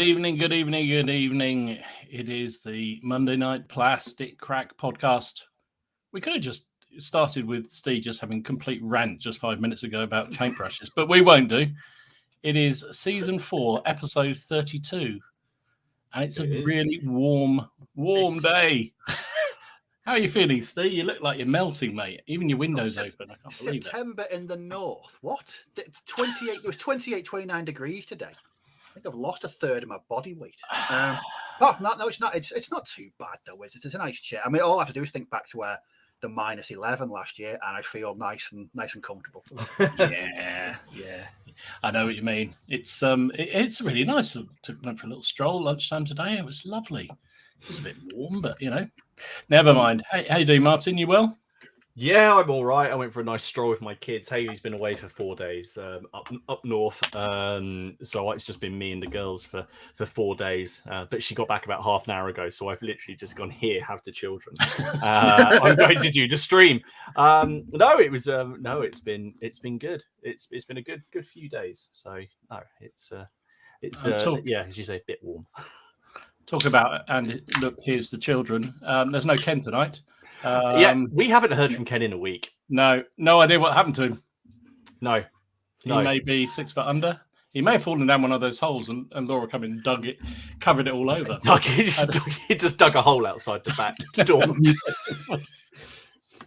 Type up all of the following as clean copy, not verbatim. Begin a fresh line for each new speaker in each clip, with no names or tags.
evening, good evening, good evening. It is the Monday Night Plastic Crack podcast. We could have just started with Steve just having complete rant just 5 minutes ago about paintbrushes, but we won't do. It is season 4, episode 32, and it's a really warm day. How are you feeling, Steve? You look like you're melting, mate. Even your window's open. I can't believe it.
September in the north. What? It's 28. It was 28, 29 degrees today. I think I've lost a third of my body weight. Apart from that, no, it's not. It's not too bad though, is it? It's a nice chair. I mean, all I have to do is think back to the -11 last year, and I feel nice and comfortable.
yeah. I know what you mean. It's really nice. Went for a little stroll lunchtime today. It was lovely. It was a bit warm, but never mind. Hey, how you doing, Martin? You well?
Yeah, I'm all right. I went for a nice stroll with my kids. Haley's been away for 4 days up north, so it's just been me and the girls for 4 days. But she got back about half an hour ago, so I've literally just gone here, have the children. I'm going to do the stream. It's been good. It's been a good few days. So no, it's as you say, a bit warm.
Talk about and look, here's the children. There's no Ken tonight.
We haven't heard from Ken in a week.
No idea what happened to him.
No.
He may be 6 foot under. He may have fallen down one of those holes, and Laura come in and dug it, covered it all over.
He just dug a hole outside the back door.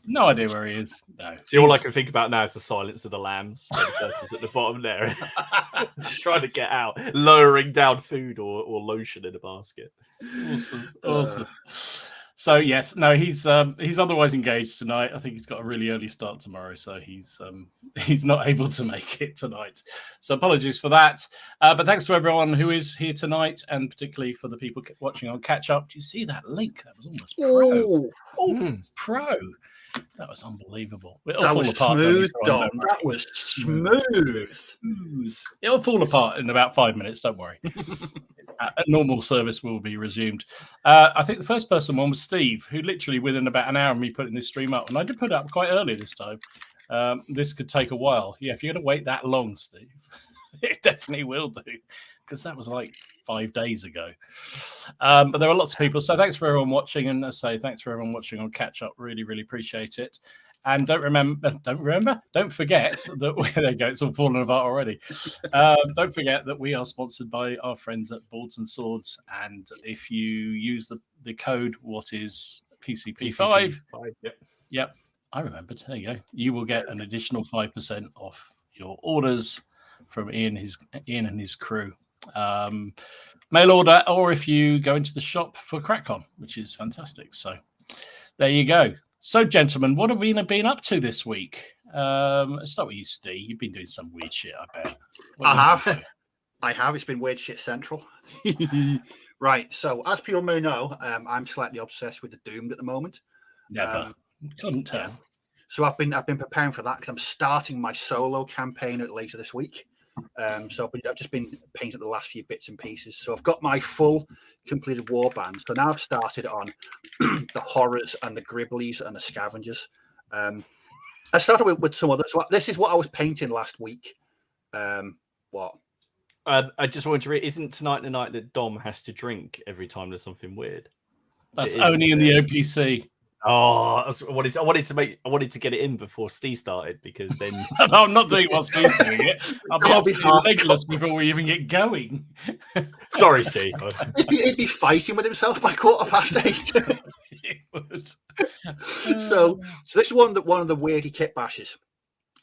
No idea where he is. No.
See, all I can think about now is the Silence of the Lambs. The person's at the bottom there, trying to get out, lowering down food or lotion in a basket.
Awesome. So yes, no, he's otherwise engaged tonight. I think he's got a really early start tomorrow, so he's not able to make it tonight. So apologies for that. But thanks to everyone who is here tonight, and particularly for the people watching on catch up. Do you see that link? That was almost pro. Pro. That was unbelievable.
That was smooth, Dom. That was smooth.
It'll fall apart in about 5 minutes. Don't worry. A normal service will be resumed. I think the first person one was Steve, who literally within about an hour of me putting this stream up, and I did put it up quite early this time. This could take a while. Yeah, if you're going to wait that long, Steve, it definitely will do, because that was like 5 days ago. But there are lots of people. So thanks for everyone watching. And I say thanks for everyone watching on catch up. Really, really appreciate it. And don't forget that there you go. It's all falling apart already. Don't forget that we are sponsored by our friends at Boards and Swords. And if you use the code, what is PCP5? Yep. I remembered. There you go. You will get an additional 5% off your orders from Ian and his crew. Mail order, or if you go into the shop for CrackCon, which is fantastic. So there you go. So, gentlemen, what have we been up to this week? Let's start with you, Steve. You've been doing some weird shit, I bet.
I have. It's been weird shit central. Right. So, as people may know, I'm slightly obsessed with the Doomed at the moment.
Never. Couldn't tell.
So I've been preparing for that because I'm starting my solo campaign later this week. So I've just been painting the last few bits and pieces. So I've got my full completed warband. So now I've started on the horrors and the gribblies and the scavengers. I started with some others. So this is what I was painting last week. What?
I just wanted to read, isn't tonight the night that Dom has to drink every time there's something weird?
That's only in the OPC.
Oh, I wanted to get it in before Steve started, because then
no, I'm not doing what Steve's doing it. I'll be ridiculous before we even get going.
Sorry, Steve.
He'd be fighting with himself by 8:15.
He would.
So this is one of the weirdy kit bashes,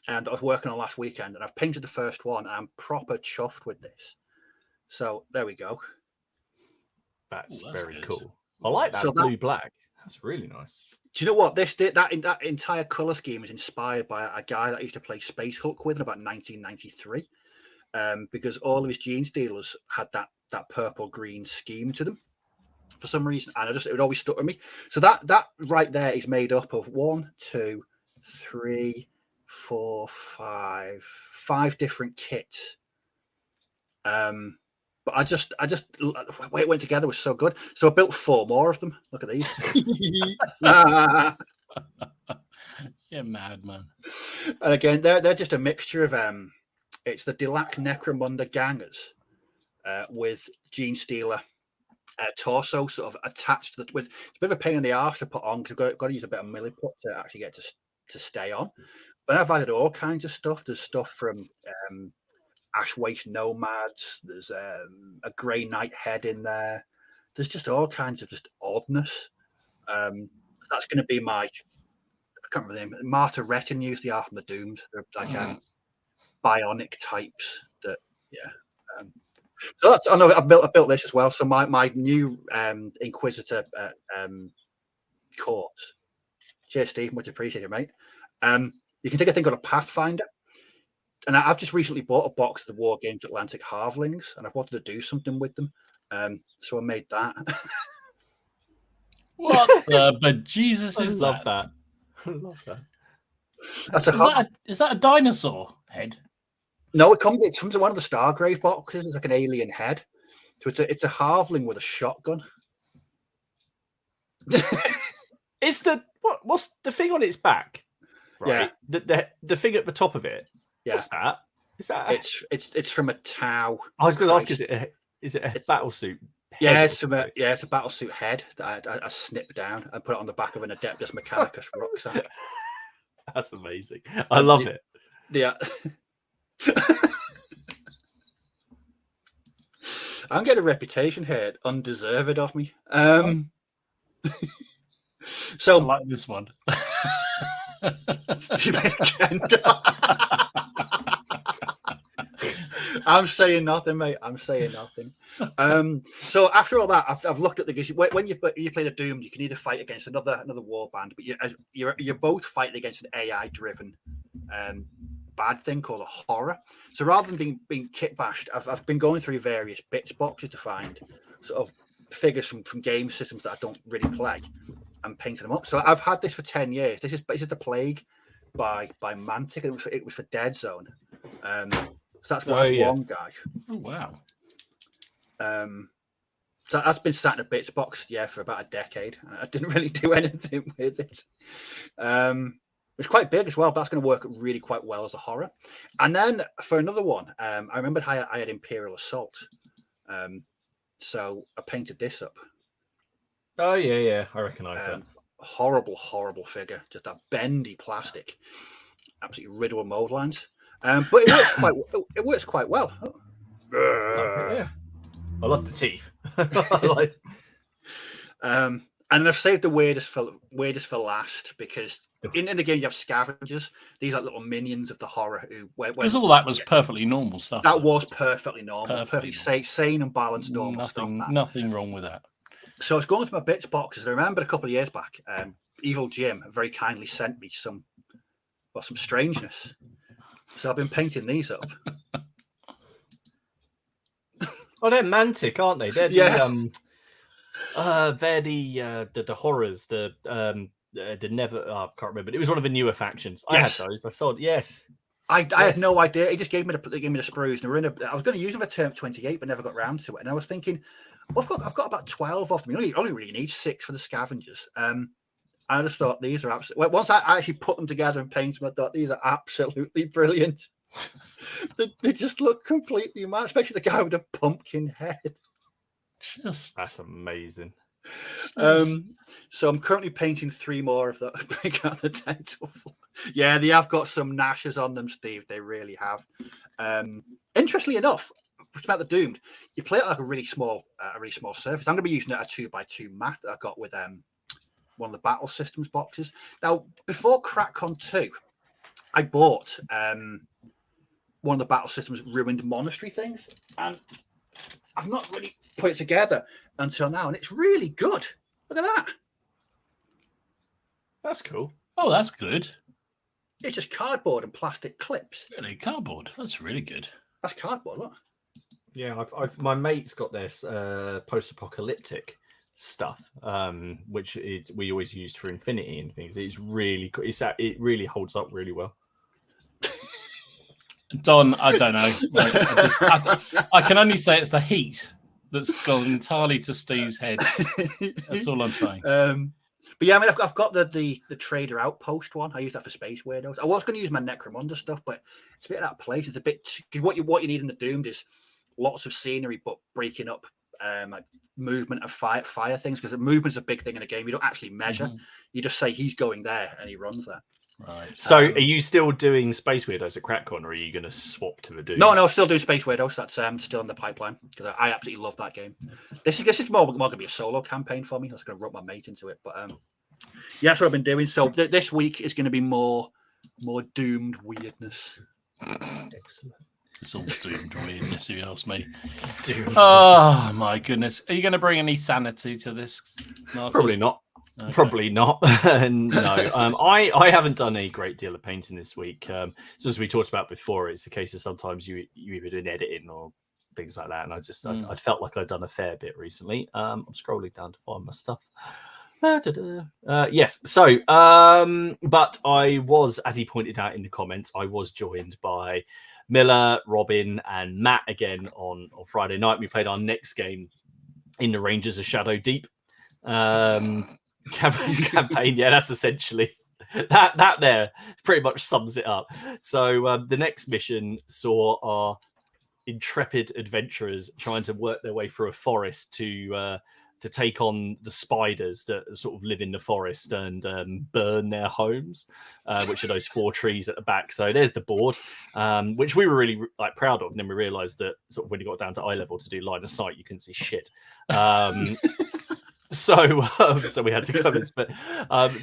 and I was working on last weekend, and I've painted the first one. And I'm proper chuffed with this. So there we go.
That's very good. Cool. I like that blue black. That's really nice.
Do you know what? That entire color scheme is inspired by a guy that I used to play Space Hulk with in about 1993, because all of his Gene Stealers had that purple green scheme to them for some reason, and it always stuck with me. So that right there is made up of 1, 2, 3, 4, 5 different kits. But I just the way it went together was so good. So I built 4 more of them. Look at these.
You're mad, man.
And again, they're just a mixture of it's the Dilac Necromunda Gangers with Gene Stealer torso sort of attached to with it's a bit of a pain in the arse to put on because I've got to use a bit of milliput to actually get to stay on. But I've added all kinds of stuff. There's stuff from Ash Waste Nomads. There's a Grey Knight head in there. There's just all kinds of just oddness. That's going to be my, I can't remember the name. Martyr Retinue, the Art from the Doomed. They're like bionic types. That so that's, I know I built this as well. So my new Inquisitor course. Cheers, Steve. Much appreciated, mate. You can take a thing called a Pathfinder. And I've just recently bought a box of the War Games Atlantic Halflings, and I've wanted to do something with them. So I made that.
What the bejesus is
love
that?
I love that.
Is that a dinosaur head?
No, it comes in one of the Stargrave boxes. It's like an alien head. So it's a halfling with a shotgun.
It's what's the thing on its back? Right.
Yeah.
The thing at the top of it.
Yeah.
What's that? Is that
it's from a Tau.
I was going to ask, is it a battle suit?
Yeah, it's a battle suit head that I snipped down and put it on the back of an Adeptus Mechanicus rucksack.
That's amazing. I love it.
Yeah. I'm getting a reputation here, undeserved of me. So
I like this one.
I'm saying nothing, mate. I'm saying nothing. So after all that, I've looked at the when you play the Doomed, you can either fight against another war band, but you're both fighting against an AI-driven bad thing called a horror. So rather than being kit bashed, I've been going through various bits boxes to find sort of figures from game systems that I don't really play and painting them up. So I've had this for 10 years. This is the Plague by Mantic. It was for Dead Zone. So that's one guy.
Oh wow.
So that's been sat in a bits box, for about a decade. And I didn't really do anything with it. It's quite big as well, but that's going to work really quite well as a horror. And then for another one, I remembered how I had Imperial Assault. So I painted this up.
Oh yeah, I recognise that.
Horrible figure, just that bendy plastic, absolutely riddled with mold lines. But it works quite well.
Yeah, I love the teeth.
And I've saved the weirdest for last because in the game you have scavengers. These are little minions of the horror.
Because all that was perfectly normal stuff.
That was perfectly normal, perfectly sane and balanced normal stuff.
Nothing wrong with that.
So I was going through my bits boxes. I remember a couple of years back, Evil Jim very kindly sent me some strangeness. So I've been painting these up.
Oh, they're Mantic, aren't they? They're the horrors. The never. I can't remember. It was one of the newer factions. Yes. I had those. I saw it. Yes.
I had no idea. He just gave me the sprues. And I was going to use them for term 28, but never got round to it. And I was thinking, well, I've got about 12 of them. You only really need 6 for the scavengers. I just thought these are absolutely. Once I actually put them together and painted them, I thought these are absolutely brilliant. they just look completely mad, especially the guy with the pumpkin head.
That's amazing.
So I'm currently painting 3 more of that. Break out the dental. Yeah, they have got some gnashes on them, Steve. They really have. Interestingly enough, about the Doomed, you play it like a really small surface. I'm going to be using a 2x2 mat that I got with one of the Battle Systems boxes. Now, before CrackCon 2, I bought one of the Battle Systems ruined monastery things, and I've not really put it together until now, and it's really good. Look at that.
That's cool.
Oh, that's good.
It's just cardboard and plastic clips.
Really, cardboard. That's really good.
That's cardboard, look.
Yeah, my mate's got this post-apocalyptic stuff, which we always used for Infinity and things. It's really cool. It really holds up really well.
Don, I don't know. I can only say it's the heat that's gone entirely to Steve's head. That's all I'm saying.
But yeah, I mean, I've got the Trader Outpost one. I use that for Space Weirdos. I was going to use my Necromunda stuff, but it's a bit out of place. It's a bit what you need in the Doomed is lots of scenery, but breaking up like movement of fire things, because the movement's a big thing in a game. You don't actually measure. You just say he's going there and he runs there.
Right.
So are you still doing Space Weirdos at CrackCon, or are you going to swap to the Doom?
No, still doing Space Weirdos. That's still in the pipeline, because I absolutely love that game. This is more going to be a solo campaign for me. I was going to rope my mate into it, but yeah, that's what I've been doing. So this week is going to be more doomed weirdness.
Excellent.
It's all doomed weirdness, if you ask me.
Doomed.
Oh my goodness! Are you going to bring any sanity to this? Narcy?
Probably not. Okay. Probably not. No, I haven't done a great deal of painting this week. So as we talked about before, it's a case of sometimes you either doing editing or things like that, and I felt like I'd done a fair bit recently. I'm scrolling down to find my stuff. Yes. So, but I was, as he pointed out in the comments, I was joined by Miller, Robin, and Matt again on Friday night. We played our next game in the Rangers of Shadow Deep campaign. Yeah, that's essentially that there pretty much sums it up. So the next mission saw our intrepid adventurers trying to work their way through a forest to take on the spiders that sort of live in the forest and burn their homes, which are those 4 trees at the back. So there's the board, which we were really proud of. And then we realized that sort of when you got down to eye level to do line of sight, you couldn't see shit. So we had to come in, but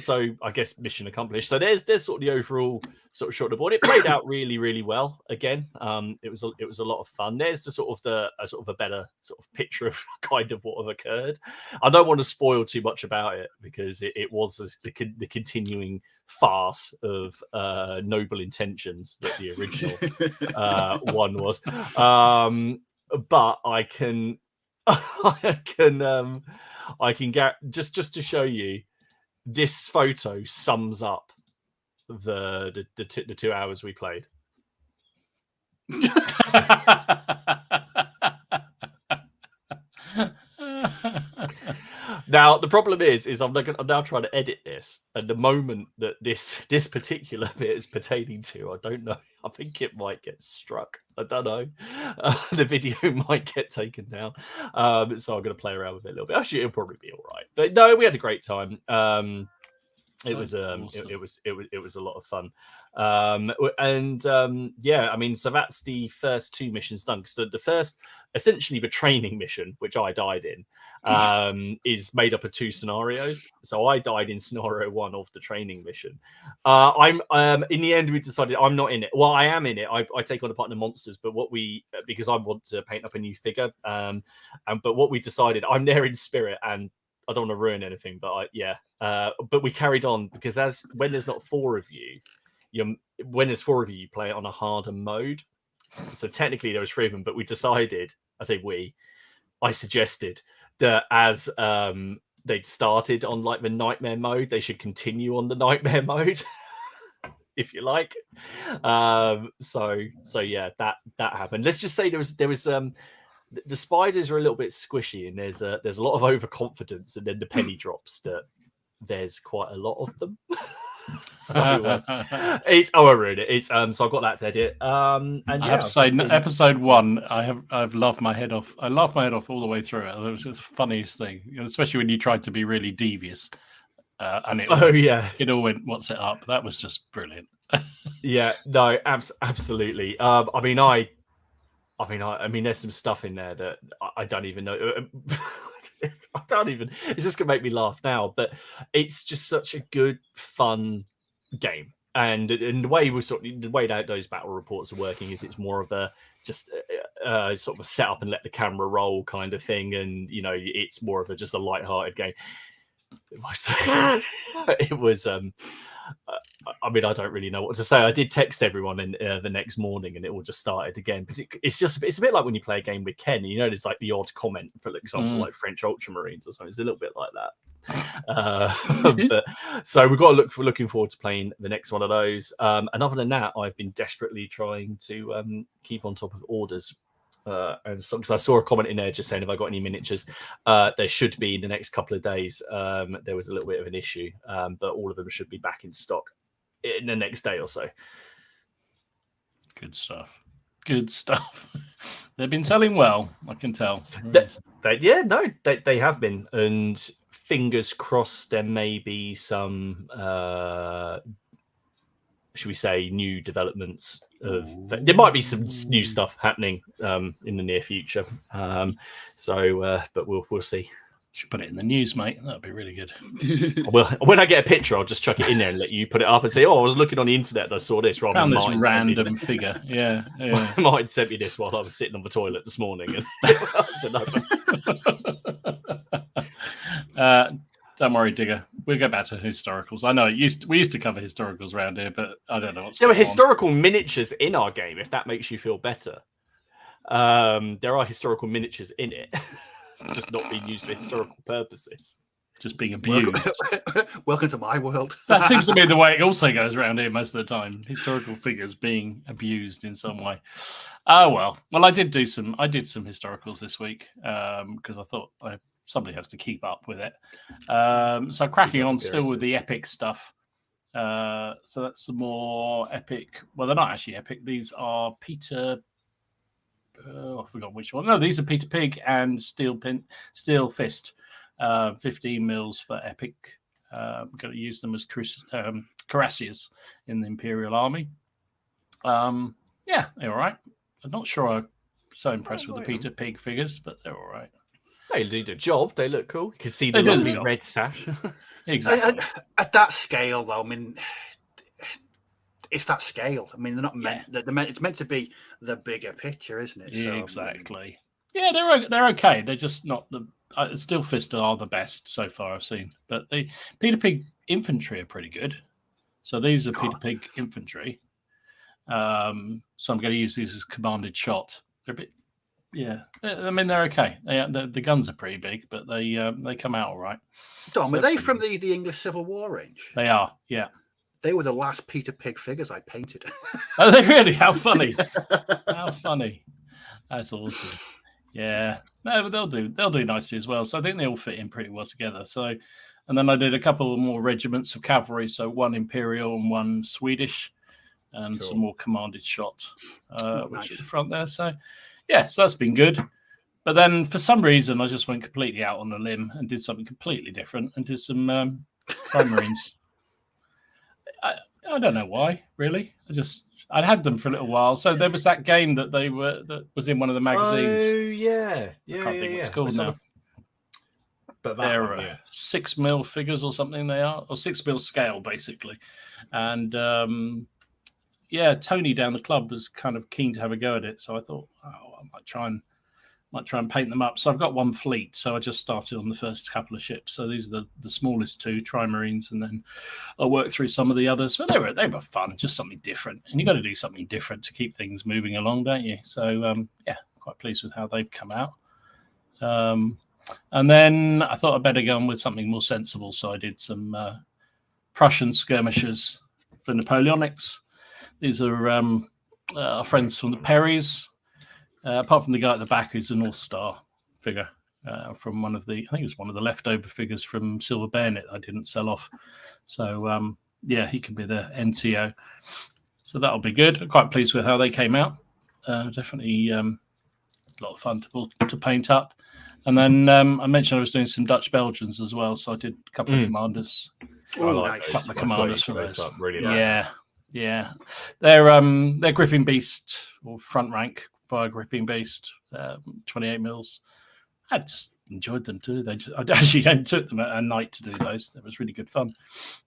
so I guess mission accomplished. So there's sort of the overall sort of short of the board. It played out really, really well. Again, it was a lot of fun. There's the sort of a better sort of picture of kind of what have occurred. I don't want to spoil too much about it, because it was the continuing farce of noble intentions that the original one was. But I can get just to show you, this photo sums up the 2 hours we played. Now the problem is I'm now trying to edit this, and the moment that this particular bit is pertaining to, I don't know. I think it might get struck. I don't know. The video might get taken down, so I'm going to play around with it a little bit. Actually, it'll probably be all right. But no, we had a great time. It was awesome. it was a lot of fun. Yeah, I mean, so that's the first 2 missions done. So the first, essentially the training mission, which I died in, is made up of 2 scenarios. So I died in scenario 1 of the training mission. I'm in the end we decided I'm not in it. Well, I am in it. I take on a partner monsters, but because I want to paint up a new figure. But what we decided, I'm there in spirit, and I don't want to ruin anything, but but we carried on, because when there's not 4 of you, when there's 4 of you, you play it on a harder mode. So technically there was 3 of them, but we decided, I suggested that as they'd started on like the nightmare mode, they should continue on the nightmare mode, if you like. So yeah, that happened. Let's just say there was the spiders are a little bit squishy, and there's a lot of overconfidence, and then the penny drops that there's quite a lot of them. So I won't ruin it. So I've got that to edit. And I have to say,
episode 1, I've laughed my head off. I laughed my head off all the way through it. It was just the funniest thing, especially when you tried to be really devious. And it all went what's it up. That was just brilliant.
Yeah, no, absolutely. I mean, there's some stuff in there that I don't even know. It's just gonna make me laugh now, but it's just such a good, fun game. And the way that those battle reports are working is it's more of a just sort of a set up and let the camera roll kind of thing, and it's more of just a light-hearted game. It was. I mean, I don't really know what to say. I did text everyone in the next morning, and it all just started again. But it's a bit like when you play a game with Ken. There's like the odd comment, for example, like French Ultramarines or something. It's a little bit like that. But so we're looking forward to playing the next one of those. And other than that, I've been desperately trying to keep on top of orders. And so, because I saw a comment in there just saying, have I got any miniatures? There should be in the next couple of days. There was a little bit of an issue, but all of them should be back in stock in the next day or so.
Good stuff. good stuff. They've been selling well, I can tell.
They have been, and fingers crossed there may be some, should we say, new developments. There might be some new stuff happening in the near future. But we'll see.
Should put it in the news, mate. That'd be really good.
Well, when I get a picture, I'll just chuck it in there and let you put it up and say, "Oh, I was looking on the internet and I saw this." Rather
Found
than
this
Martin
random figure. Yeah.
Martin sent me this while I was sitting on the toilet this morning. And
don't worry, Digger. We'll go back to historicals. I know we used to cover historicals around here, but I don't know what's
there were
going on.
historical miniatures in our game. If that makes you feel better, there are historical miniatures in it. Just not being used for historical purposes.
Just being abused.
Welcome to my world.
That seems to be the way it also goes around here most of the time. Historical figures being abused in some way. Oh well. Well, I did some historicals this week because I thought somebody has to keep up with it. So cracking on still with the epic stuff. So that's some more epic. Well, they're not actually epic. These are Peter. I forgot which one. No, these are Peter Pig and Steel Fist. 15 mils for epic. I'm going to use them as cuirassiers in the Imperial Army. Yeah, they're all right. I'm not sure I'm so impressed with the Peter Pig figures, but they're all right.
They do the job. They look cool. You can see the lovely red sash.
Exactly.
At that scale, though, I mean, it's that scale. I mean, they're not meant. Yeah. It's meant to be the bigger picture, isn't it?
Yeah, so, exactly. Yeah, they're okay. They're just not the. Steel Fist are the best so far I've seen, but the Peter Pig infantry are pretty good. So these are Peter Pig infantry. So I'm going to use these as commanded shot. They're a bit, yeah. I mean, they're okay. The guns are pretty big, but they come out all right.
Dom, are they from the English Civil War range?
They are, yeah.
They were the last Peter Pig figures I painted.
Are they really? How funny! How funny! That's awesome. Yeah, no, but they'll do nicely as well. So I think they all fit in pretty well together. So, and then I did a couple more regiments of cavalry. So one Imperial and one Swedish, and some more commanded shot, which is the front there. So, yeah, so that's been good. But then for some reason, I just went completely out on a limb and did something completely different and did some Primarines. I don't know why, really. I'd had them for a little while. So there was that game that was in one of the magazines.
Oh yeah,
I can't think what it's called now. But they're 6 mil figures or something. They are, or 6 mil scale basically. And Tony down the club was kind of keen to have a go at it. So I thought, I might try and paint them up. So I've got one fleet. So I just started on the first couple of ships. So these are the smallest two, Trimarines, and then I'll work through some of the others. But they were fun, just something different. And you got to do something different to keep things moving along, don't you? So quite pleased with how they've come out. And then I thought I'd better go on with something more sensible. So I did some Prussian skirmishers for Napoleonics. These are our friends from the Perrys. Apart from the guy at the back who's a North Star figure from I think it was one of the leftover figures from Silver Bayonet I didn't sell off. So, he can be the NCO. So that'll be good. I'm quite pleased with how they came out. Definitely a lot of fun to paint up. And then I mentioned I was doing some Dutch Belgians as well. So I did a couple of commanders.
Nice.
A couple of commanders for those.
Really
yeah. They're gripping beast or front rank. Fire gripping beast, 28 mils. I just enjoyed them too. I actually took them at night to do those. That was really good fun.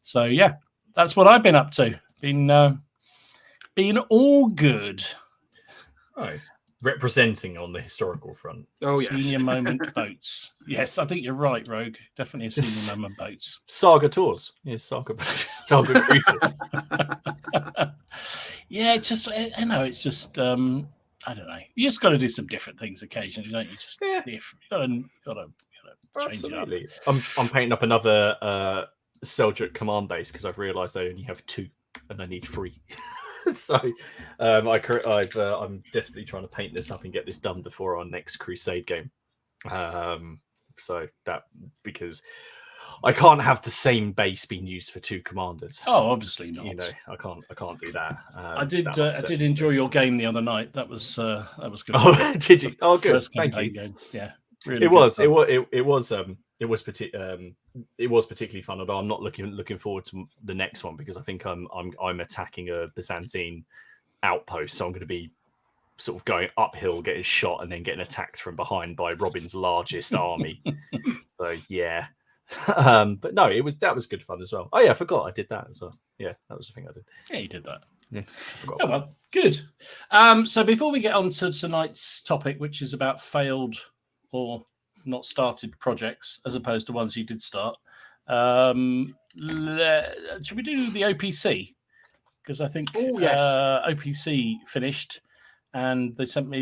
So yeah, that's what I've been up to. Been all good.
Right. Representing on the historical front.
Oh yeah.
Senior moment boats. Yes, I think you're right, Rogue. Definitely a senior moment boats.
Saga tours. Yes, Saga cruises.
Yeah, it's just it's just. I don't know. You just got to do some different things occasionally, don't you? Just you got to change it up.
I'm painting up another Seljuk command base because I've realised I only have 2 and I need 3. So I'm desperately trying to paint this up and get this done before our next Crusade game. So that because I can't have the same base being used for 2 commanders.
Oh, obviously not.
You know, I can't do that.
I did enjoy your game the other night. That was good.
Oh, did you? Oh, good.
First
Thank
campaign
you.
game. Yeah, really.
It was particularly fun. Although I'm not looking forward to the next one because I think I'm attacking a Byzantine outpost, so I'm going to be sort of going uphill, getting shot, and then getting attacked from behind by Robin's largest army. So yeah, but no, that was good fun as well. Oh yeah, I forgot I did that as well. Yeah, that was the thing I did.
Yeah, you did that.
Yeah, I forgot.
Oh, well, good. So before we get on to tonight's topic, which is about failed or not started projects as opposed to ones you did start, should we do the OPC? Because I think OPC finished, and they sent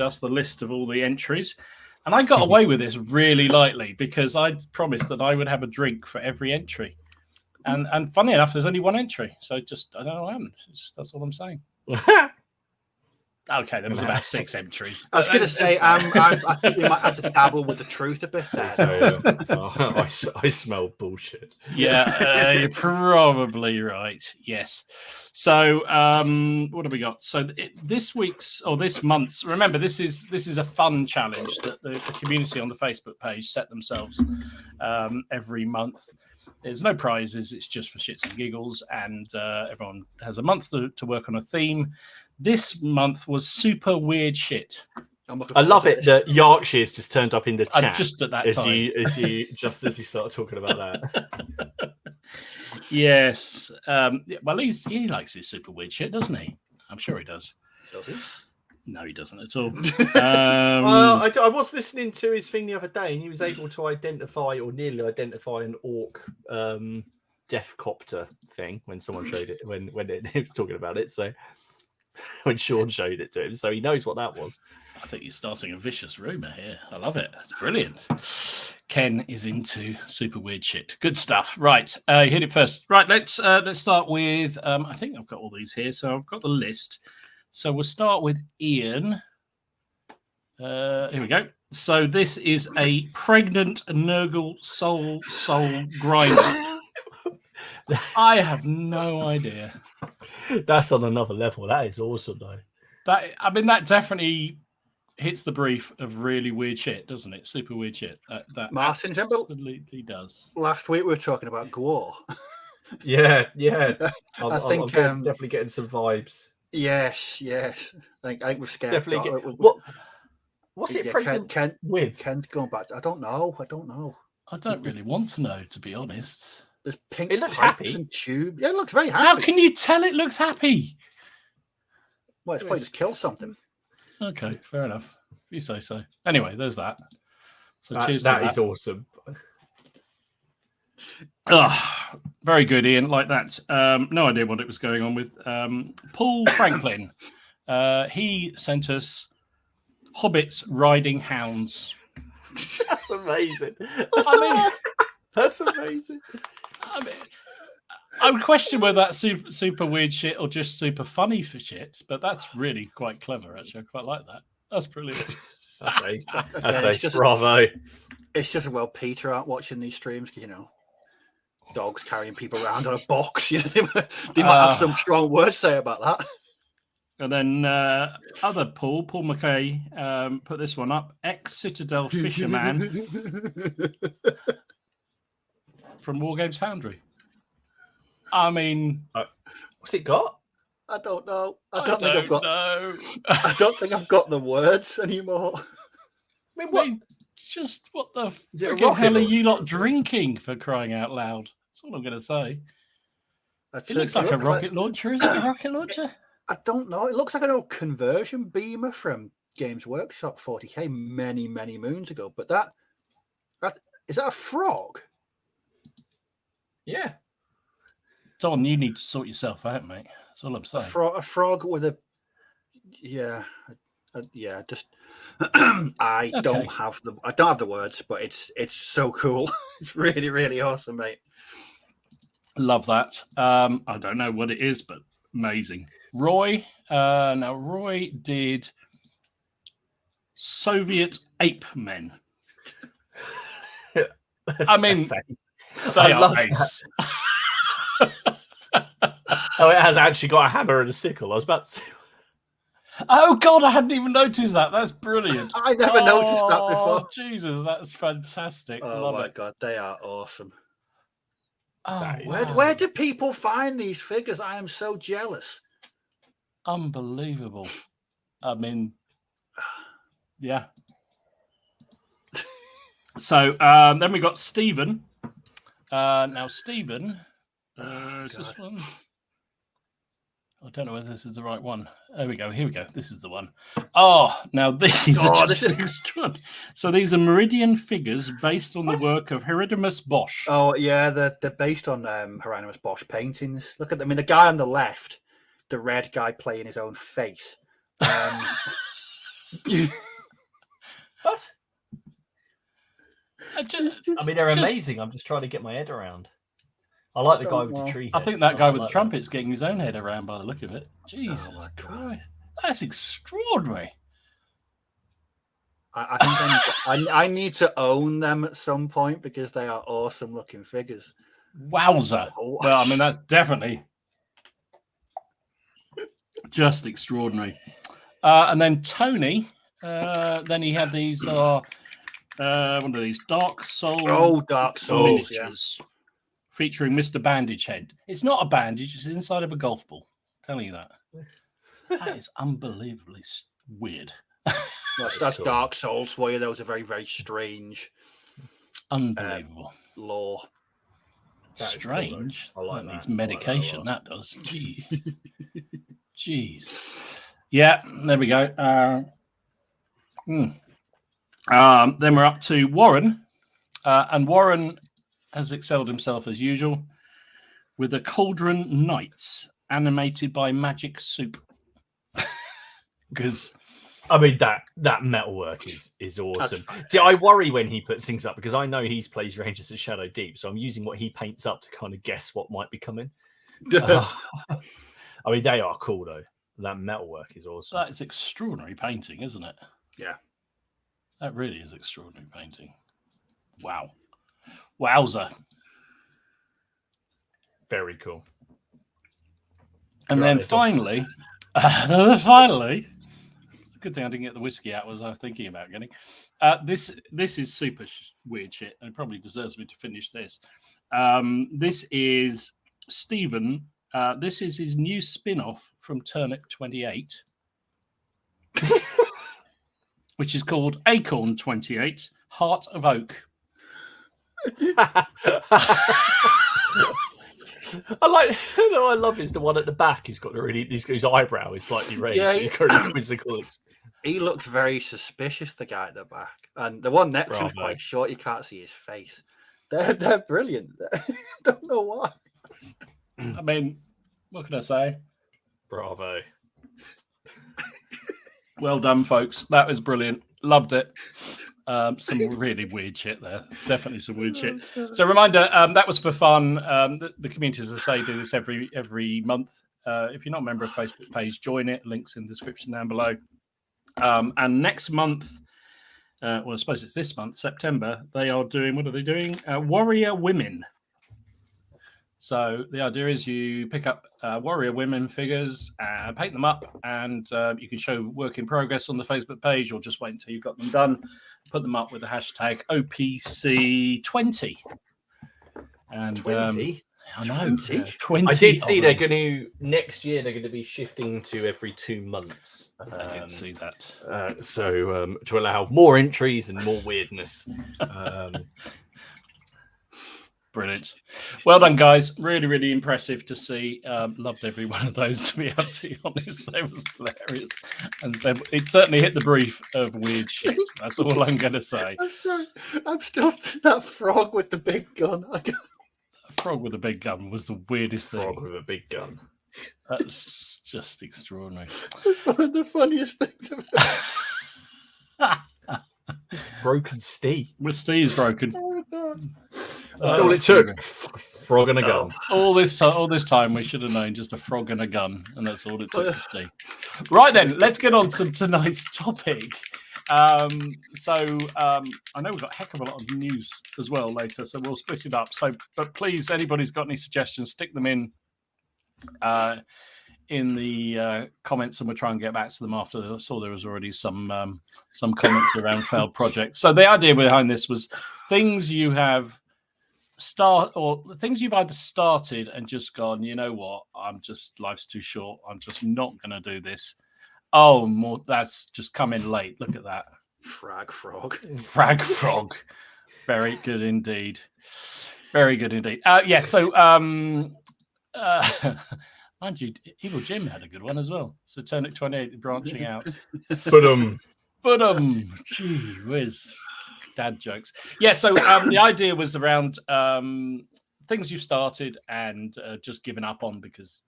us the list of all the entries, and I got away with this really lightly because I promised that I would have a drink for every entry, and funny enough, there's only one entry, so I don't know what happened. That's all I'm saying. Okay, there was about 6 entries.
I was going to say, I think we might have to dabble with the truth a bit there.
I smell bullshit.
Yeah, you're probably right. Yes. So, what have we got? So, this month's. Remember, this is a fun challenge that the community on the Facebook page set themselves every month. There's no prizes. It's just for shits and giggles, and everyone has a month to work on a theme. This month was super weird shit.
I love it that Yorkshire's just turned up in the chat
just at that time.
as you started talking about that.
Yes. Well, he likes his super weird shit, doesn't he? I'm sure he does.
Does he?
No, he doesn't at all.
Well, I was listening to his thing the other day, and he was able to identify or nearly identify an orc death copter thing when someone showed it when he was talking about it. So. When Sean showed it to him, so he knows what that was.
I think you're starting a vicious rumor here. I love it. It's brilliant. Ken is into super weird shit. Good stuff. Right, you hit it first. Right, let's start with. I think I've got all these here, so I've got the list. So we'll start with Ian. Here we go. So this is a pregnant Nurgle soul grinder. I have no idea.
That's on another level. That is awesome, though.
That definitely hits the brief of really weird shit, doesn't it? Super weird shit. That
Martin,
absolutely does.
Last week we were talking about gore.
Yeah.
I think
definitely getting some vibes.
Yes. I think we're scared.
Definitely. What's it pregnant with?
Ken's going back. I don't know.
I don't really want to know, to be honest.
There's pink
it looks
pipes
happy.
and tube. Yeah, it looks very happy.
How can you tell it looks happy?
Well, it's probably just killed something.
Okay, fair enough. If you say so. Anyway, there's that. So cheers to
that.
That
is awesome.
Very good, Ian. Like that. No idea what it was going on with. Paul Franklin. He sent us hobbits riding hounds.
That's amazing.
That's amazing. I would question whether that's super weird shit or just super funny for shit, but that's really quite clever, actually. I quite like that. That's brilliant.
That's ace. That's ace. Bravo.
It's just, well, Peter aren't watching these streams, dogs carrying people around on a box. They might have some strong words to say about that.
And then other Paul McKay, put this one up. Ex-Citadel fisherman from Wargames Foundry. I mean,
what's it got?
I don't know. I don't think I've got the words anymore.
I mean, just what the hell are you lot drinking, for crying out loud? That's all I'm going to say. It looks like a rocket launcher. Is it a rocket launcher?
I don't know. It looks like an old conversion beamer from Games Workshop 40k many, many moons ago. But that is that a frog?
Yeah.
Don,
you need to sort yourself out, mate. That's all I'm saying.
A frog with a just I don't have the words, but it's so cool. It's really, really awesome, mate.
Love that. I don't know what it is, but amazing. Roy. Now Roy did Soviet ape men. I mean, They
I
are
love
ace.
Oh, it has actually got a hammer and a sickle. I was about to say.
Oh God, I hadn't even noticed that. That's brilliant.
I never noticed that before.
Oh, Jesus, that's fantastic.
Oh
Love
my
it.
god, they are awesome.
Oh,
That is-
wow.
Where do people find these figures? I am so jealous.
Unbelievable. I mean, yeah. So then we got Stephen. Now, Stephen, is this one? I don't know whether this is the right one. There we go. Here we go. This is the one. Oh, now these are just extra. So these are Meridian figures based on the work of Hieronymus Bosch.
Oh yeah, they're based on Hieronymus Bosch paintings. Look at them. I mean, the guy on the left, the red guy playing his own face.
What?
I
mean, they're amazing. I'm just trying to get my head around. I like the guy with the tree.
I think that guy with the
like
trumpet's getting his own head around by the look of it. Jesus Christ. That's extraordinary.
I think I need to own them at some point because they are awesome looking figures.
Wowza. Well, I mean, that's definitely just extraordinary. And then Tony, then he had these, what are these? Dark Souls.
Oh, Dark Souls,
miniatures, featuring Mr. Bandage Head. It's not a bandage, it's inside of a golf ball. I'm telling you that. That is unbelievably weird.
That's cool. Dark Souls for you. Those are very, very strange.
Unbelievable.
Lore.
Strange.
Cool,
that needs medication. That does. Jeez. Yeah, there we go. Then we're up to Warren. And Warren has excelled himself as usual with the Cauldron Knights animated by Magic Soup. Because
I mean that metalwork is awesome. See, I worry when he puts things up because I know he plays Rangers of Shadow Deep, so I'm using what he paints up to kind of guess what might be coming. I mean, they are cool though. That metalwork is awesome.
That is extraordinary painting, isn't it?
Yeah,
that really is extraordinary painting. Wow, wowza!
Very cool.
And then finally. Good thing I didn't get the whiskey out as I was thinking about getting. This is super weird shit, and it probably deserves me to finish this. This is Stephen. This is his new spin-off from Turnip 28, which is called Acorn 28, Heart of Oak.
I love is the one at the back. He's got his eyebrow is slightly raised.
Yeah,
he's got a quizzical.
He looks very suspicious, the guy at the back, and the one next to him's quite short. You can't see his face. They're brilliant. I don't know why.
I mean, what can I say?
Bravo.
Well done, folks. That was brilliant. Loved it. Some really weird shit there. Definitely some weird shit. So, reminder, that was for fun. The community, as I say, do this every month. If you're not a member of the Facebook page, join it. Links in the description down below. And next month, well, I suppose it's this month, September, they are doing, what are they doing? Warrior Women. So the idea is you pick up Warrior Women figures, paint them up, and you can show work in progress on the Facebook page, or just wait until you've got them done. Put them up with the hashtag OPC20. And
20?
I know.
20?
I did see they're going to, next year, they're going to be shifting to every 2 months.
I did see that.
So to allow more entries and more weirdness.
Brilliant. Well done, guys. Really, really impressive to see. Loved every one of those, to be absolutely honest. They was hilarious. And it certainly hit the brief of weird shit. That's all I'm going to say.
I'm sorry. I'm still that frog with the big gun.
A frog with a big gun was the weirdest thing.
Frog with a big gun.
That's just extraordinary.
It's one of the funniest things I've ever.
Broken Steve.
Well, Steve's broken.
That's all it took. Frog and a gun.
All this time, we should have known just a frog and a gun, and that's all it took to Steve. Right then, let's get on to tonight's topic. I know we've got a heck of a lot of news as well later, so we'll split it up. But please, anybody's got any suggestions, stick them in the comments, and we'll try and get back to them after. I saw there was already some comments around failed projects. So the idea behind this was things you have things you've either started and just gone, you know what, life's too short, I'm just not going to do this. Oh, that's just come in late. Look at that.
Frag frog.
Very good indeed. Very good indeed. So mind you, Evil Jim had a good one as well. Satanic 28 branching out. Gee whiz. Dad jokes. Yeah, so the idea was around things you've started and just given up on because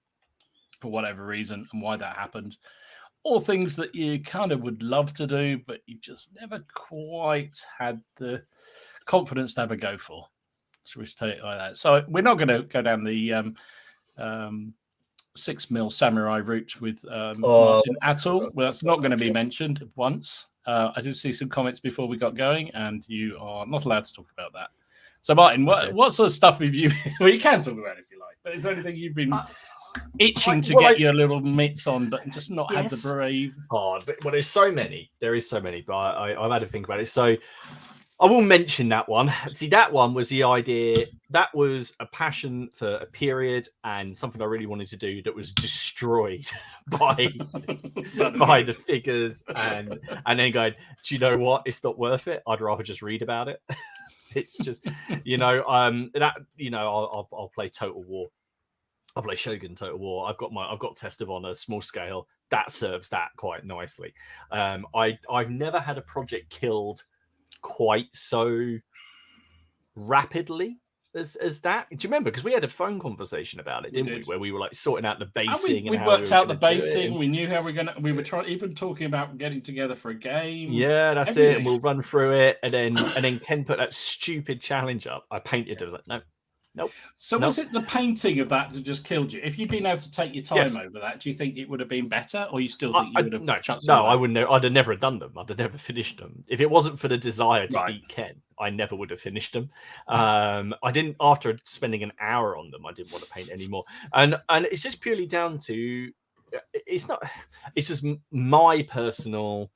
for whatever reason, and why that happened. Or things that you kind of would love to do, but you've just never quite had the confidence to have a go for. Shall we say it like that? So we're not going to go down the 6mm samurai route with Martin at all. Well, that's not going to be mentioned once. I did see some comments before we got going, and you are not allowed to talk about that. So, Martin, what sort of stuff have you... Well, you can talk about it if you like, but is there anything you've been... itching to get your little mitts on, but just not had the brave.
Well, there's so many. There is so many, but I've had to think about it. So I will mention that one. See, that one was the idea. That was a passion for a period and something I really wanted to do that was destroyed by the figures and then going, do you know what? It's not worth it. I'd rather just read about it. It's just, I'll play Total War. I play Shogun Total War. I've got Test of Honor, small scale. That serves that quite nicely. I've never had a project killed quite so rapidly as that. Do you remember? Because we had a phone conversation about it, didn't we? Where we were like sorting out the basing.
We worked out the basing. We knew how we were trying, even talking about getting together for a game.
Yeah, that's everything. It. And we'll run through it. And then Ken put that stupid challenge up. I painted it. I was like, no. Nope.
So was it the painting of that that just killed you? If you'd been able to take your time over that, do you think it would have been better, or you still think you would have?
No, I wouldn't. I'd have never done them. I'd have never finished them. If it wasn't for the desire to beat Ken, I never would have finished them. I didn't. After spending an hour on them, I didn't want to paint anymore. And it's just purely down to it's not. It's just my personal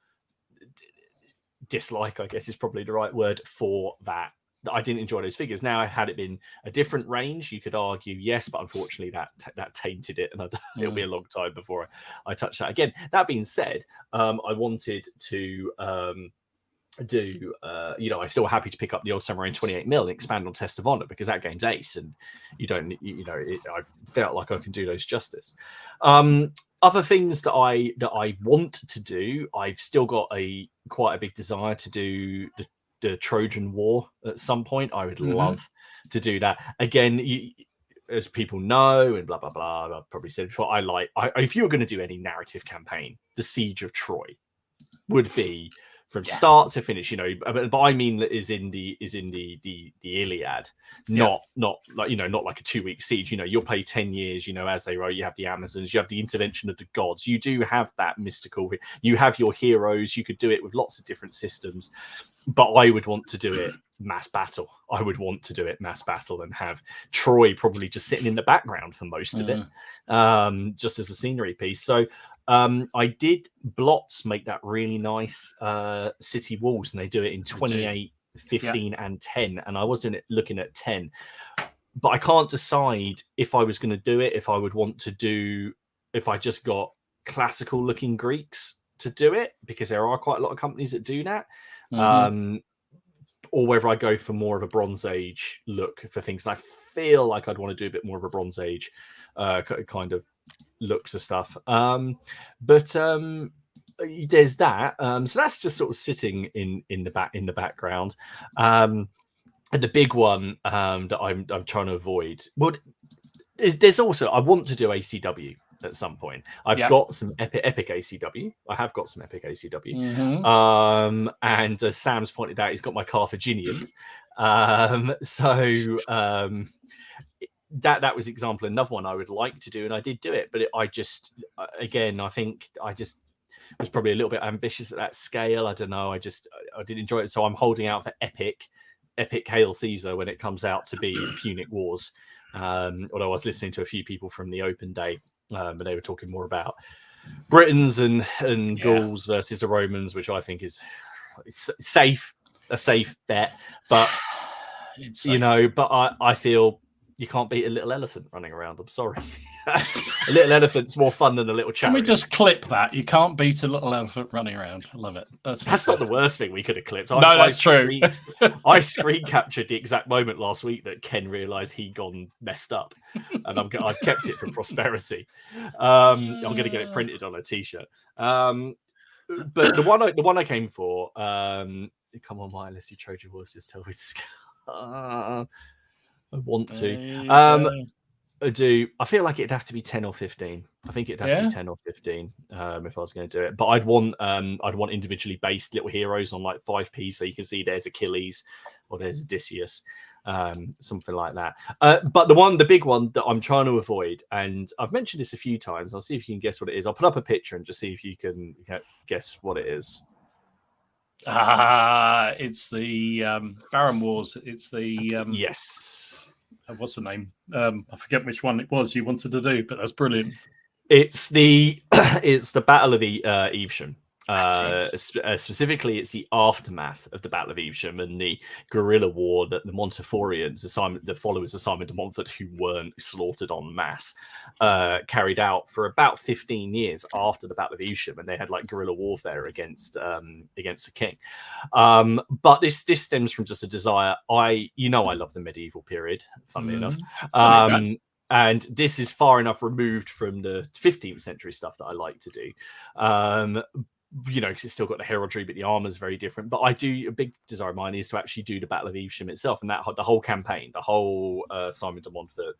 dislike, I guess, is probably the right word for that. I didn't enjoy those figures. Now, had it been a different range, you could argue yes, but unfortunately that tainted it, and it'll be a long time before I touch that again. That being said, I wanted to I'm still happy to pick up the old Samurai 28mm and expand on Test of Honor because that game's ace, and I felt like I can do those justice. Other things that I want to do, I've still got quite a big desire to do the Trojan War at some point. I would love to do that again. As people know, and blah blah blah. I've probably said before. If you were going to do any narrative campaign, the Siege of Troy would be from start to finish. But I mean that is in the Iliad, not like not like a 2-week siege. You'll play 10 years. As they wrote, you have the Amazons, you have the intervention of the gods. You do have that mystical. You have your heroes. You could do it with lots of different systems. But I would want to do it mass battle. I would want to do it mass battle and have Troy probably just sitting in the background for most of it, just as a scenery piece. So I did Blots make that really nice city walls, and they do it in 28, 15, and 10. And I was looking at 10, but I can't decide if I was going to do it, if I would want to do, if I just got classical looking Greeks to do it, because there are quite a lot of companies that do that. Or whether I go for more of a Bronze Age look for things. And I feel like I'd want to do a bit more of a Bronze Age kind of looks of stuff. But there's that. So that's just sort of sitting in the background. And the big one that I'm trying to avoid. Well, there's also, I want to do ACW at some point. I've got some epic ACW. I have got some epic ACW. And as Sam's pointed out, he's got my Carthaginians. That was example, another one I would like to do, and I did do it, but I think was probably a little bit ambitious at that scale. I don't know. I did enjoy it. So I'm holding out for epic Hail Caesar when it comes out to be Punic Wars. Although I was listening to a few people from the open day, and they were talking more about Britons and Gauls versus the Romans, which I think is a safe bet. But
It's
you know, but I feel you can't beat a little elephant running around. I'm sorry. A little elephant's more fun than a little chariot.
Can we just clip that? You can't beat a little elephant running around. I love it.
That's not the worst thing we could have clipped.
No, that's true.
I screen captured the exact moment last week that Ken realised he'd gone messed up, and I've kept it for prosperity. I'm going to get it printed on a T-shirt. But the one I came for, come on, Wireless, you Trojan horse, just tell me to. I want to. I do. I feel like it'd have to be 10 or 15. I think it'd have to be 10 or 15 if I was going to do it. But I'd want individually based little heroes on like 5p, so you can see there's Achilles or there's Odysseus, something like that. But the big one that I'm trying to avoid, and I've mentioned this a few times. I'll see if you can guess what it is. I'll put up a picture and just see if you can guess what it is.
It's the Baron Wars. It's the
yes.
What's the name? I forget which one it was you wanted to do, but that's brilliant.
It's the Battle of Evesham. Specifically, it's the aftermath of the Battle of Evesham and the guerrilla war that the Monteforians, the followers of Simon de Montfort, who weren't slaughtered en masse, carried out for about 15 years after the Battle of Evesham, and they had like guerrilla warfare against the king. But this stems from just a desire. I love the medieval period, funnily enough. And this is far enough removed from the 15th century stuff that I like to do. Because it's still got the heraldry, but the armor is very different. But a big desire of mine is to actually do the Battle of Evesham itself, and the whole campaign, the whole Simon de Montfort,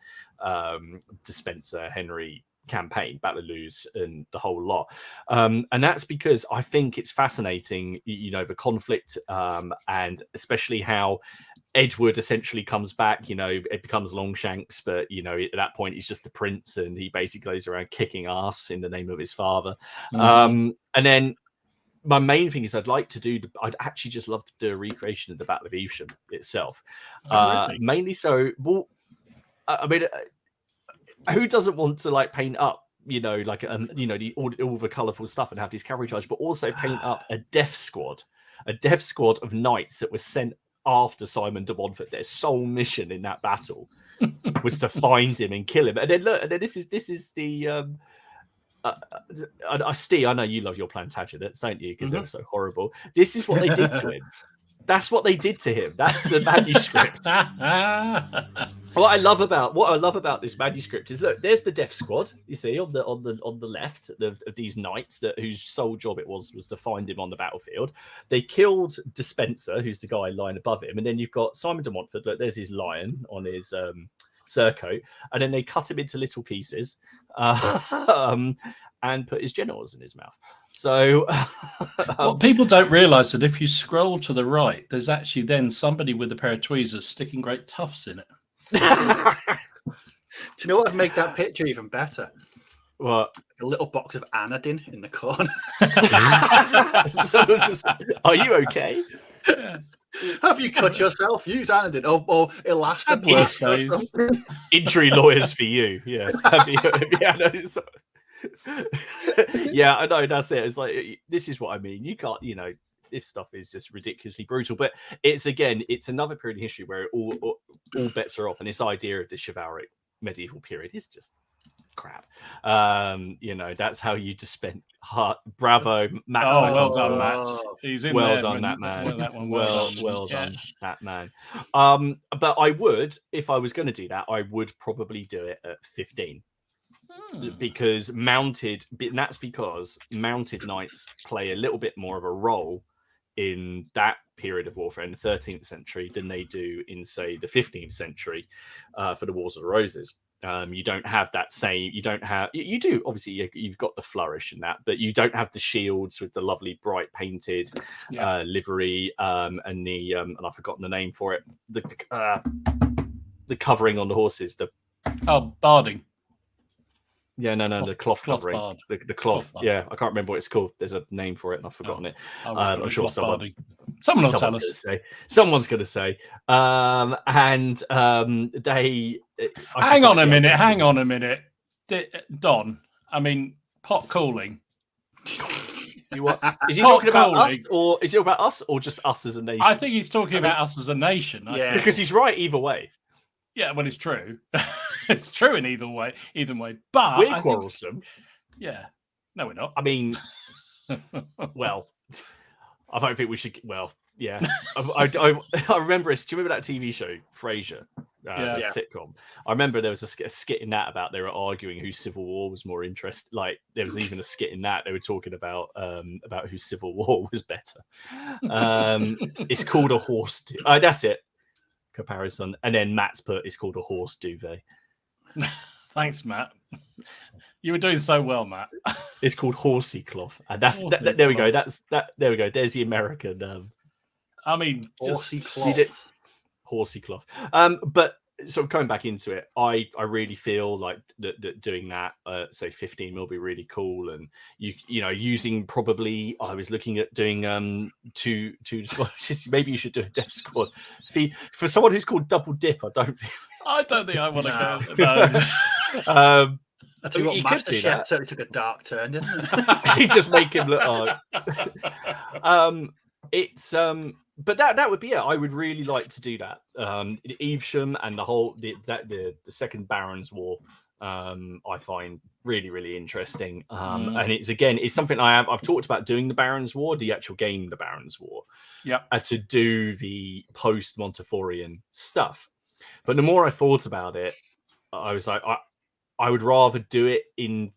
Despenser, Henry campaign, Battle of Luz, and the whole lot. And that's because I think it's fascinating, the conflict, and especially how Edward essentially comes back. It becomes Longshanks, but at that point he's just a prince, and he basically goes around kicking ass in the name of his father. And then my main thing is I'd actually just love to do a recreation of the Battle of Evesham itself. Really? Mainly so. Well, I mean, who doesn't want to like paint up? All the colourful stuff and have these cavalry charge, but also paint up a death squad of knights that were sent after Simon de Montfort. Their sole mission in that battle was to find him and kill him. And then look, and then this is the Steve, I know you love your Plantagenets, don't you? Because they were so horrible. This is what they did to him. That's what they did to him. That's the manuscript. What I love about this manuscript is, look, there's the death squad. You see on the left of these knights whose sole job it was to find him on the battlefield. They killed Despenser, who's the guy lying above him, and then you've got Simon de Montfort. Look, there's his lion on his surcoat, and then they cut him into little pieces and put his genitals in his mouth. So
what people don't realise that if you scroll to the right, there's actually then somebody with a pair of tweezers sticking great tufts in it.
Do you know what would make that picture even better?
What?
A little box of Anadin in the corner.
Are you okay?
Yeah. Have you cut yourself? Use Anadin or Elastoplast.
Injury lawyers for you. Yes. Yeah, I know. That's it. It's like, this is what I mean. You can't, this stuff is just ridiculously brutal. But it's another period in history where all bets are off, and this idea of the chivalric medieval period is just crap. That's how you dispense heart. Bravo, Matt.
Well done, Matt. He's in
well
there.
Done, that man. Well done, that man. But I would, if I was going to do that, I would probably do it at 15. Because mounted knights play a little bit more of a role in that period of warfare in the 13th century than they do in, say, the 15th century for the Wars of the Roses. You don't have that same. You do obviously. You've got the flourish in that, but you don't have the shields with the lovely bright painted livery and the and I've forgotten the name for it. The covering on the horses.
Barding.
Yeah, no, the cloth covering,
bard.
the cloth.
Bard.
Yeah, I can't remember what it's called. There's a name for it, and I've forgotten it.
I'm
sure someone
will tell us.
Someone's going to say. They.
Hang on a minute. Don, I mean, pot cooling.
You what? Is he talking about us, or is it about us, or just us as a nation?
I think he's talking about us as a nation.
Yeah,
because he's right either way.
Yeah, well, it's true. It's true in either way. But
we're quarrelsome.
Yeah. No, we're not.
I mean, well, I don't think we should. Well, yeah. I remember this. Do you remember that TV show, Frasier? Sitcom. I remember there was a skit in that about they were arguing whose Civil War was more interesting. Like there was even a skit in that they were talking about whose Civil War was better. It's called a horse. That's it. Comparison, and then Matt's put it's called a horse duvet.
Thanks, Matt. You were doing so well, Matt.
It's called horsey cloth, and that's there we go. That's that. There we go. There's the American.
I mean,
horsey cloth.
Horsey cloth. But so coming back into it, I really feel like that doing that, say 15 will be really cool, and you know using probably I was looking at doing two maybe you should do a depth squad for someone who's called double dip. I don't think I want to go. No.
I tell you what, MasterChef certainly took a dark turn, didn't it?
He just make him look it's but that would be it. I would really like to do that. Evesham and the whole the second Barons War I find really interesting. And it's something I've talked about doing the Barons War, the actual game, the Barons War.
Yeah.
To do the post Monteforian stuff. But the more I thought about it, I was like, I would rather do it in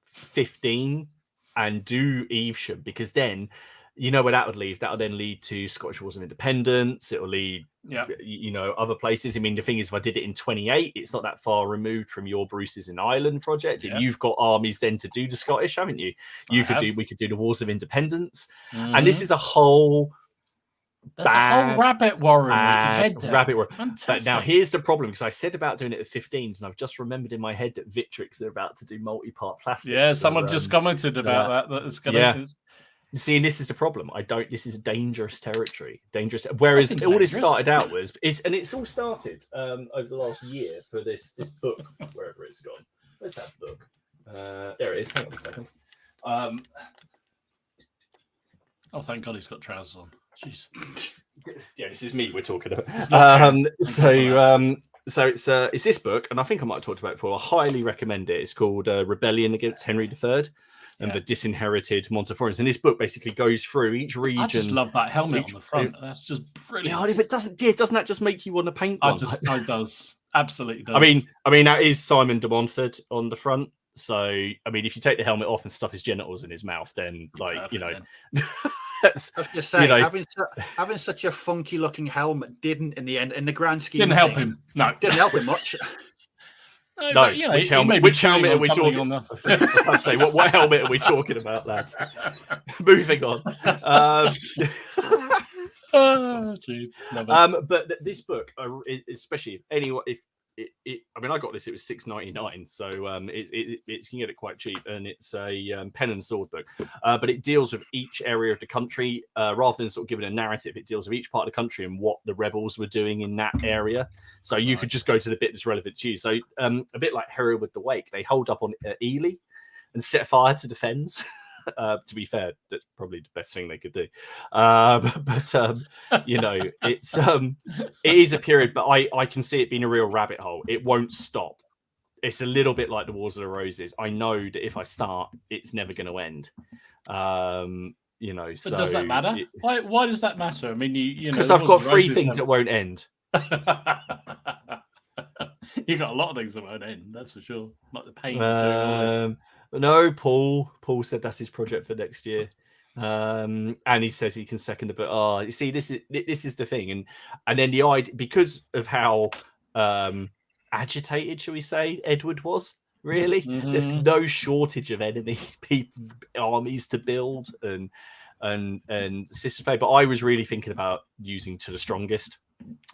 15 and do Evesham, because then you know where that would lead. That would then lead to Scottish Wars of Independence. It will lead, other places. I mean, the thing is, if I did it in 28, it's not that far removed from your Bruce's in Ireland project. And you've got armies then to do the Scottish, haven't you? We could do the Wars of Independence. And this is a whole
a whole rabbit warren.
Rabbit warren. But now here's the problem, because I said about doing it at 15s, and I've just remembered in my head that Victrix are about to do multi-part plastics.
Yeah, someone just commented about that. It's gonna.
See, and this is the problem. This is dangerous territory. Whereas all this started out it's all started over the last year for this book, wherever it's gone. Where's that book? There it is. Hang on a second.
Oh, thank God he's got trousers on. Jeez.
Yeah, this is me we're talking about. So it's this book, and I think I might have talked about it before. I highly recommend it. It's called Rebellion Against Henry III. And the disinherited Monteforians. And this book basically goes through each region. I
just love that helmet on the front. That's just brilliant.
Yeah, but doesn't that just make you want to paint one?
It does. Absolutely does.
I mean, that is Simon de Montfort on the front. So, I mean, if you take the helmet off and stuff his genitals in his mouth, then,
Perfect,
I was just saying, having such a funky looking helmet didn't, in the end, in the grand scheme,
didn't help him. No,
didn't help him much.
No, which helmet are we talking about? I'd say, what helmet are we talking about, lads? Moving on. But this book, especially if I got this, it was $6.99, so you can get it quite cheap, and it's a pen and sword book. But it deals with each area of the country, rather than sort of giving a narrative. It deals with each part of the country and what the rebels were doing in that area. So you could just go to the bit that's relevant to you. So a bit like Hereward the Wake, they hold up on Ely and set fire to the fens. To be fair, that's probably the best thing they could do. It is a period, but I can see it being a real rabbit hole. It won't stop. It's a little bit like the Wars of the Roses. I know that if I start, it's never going to end.
But does that matter? Why does that matter? I mean,
because I've got three things that won't end.
You got a lot of things that won't end. That's for sure. Like the pain. Of doing all this.
No, Paul said that's his project for next year, and he says he can second it. But you see, this is the thing, and then the idea, because of how agitated, shall we say, Edward was. Really, there's no shortage of enemy armies to build and systems play. But I was really thinking about using To the Strongest.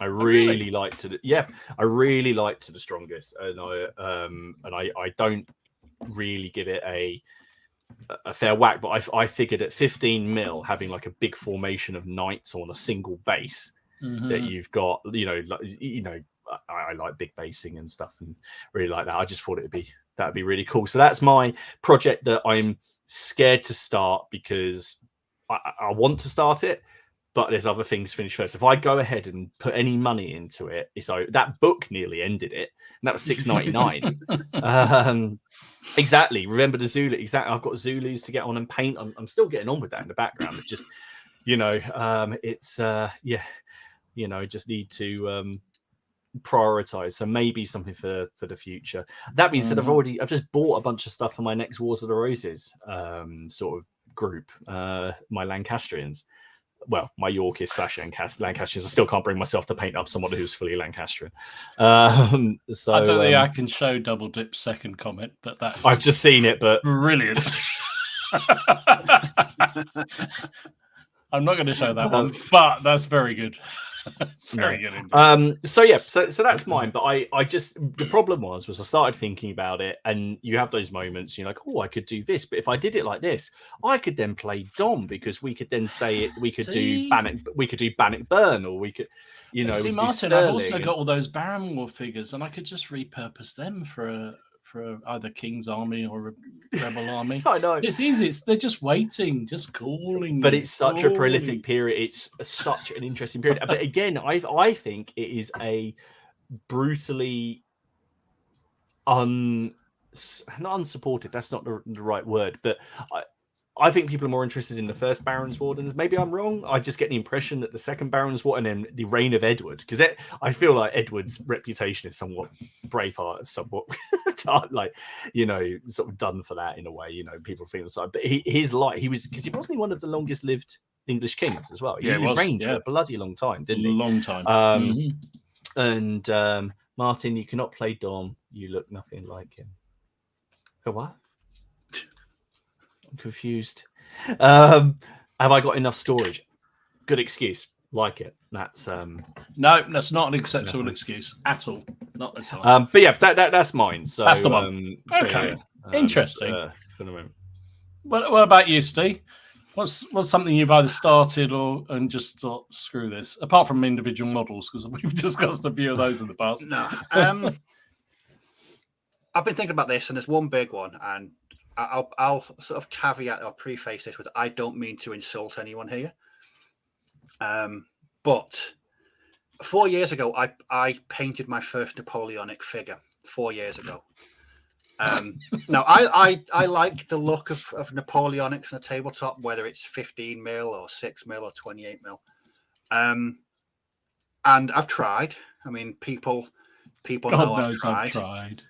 I really liked To the Strongest, and I don't. really give it a fair whack. But I figured at 15 mil, having like a big formation of knights on a single base that you've got, I like big basing and stuff and really like that. I just thought that'd be really cool. So that's my project that I'm scared to start because I want to start it, but there's other things to finish first. If I go ahead and put any money into it, so that book nearly ended it, and that was $6.99. Exactly. Remember the Zulu? Exactly. I've got Zulus to get on and paint. I'm still getting on with that in the background. It's just, it's just need to prioritize. So maybe something for the future. That being said, I've just bought a bunch of stuff for my next Wars of the Roses sort of group, my Lancastrians. Well, my Yorkists / Lancastrians. I still can't bring myself to paint up someone who's fully Lancastrian. So
I don't think I can show Double Dip's second comment, but that
I've just seen it, but
brilliant. I'm not going to show that one, but that's very good. Very good indeed.
So that's mine. But I just, the problem was I started thinking about it, and you have those moments, you're like, oh, I could do this, but if I did it like this, I could then play Dom, because we could then say it, we could do Bannock Burn, or we could,
see, Martin, I've also got all those Baron War figures, and I could just repurpose them for either King's army or a rebel army.
I know.
It's easy. They're just waiting, just calling.
But it's such a prolific period. It's such an interesting period. But again, I think it is a brutally not unsupported. That's not the right word. But I think people are more interested in the first Baron's War than, maybe I'm wrong. I just get the impression that the second Baron's War and then the reign of Edward, because I feel like Edward's reputation is somewhat Braveheart, somewhat sort of done for that in a way. People feel the side, but his life, because he wasn't one of the longest lived English kings as well. He reigned for a bloody long time, didn't he?
Long time.
And Martin, you cannot play Dom. You look nothing like him. What? I'm confused. Have I got enough storage? Good excuse. Like it. That's
no, that's not an acceptable excuse at all. Not at all.
But yeah, that's mine. So
that's the one. Okay. Interesting.
For the moment.
What about you, Steve? What's something you've either started and just thought, screw this? Apart from individual models, because we've discussed a few of those in the past.
No. I've been thinking about this, and there's one big one, and I'll sort of caveat or preface this with, I don't mean to insult anyone here. But 4 years ago, I painted my first Napoleonic figure 4 years ago. Now, I like the look of Napoleonics on a tabletop, whether it's 15 mil or 6 mil or 28 mil. And I've tried. I mean, people know I've tried.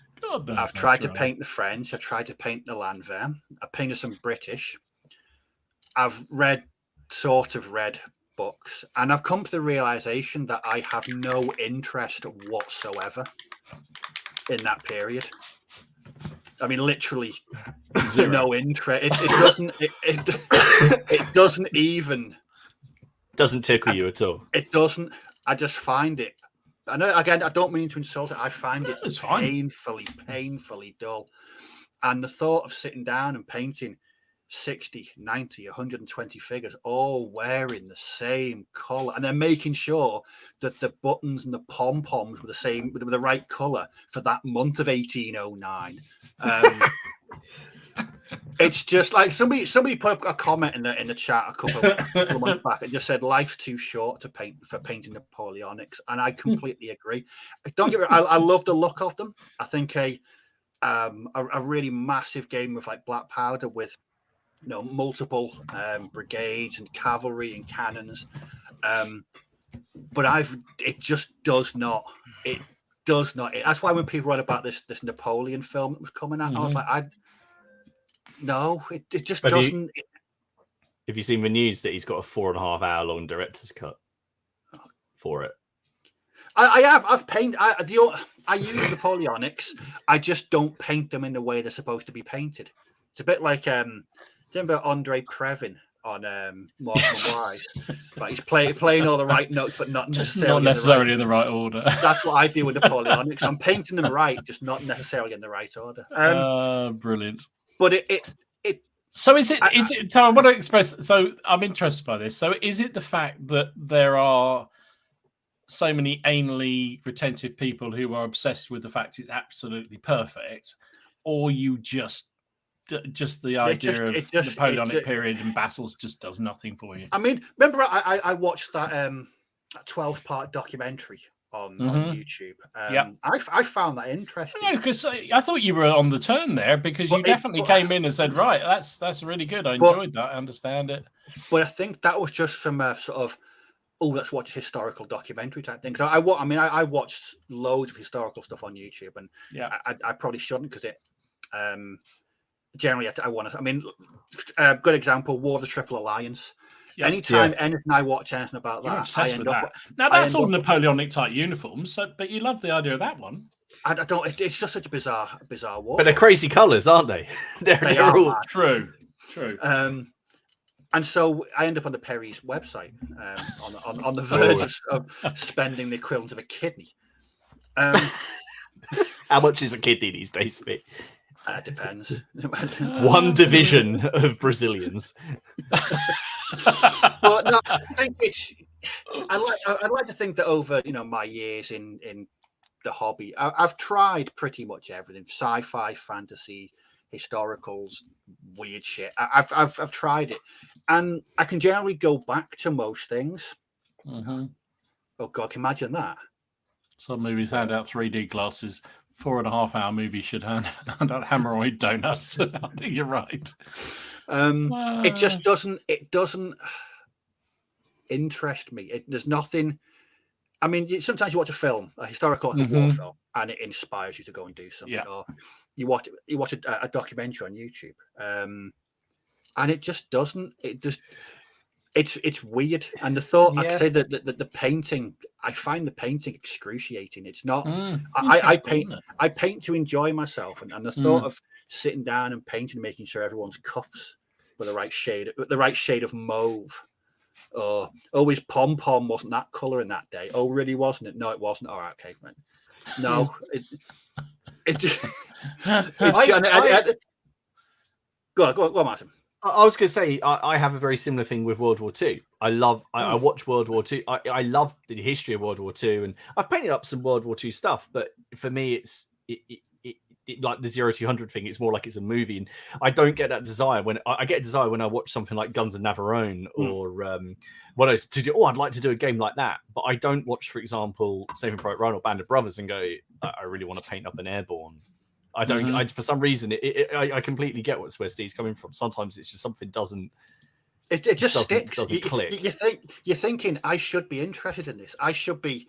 I've tried to paint the French. I tried to paint the Lanvin. I painted some British. I've read books, and I've come to the realization that I have no interest whatsoever in that period. I mean, literally zero. No interest. It doesn't
tickle you at all.
It doesn't. I just find it. I know, again, I don't mean to insult it. I find it painfully dull. And the thought of sitting down and painting 60, 90, 120 figures, all wearing the same color, and then making sure that the buttons and the pom-poms were the same, with the right color for that month of 1809. It's just like somebody put a comment in the chat a couple of months back and just said life's too short to painting Napoleonics, and I completely agree. Don't get me wrong, I love the look of them. I think a really massive game of like black powder with multiple brigades and cavalry and cannons, but it just does not. It does not. That's why when people write about this Napoleon film that was coming out, I was like, no, it just doesn't.
Have you seen the news that he's got a 4.5 hour long director's cut for it?
I have. I've painted. I use Napoleonics. I just don't paint them in the way they're supposed to be painted. It's a bit like remember Andre Previn on Mortimer Wise, but he's playing all the right notes, but not
necessarily in the right order.
That's what I do with Napoleonics. I'm painting them right, just not necessarily in the right order.
Brilliant.
But it.
So is it? So I want to express. So I'm interested by this. So is it the fact that there are so many anally retentive people who are obsessed with the fact it's absolutely perfect, or you just the idea of Napoleonic period and battles just does nothing for you?
I mean, remember I watched that 12-part documentary on YouTube. I found that interesting.
No, because I thought you were on the turn there, because you definitely came in and said, right, that's really good. I enjoyed that. I understand it.
But I think that was just from a sort of, let's watch historical documentary type thing. So I watched loads of historical stuff on YouTube, and I probably shouldn't, because it generally I want to. I mean, good example: War of the Triple Alliance. Yeah. Anytime I watch anything about that,
you're obsessed with that. Now that's all Napoleonic type uniforms, but you love the idea of that one.
I don't. It's just such a bizarre war.
But they're crazy colours, aren't they?
They are all
true.
And so I end up on the Perry's website, on the verge of spending the equivalent of a kidney.
How much is a kidney these days, Smith?
Depends.
One division of Brazilians.
But no, I think I'd like to think that over my years in the hobby, I've tried pretty much everything: sci-fi, fantasy, historicals, weird shit. I've tried it, and I can generally go back to most things.
Mm-hmm.
Oh God, can you imagine that?
Some movies hand out 3D glasses. 4.5-hour movie should hand out hemorrhoid donuts. I think you're right.
It just doesn't. It doesn't interest me. There's nothing. I mean, sometimes you watch a film, a historical war film, and it inspires you to go and do something. Or you watch a documentary on YouTube, and it just doesn't. It's weird. And the thought, I'd say that the painting, I find the painting excruciating. It's not. I paint to enjoy myself, and the thought of sitting down and painting, making sure everyone's cuffs were the right shade of mauve. His pom pom wasn't that color in that day. Oh, really wasn't it? No, it wasn't. All right, okay, man. No, Go on, Martin.
I was going to say, I have a very similar thing with World War II. I watch World War II. I love the history of World War II, and I've painted up some World War II stuff. But for me, it's like the 0 to 100 thing. It's more like it's a movie, and I don't get that desire when I get a desire when I watch something like Guns of Navarone or what else to do. Oh, I'd like to do a game like that, but I don't watch, for example, Saving Private Ryan or Band of Brothers and go, I really want to paint up an airborne. I don't. For some reason, I completely get where Steve's coming from. Sometimes it's just something doesn't.
It just sticks.
Doesn't click.
You're thinking I should be interested in this. I should be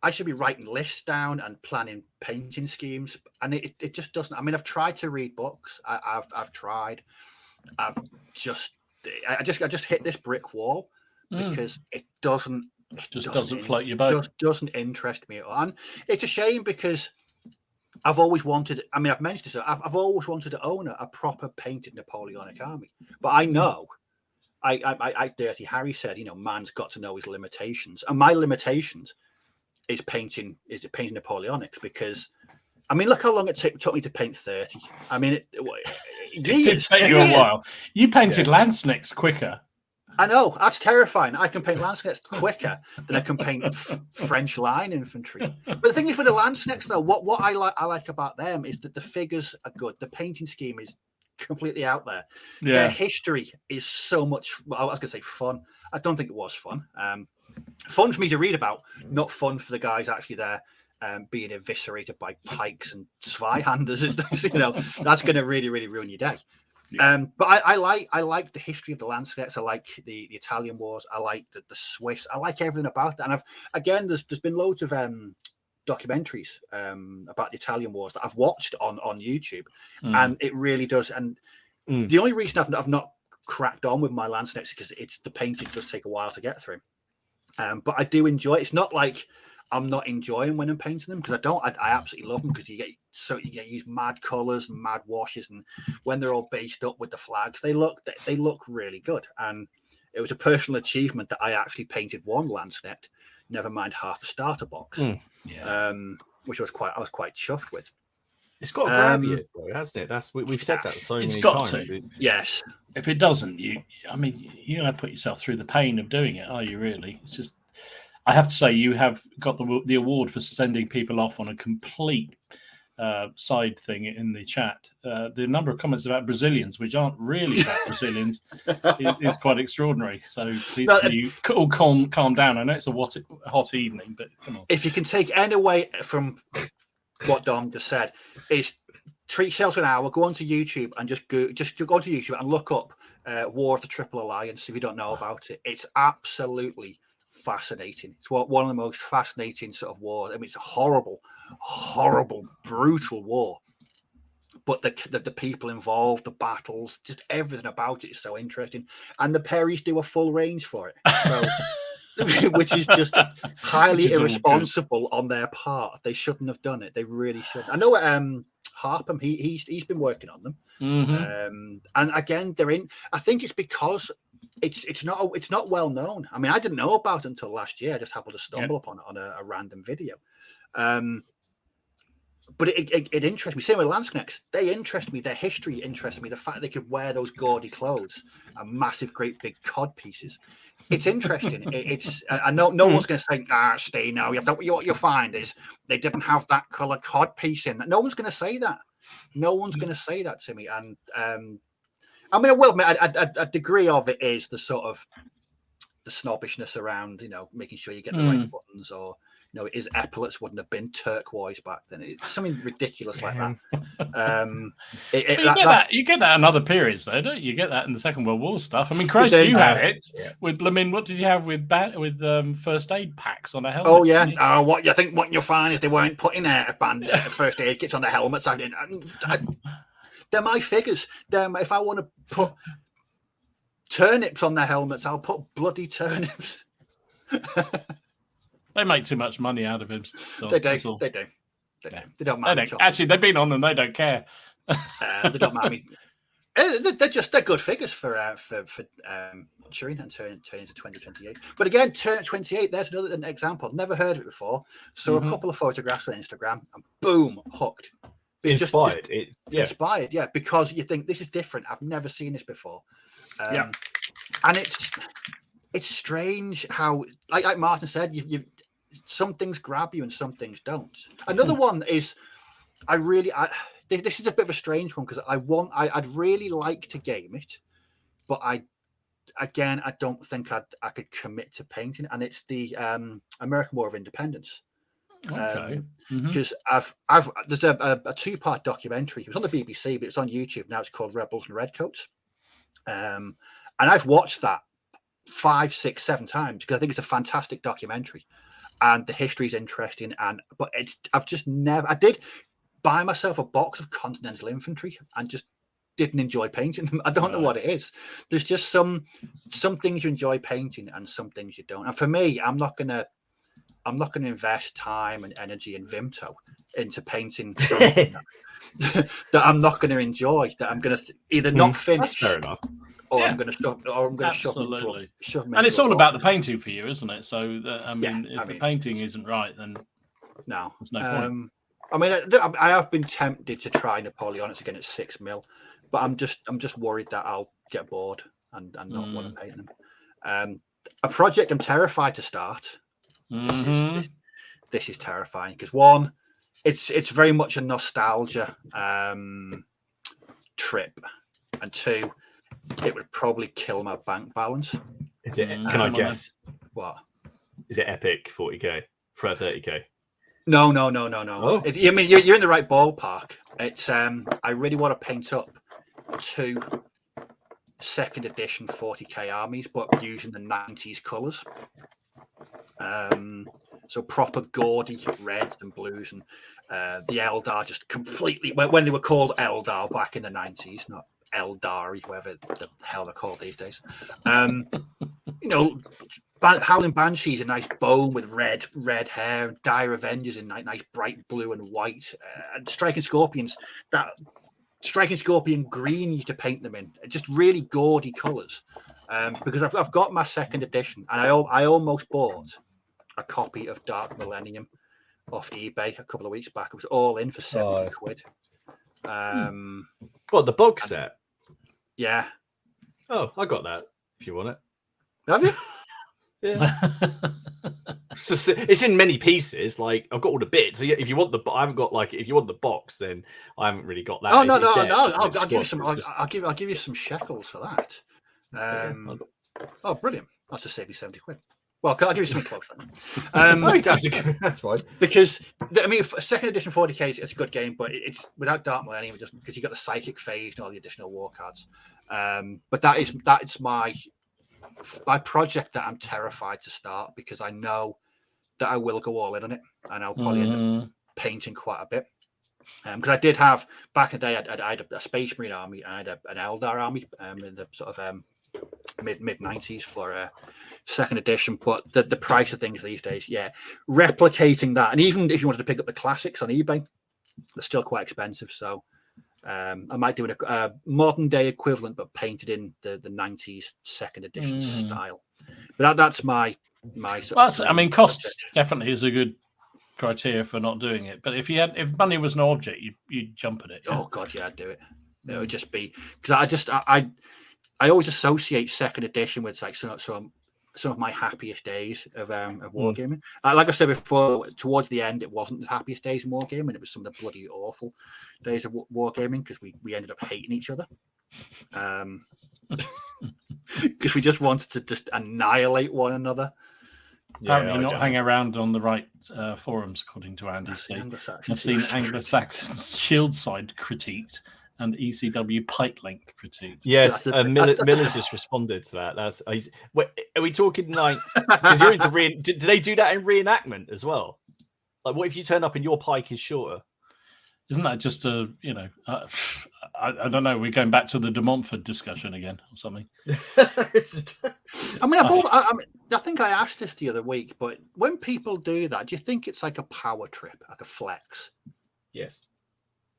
writing lists down and planning painting schemes, and it just doesn't. I mean, I've tried to read books. I've tried. I just hit this brick wall because it doesn't
float your boat.
Doesn't interest me at all. And it's a shame because I've always wanted. I mean, I've mentioned this. I've always wanted to own a proper painted Napoleonic army, but I know. I Dirty Harry said, man's got to know his limitations, and my limitations is painting Napoleonics, because I mean, look how long it took me to paint 30. I mean, it
did take you a while. You painted Landsnakes quicker.
I know, that's terrifying. I can paint Landsnakes quicker than I can paint French line infantry. But the thing is with the Landsnakes, though, what I like about them is that the figures are good. The painting scheme is completely out there. Their history is so much. Well, I was going to say fun. I don't think it was fun. Fun for me to read about, not fun for the guys actually there being eviscerated by pikes and Zweihanders. That's going to really, really ruin your day. But I like the history of the Landsnakes. I like the Italian wars. I like the Swiss. I like everything about that. And there's been loads of documentaries about the Italian wars that I've watched on YouTube, and it really does. And the only reason I've not cracked on with my Landsnakes is because the painting does take a while to get through. But I do enjoy it. It's not like I'm not enjoying when I'm painting them, because I absolutely love them, because you get use mad colors and mad washes, and when they're all based up with the flags, they look really good. And it was a personal achievement that I actually painted one Landsnet, never mind half a starter box, which I was quite chuffed with.
It's got to grab you, though, hasn't it? We've said that so many times.
Yes.
If it doesn't, you're going to put yourself through the pain of doing it, are you really? It's just, I have to say, you have got the award for sending people off on a complete side thing in the chat. The number of comments about Brazilians, which aren't really about Brazilians, is quite extraordinary. So please, you all calm down. I know it's a hot evening, but come on.
If you can take any away from what Dom just said, is treat yourself an hour, go onto YouTube and just go onto YouTube and look up War of the Triple Alliance if you don't know about it. It's absolutely fascinating. It's one of the most fascinating sort of wars. I mean, it's a horrible, brutal war, but the people involved, the battles, just everything about it is so interesting. And the Perrys do a full range for it, so, which is just highly irresponsible on their part. They shouldn't have done it. They really shouldn't. I know Harpham, he's been working on them, and again, they're in. I think it's because it's not well known. I mean, I didn't know about it until last year. I just happened to stumble upon it on a random video. But it interests me. Same with Landsknechts. They interest me. Their history interests me. The fact they could wear those gaudy clothes and massive, great big cod pieces. It's interesting. I know no one's going to say, Steve, no. What you'll find is they didn't have that colour cod piece in. No one's going to say that. No one's going to say that to me. And I mean, I will admit, a degree of it is the sort of the snobbishness around, making sure you get the right buttons, or his epaulets wouldn't have been turquoise back then. It's something ridiculous like that.
You get that in other periods, though, don't you? You get that in the Second World War stuff. I mean, Christ, you had it with. I mean, what did you have with first aid packs on a helmet?
Oh yeah. What you think? What you'll find is they weren't putting first aid kits on the helmets. They're my figures. If I want to put turnips on their helmets, I'll put bloody turnips.
They make too much money out of him.
They do. They don't mind.
Actually, they've been on them. They don't care.
They don't mind me. They're good figures for Turing and turning to 2028. But again, turn at 28. There's another example. Never heard of it before. So a couple of photographs on Instagram, and boom, hooked.
Inspired.
Inspired, yeah. Because you think this is different. I've never seen this before. And it's strange how, like Martin said, you some things grab you and some things don't. Another one is, this is a bit of a strange one, because I'd really like to game it, but I don't think I could commit to painting, and it's the American War of Independence.
Okay.
Because there's a 2-part documentary. It was on the BBC, but it's on YouTube now. It's called Rebels and Redcoats, and I've watched that 5, 6, 7 times because I think it's a fantastic documentary, and the history is interesting. But I've just never. I did buy myself a box of Continental Infantry and just didn't enjoy painting them. I don't know what it is. There's just some things you enjoy painting and some things you don't. And for me, I'm not gonna invest time and energy and Vimto into painting something that I'm not going to enjoy. That I'm going to either not finish.
That's fair enough.
Or I'm going to shove them.
And it's all about the painting for you, isn't it? So, if the painting isn't right, then there's no point.
I mean, I have been tempted to try Napoleonics again at 6 mil, but I'm just worried that I'll get bored and not want to paint them. A project I'm terrified to start. This is terrifying because one, it's very much a nostalgia trip, and two, it would probably kill my bank balance.
Is it? Can I guess?
What?
Is it Epic 40k for a 30k?
No.
Oh.
I mean, you're in the right ballpark. It's I really want to paint up 2 second edition 40k armies, but using the 90s colours. So proper gaudy reds and blues, and the Eldar just completely, when they were called Eldar back in the 90s, not Eldari, whatever the hell they're called these days. Howling Banshees in nice bone with red hair, and Dire Avengers in nice bright blue and white, and Striking Scorpions. That Striking Scorpion green you used to paint them in, just really gaudy colours. Because I've got my second edition, and I almost bought a copy of Dark Millennium off eBay a couple of weeks back. It was all in for 70 quid.
What, the box set?
Yeah.
Oh, I got that. If you want it,
Have you?
Yeah. It's in many pieces. Like I've got all the bits. So if you want I haven't got like. If you want the box, then I haven't really got that.
Oh no. I'll give you some. I'll give you some shekels for that. Oh, brilliant! That's just save you 70 quid. Well, I'll give you some close then.
That's fine.
Because I mean, second edition 40k, it's a good game, but it's without Dark Millennium, just because you got the psychic phase and all the additional war cards. But that's my project that I'm terrified to start, because I know that I will go all in on it, and I'll probably end up painting quite a bit. Because I did have back in the day, I had a Space Marine army and I had an Eldar army in the sort of mid 90s for second edition. But the price of things these days, replicating that, and even if you wanted to pick up the classics on eBay, they're still quite expensive. So I might do a modern day equivalent, but painted in the 90s second edition style. But that's my sort of,
I mean, cost definitely is a good criteria for not doing it. But if money was no object, you'd jump at it.
Oh god, yeah, I'd do it. It would just be because I always associate second edition with like some of my happiest days of wargaming. Like I said before, towards the end, it wasn't the happiest days in wargaming. It was some of the bloody awful days of wargaming, because we ended up hating each other. Because we just wanted to just annihilate one another.
Apparently not hang around on the right forums, according to Andy. I've seen Anglo-Saxon shield side critiqued and ECW pipe length critiqued.
Yes, Miller's just responded to that. Are we talking like, because you're into do they do that in reenactment as well? Like, what if you turn up and your pike is shorter?
Isn't that just I don't know. We're going back to the De Montfort discussion again or something.
I mean, I think I asked this the other week, but when people do that, do you think it's like a power trip, like a flex?
Yes.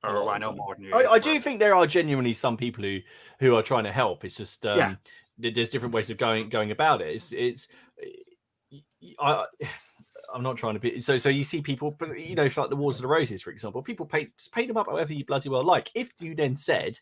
Oh, I know more than you.
I do think there are genuinely some people who are trying to help. It's just there's different ways of going about it. I'm not trying to be so you see people, you know, like the Wars of the Roses, for example, people paint them up however you bloody well like. If you then said,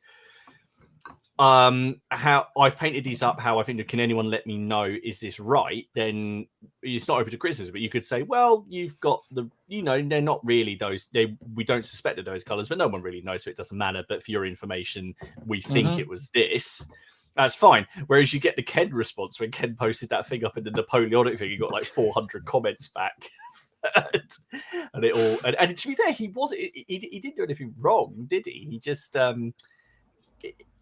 how I've painted these up, how I think, can anyone let me know, is this right? Then it's not open to criticism, but you could say, well, you've got they're not really those, we don't suspect of those colors, but no one really knows, so it doesn't matter. But for your information, we think it was this. That's fine. Whereas you get the Ken response when Ken posted that thing up in the Napoleonic thing, he got like 400 comments back. and it all and to be fair, he didn't do anything wrong, did he? He just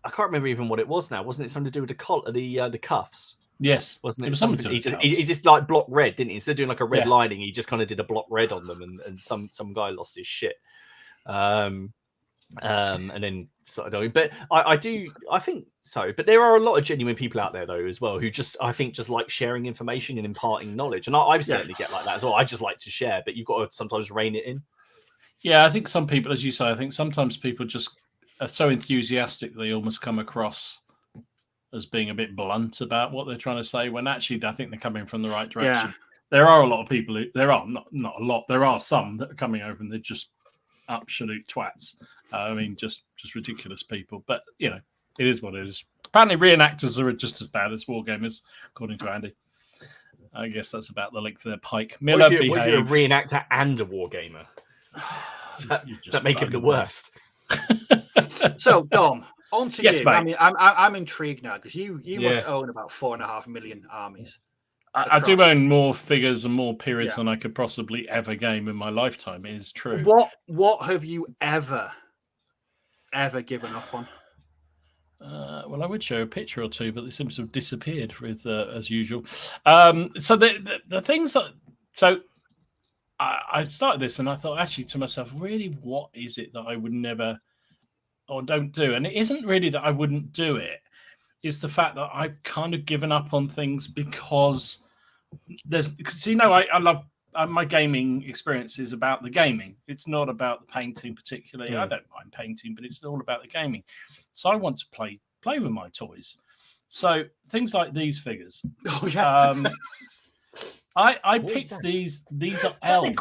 I can't remember even what it was now. Wasn't it something to do with the cuffs?
Yes,
wasn't it?
It was something
he just like block red, didn't he? Instead of doing like a red lining, he just kind of did a block red on them, and some guy lost his shit. And then started going. But I think so. But there are a lot of genuine people out there though as well, who just like sharing information and imparting knowledge. And I certainly get like that as well. I just like to share, but you've got to sometimes rein it in. Yeah,
I think some people, as you say, I think sometimes people just are so enthusiastic they almost come across as being a bit blunt about what they're trying to say, when actually I think they're coming from the right direction. Yeah. There are a lot of people not a lot. There are some that are coming over and they're just absolute twats. I mean, just ridiculous people. But, you know, it is what it is. Apparently reenactors are just as bad as wargamers, according to Andy. I guess that's about the length of their pike. Miller,
what if you're a reenactor and a wargamer? Does that make him the worst?
So, Dom, on to
yes,
you.
Mate.
I mean, I'm intrigued now, because you must own about 4.5 million armies.
I do own more figures and more periods than I could possibly ever game in my lifetime. It is true.
What have you ever given up on?
Well, I would show a picture or two, but they seem to have disappeared with as usual. So the things that I started this and I thought actually to myself, really, what is it that I would never or don't do? And it isn't really that I wouldn't do it. It's the fact that I've kind of given up on things because there's because I love my gaming experience is about the gaming. It's not about the painting particularly. I don't mind painting, but it's all about the gaming. So I want to play with my toys. So things like these figures.
Oh yeah.
I picked these. These are elves.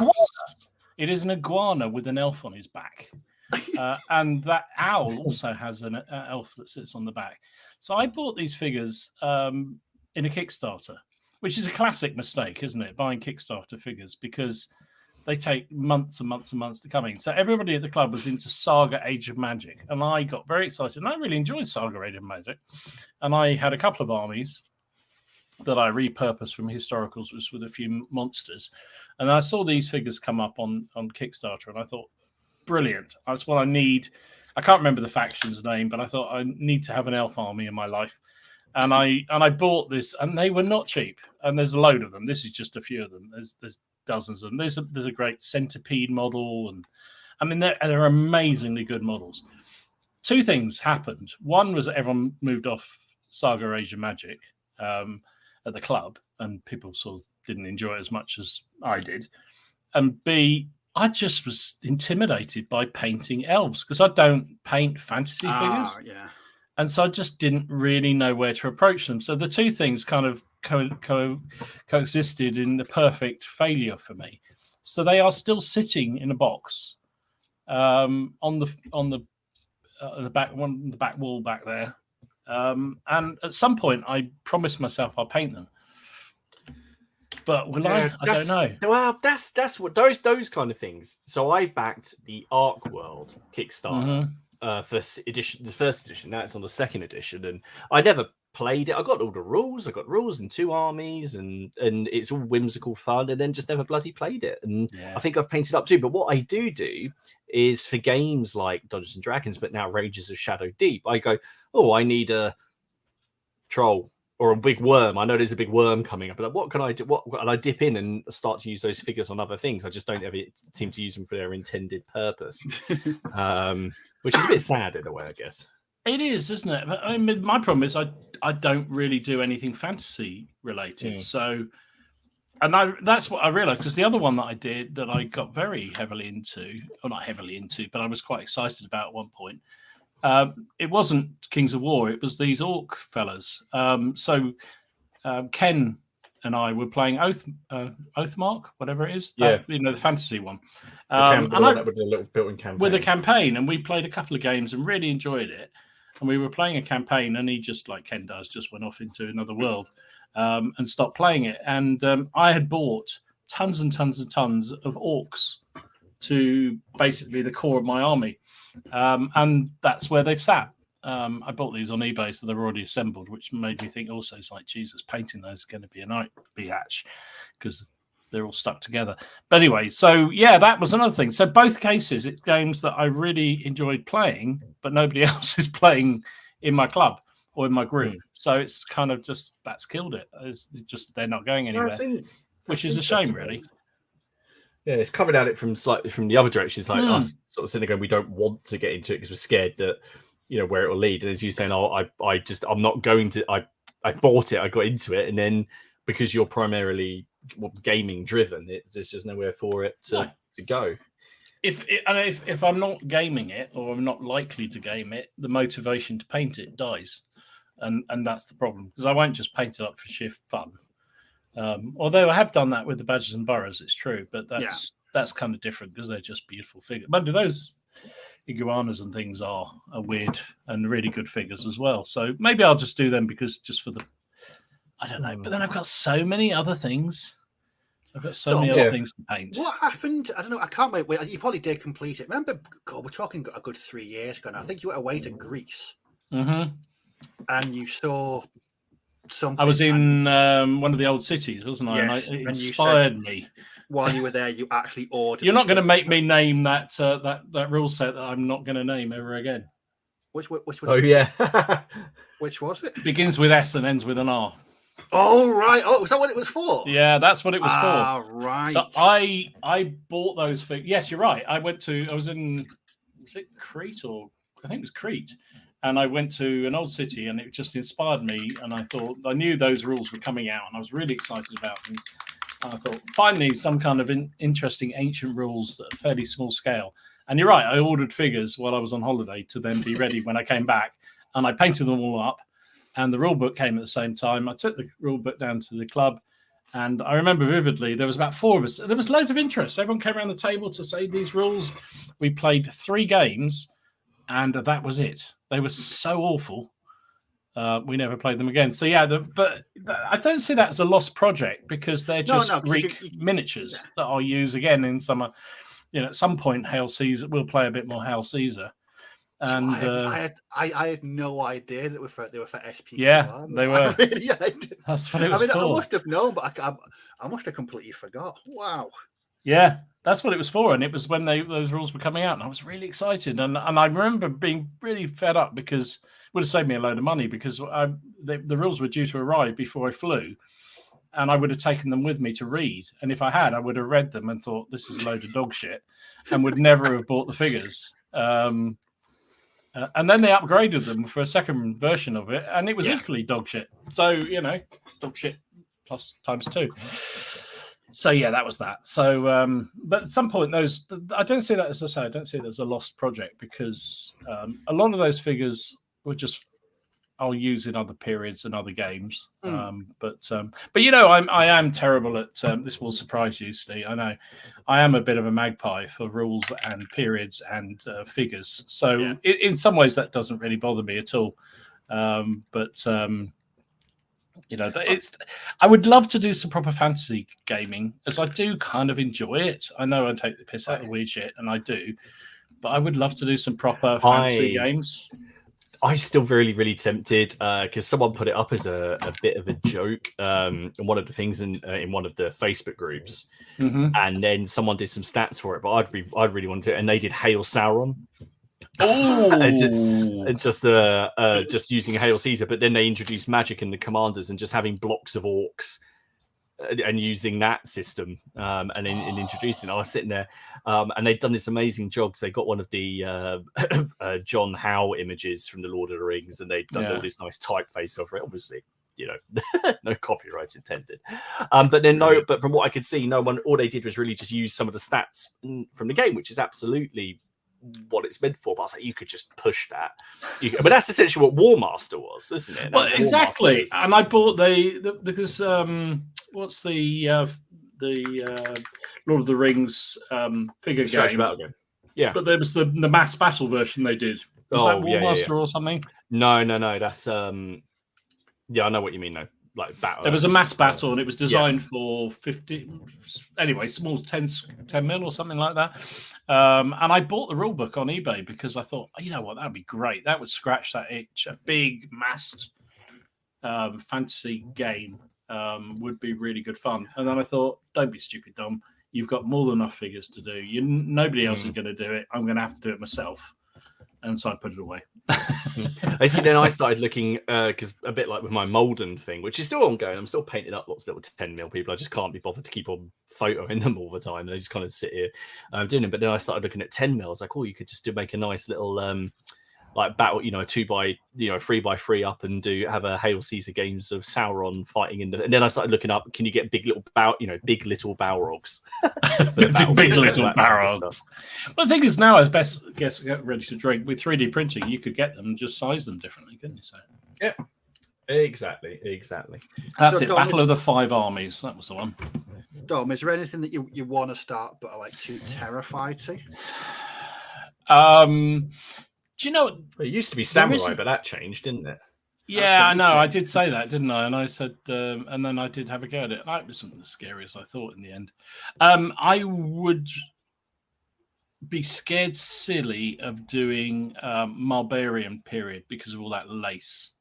It is an iguana with an elf on his back. And that owl also has an elf that sits on the back. So I bought these figures in a Kickstarter, which is a classic mistake, isn't it? Buying Kickstarter figures because they take months and months and months to come in. So everybody at the club was into Saga Age of Magic, and I got very excited. And I really enjoyed Saga Age of Magic. And I had a couple of armies that I repurposed from historicals with a few monsters. And I saw these figures come up on Kickstarter, and I thought, brilliant. That's what I need. I can't remember the faction's name, but I thought I need to have an elf army in my life. And I bought this, and they were not cheap. And there's a load of them. This is just a few of them. There's dozens of them. There's a great centipede model, and I mean they're amazingly good models. Two things happened. One was that everyone moved off Saga Age of Magic at the club, and people sort of didn't enjoy it as much as I did. And B, I just was intimidated by painting elves because I don't paint fantasy figures.
Yeah.
And so I just didn't really know where to approach them. So the two things kind of coexisted in the perfect failure for me. So they are still sitting in a box on the back wall back there. And at some point, I promised myself I'll paint them. But will I? I don't know.
Well, that's what those kind of things. So I backed the Ark World Kickstarter for the first edition. Now it's on the second edition, and I never played it. I got all the rules. I got rules and 2 armies, and it's all whimsical fun. And then just never bloody played it. And I think I've painted up too. But what I do is for games like Dungeons and Dragons, but now Rages of Shadow Deep, I go, oh, I need a troll or a big worm. I know there's a big worm coming up, but what can I do? And I dip in and start to use those figures on other things. I just don't ever seem to use them for their intended purpose, which is a bit sad in a way, I guess.
It is, isn't it? But I mean, my problem is I don't really do anything fantasy related. So, and that's what I realized, because the other one that I did that I got very heavily into, or not heavily into, but I was quite excited about at one point. It wasn't Kings of War; it was these orc fellas. So Ken and I were playing Oathmark, whatever it is. The fantasy one.
With a little built-in campaign.
With a campaign, and we played a couple of games and really enjoyed it. And we were playing a campaign, and he just, like Ken does, just went off into another world and stopped playing it. And I had bought tons and tons and tons of orcs to basically the core of my army. And that's where they've sat. I bought these on eBay, so they're already assembled, which made me think also, it's like, Jesus, painting those is going to be a nightmare because they're all stuck together. But anyway, so yeah, that was another thing. So both cases, it's games that I really enjoyed playing, but nobody else is playing in my club or in my group. So it's kind of just, that's killed it. It's just, they're not going anywhere, which is a shame, really.
Yeah, it's coming at it from the other direction. It's like us sort of sitting there going, we don't want to get into it because we're scared that, where it will lead. And as you saying, I'm not going to, I bought it, I got into it. And then because you're primarily gaming driven, there's just nowhere for it to go. If
I'm not gaming it, or I'm not likely to game it, the motivation to paint it dies. And that's the problem, because I won't just paint it up for sheer fun. Although I have done that with the Badgers and Burrows, it's true, but that's kind of different because they're just beautiful figures. But those iguanas and things are weird and really good figures as well. So maybe I'll just do them just for the, I don't know. But then I've got so many other things. I've got so many other things to paint.
What happened? I don't know. I can't wait. You probably did complete it. Remember, God, we're talking a good 3 years ago now. I think you went away to Greece.
Mm-hmm.
And you saw something.
I was in one of the old cities, wasn't I?
Yes,
and it inspired me.
While you were there, you actually ordered.
You're not going to make me name that rule set that I'm not going to name ever again.
Which one?
Oh, yeah.
Which was it?
Begins with S and ends with an R.
Oh, right. Oh, was that what it was for?
Yeah, that's what it was for.
Right.
So I bought those figures. Yes, you're right. I was in, was it Crete, or I think it was Crete. And I went to an old city, and it just inspired me. And I thought, I knew those rules were coming out, and I was really excited about them. And I thought, finally, some kind of interesting ancient rules at a fairly small scale. And you're right, I ordered figures while I was on holiday to then be ready when I came back. And I painted them all up. And the rule book came at the same time. I took the rule book down to the club. And I remember vividly, there was about 4 of us. There was loads of interest. Everyone came around the table to say these rules. We played 3 games, and that was it. They were so awful. We never played them again. So yeah, but I don't see that as a lost project because they're just Greek miniatures that I'll use again in summer. At some point, Hail Caesar. We'll play a bit more Hail Caesar. And
I had no idea that they were for SPQR.
Yeah, they were. That's what it was for.
I must have known, but I must have completely forgot. Wow.
Yeah, that's what it was for, and it was when those rules were coming out, and I was really excited. And I remember being really fed up because it would have saved me a load of money because the rules were due to arrive before I flew, and I would have taken them with me to read. And if I had, I would have read them and thought this is a load of dog shit, and would never have bought the figures. And then they upgraded them for a second version of it, and it was equally dog shit. So dog shit plus times 2. So yeah, that was that. So, but at some point, I don't see that, as I say, I don't see it as a lost project because a lot of those figures were just I'll use in other periods and other games. But I am terrible at this. Will surprise you, Steve. I know I am a bit of a magpie for rules and periods and figures. So in some ways, that doesn't really bother me at all. I would love to do some proper fantasy gaming, as I do kind of enjoy it. I know I take the piss out of weird shit, and I do, but I would love to do some proper fantasy games.
I'm still really, really tempted because someone put it up as a bit of a joke in one of the things in one of the Facebook groups, and then someone did some stats for it. But I'd really want to, and they did Hail Sauron. and just using Hail Caesar, but then they introduced magic in the commanders and just having blocks of orcs and using that system and introducing. I was sitting there and they'd done this amazing job because they got one of the John Howe images from the Lord of the Rings, and they'd done all this nice typeface over it. Obviously, no copyright intended. But from what I could see, all they did was really just use some of the stats from the game, which is absolutely what it's meant for. But I was like, you could just push that. But that's essentially what War Master was, isn't it?
Well, exactly. And I bought because what's the Lord of the Rings figure game?
Yeah,
but there was the mass battle version they did. Was that War Master or something?
No. That's I know what you mean though. Like battle.
There was a mass battle, and it was designed for 50. Anyway, small 10 mil or something like that. And I bought the rule book on eBay because I thought, you know what, that'd be great. That would scratch that itch. A big massed fantasy game would be really good fun. And then I thought, don't be stupid, Dom. You've got more than enough figures to do. Nobody else is going to do it. I'm going to have to do it myself. And so I put it away.
I see. Then I started looking because a bit like with my Molden thing, which is still ongoing. I'm still painting up lots of little 10 mil people. I just can't be bothered to keep on photoing them all the time. They just kind of sit here doing them. But then I started looking at 10 mil. I was like, oh, you could just make a nice little like battle, 3x3 up and have a Hail Caesar games of Sauron fighting and then I started looking up, can you get big little big little Balrogs?
big little Balrogs. Well, the thing is now, as best guess get ready to drink with 3D printing, you could get them and just size them differently, couldn't you? So
yeah, exactly.
That's it. Dom, Battle of the Five Armies. That was the one.
Dom, is there anything that you want to start but are like too terrified to?
Do you know?
It used to be samurai, but that changed, didn't it?
Yeah, I know. I did say that, didn't I? And I said, and then I did have a go at it. It wasn't as scary as I thought in the end. I would be scared silly of doing Barbarian period because of all that lace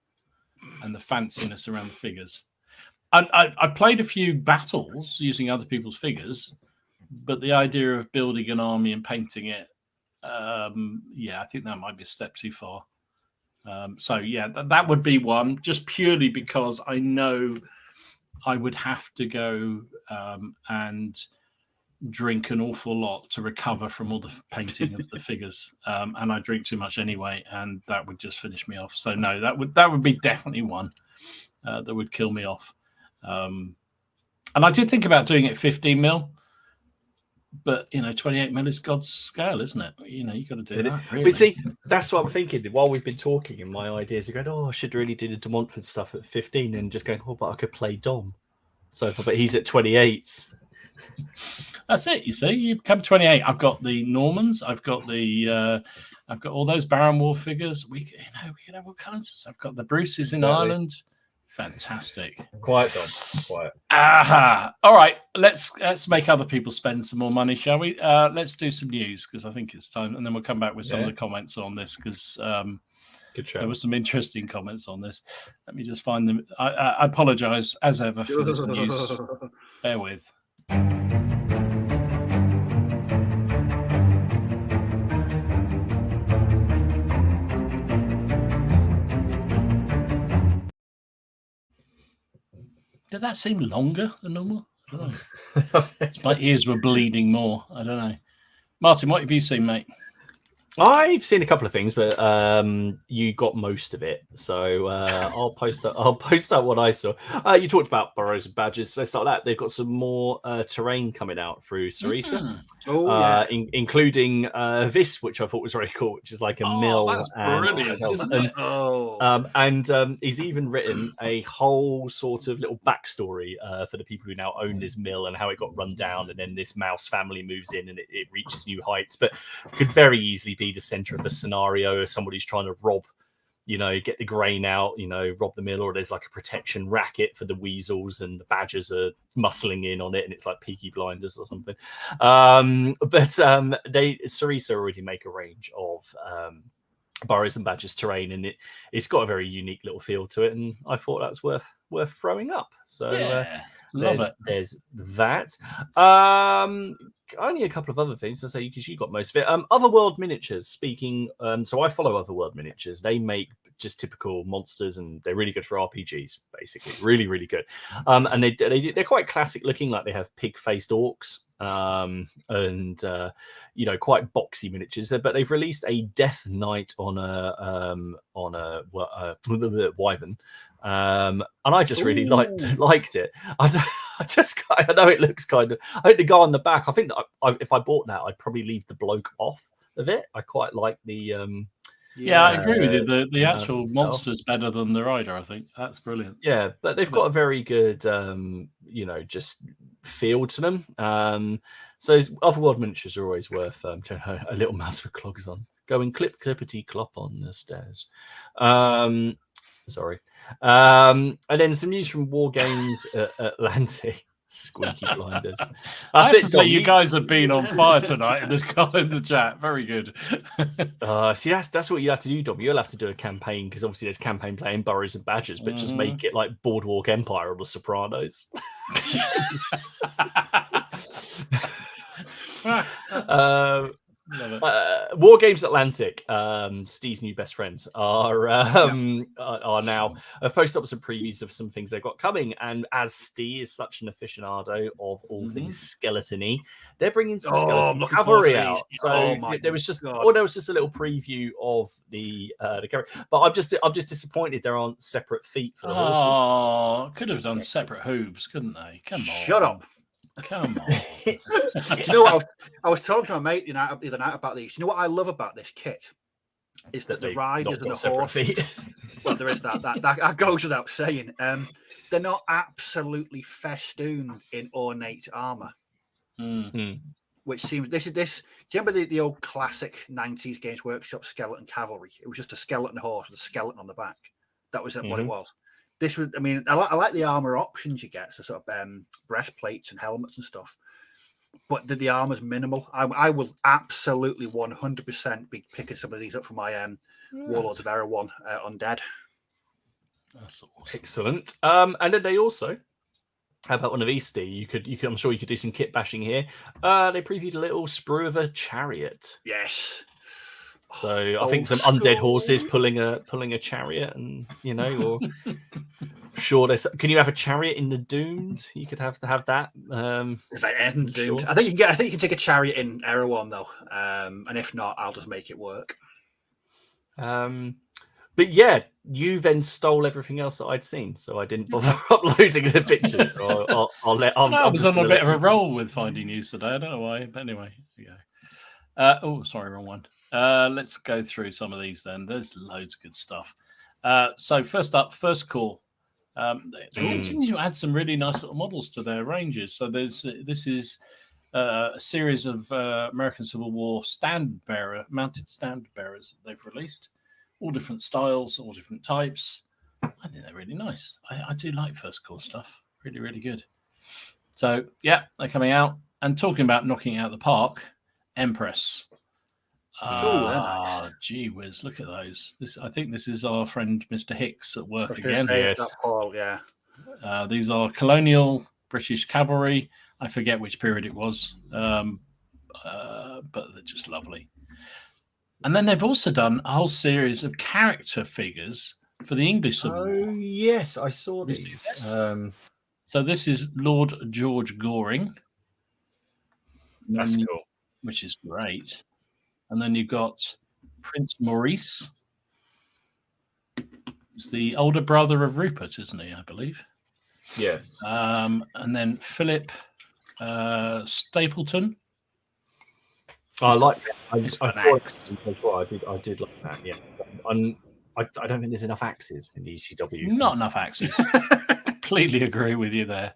and the fanciness around the figures. I played a few battles using other people's figures, but the idea of building an army and painting it, I think that might be a step too far. That would be one, just purely because I know I would have to go and drink an awful lot to recover from all the painting of the figures, and I drink too much anyway, and that would just finish me off. So no, that would be definitely one that would kill me off. And I did think about doing it 15 mil, but 28 mil is God's scale, isn't it? You got to do that. Really.
But see, that's what I'm thinking. While we've been talking, and my ideas are going, I should really do the De Montfort stuff at 15, and just going, but I could play Dom. So, but he's at 28.
That's it. You see, you become 28. I've got the Normans. I've got all those Baron War figures. We can have all kinds of stuff. I've got the Bruces in Ireland. Fantastic.
Quiet, Dom. Quiet.
Aha. All right. Let's make other people spend some more money, shall we? Let's do some news because I think it's time, and then we'll come back with some of the comments on this because
good show.
There were some interesting comments on this. Let me just find them. I apologise as ever for this news. Bear with. Did that seem longer than normal? I don't know. My ears were bleeding more. I don't know. Martin, what have you seen, mate?
I've seen a couple of things, but you got most of it. So I'll post out what I saw. You talked about Burrows and Badgers. Let's start that. They've got some more terrain coming out through Sarisa, including this, which I thought was very cool, which is like a mill.
That's brilliant, isn't it?
And he's even written a whole sort of little backstory for the people who now own this mill and how it got run down, and then this mouse family moves in and it reaches new heights, but could very easily be the center of a scenario of somebody's trying to rob, get the grain out, rob the mill, or there's like a protection racket for the weasels and the badgers are muscling in on it and it's like Peaky Blinders or something. But Sarisa already make a range of Burrows and Badgers terrain, and it's got a very unique little feel to it, and I thought that's worth throwing up. So there's that. Only a couple of other things to say because you got most of it. Otherworld Miniatures. Speaking, so I follow Otherworld Miniatures. They make just typical monsters, and they're really good for RPGs. Basically, really, really good. And they're quite classic looking, like they have pig-faced orcs, and quite boxy miniatures. But they've released a Death Knight on a wyvern. And I just really liked it. I know it looks kind of. I think the guy on the back. I think that if I bought that, I'd probably leave the bloke off of it. I quite like the.
I agree with you. The actual monster's better than the rider. I think that's brilliant.
Yeah, but they've got a very good, just feel to them. So Otherworld Miniatures are always worth a little mouse with clogs on. Go and clippity clop on the stairs. Sorry. And then some news from War Games Atlantic. Squeaky blinders.
That's it. So you guys have been on fire tonight in the chat. Very good.
See, that's what you have to do, Dom. You'll have to do a campaign because obviously there's campaign playing Burrows and Badgers, but just make it like Boardwalk Empire or The Sopranos. War Games Atlantic, Steve's new best friends, are now have posted up some previews of some things they've got coming. And as Steve is such an aficionado of all things skeleton-y, they're bringing some skeleton cavalry out. So there was just a little preview of the character. But I'm just disappointed there aren't separate feet for the horses.
Oh, could have done separate hooves, couldn't they? Come on.
Shut up.
Come on.
Do you know what? I was talking to my mate the other night about these. You know what I love about this kit is that the riders and the horses. Well, there is that goes without saying. They're not absolutely festooned in ornate armor, which seems this. Do you remember the old classic 90s Games Workshop skeleton cavalry? It was just a skeleton horse with a skeleton on the back. That was what it was. This was, I mean, I like the armor options you get, so sort of breastplates and helmets and stuff. But the armor's minimal. I will absolutely 100% be picking some of these up for my Warlords of Erewhon Undead.
That's awesome.
Excellent. And then they also, how about one of these, Steve? You could. I'm sure you could do some kit bashing here. They previewed a little sprue of a chariot.
Yes.
So I think some undead horses pulling a chariot, and or sure, can you have a chariot in the Dunes? You could have that.
If I end Doomed,
sure.
I think you can take a chariot in Erewhon though, and if not, I'll just make it work.
But yeah, you then stole everything else that I'd seen, so I didn't bother uploading the pictures. So I'll let.
I was on a bit of a roll with finding news today. I don't know why, but anyway, oh, sorry, wrong one. Let's go through some of these then. There's loads of good stuff. So first up, First Call. They continue to add some really nice little models to their ranges. So this is a series of American Civil War mounted standard bearers that they've released. All different styles, all different types. I think they're really nice. I do like First Call stuff. Really, really good. So, yeah, they're coming out. And talking about knocking it out of the park, Empress. Gee whiz, look at those. I think this is our friend Mr. Hicks at work again.
Yes. Paul, yeah.
These are colonial British cavalry. I forget which period it was, but they're just lovely. And then they've also done a whole series of character figures for the English Civil War.
Oh, yes, I saw these.
So this is Lord George Goring.
That's cool.
Which is great. And then you've got Prince Maurice. He's the older brother of Rupert, isn't he, I believe?
Yes.
And then Philip Stapleton.
I like that. I did like that. Yeah, I don't think there's enough axes in the ECW.
Not enough axes. Completely agree with you there.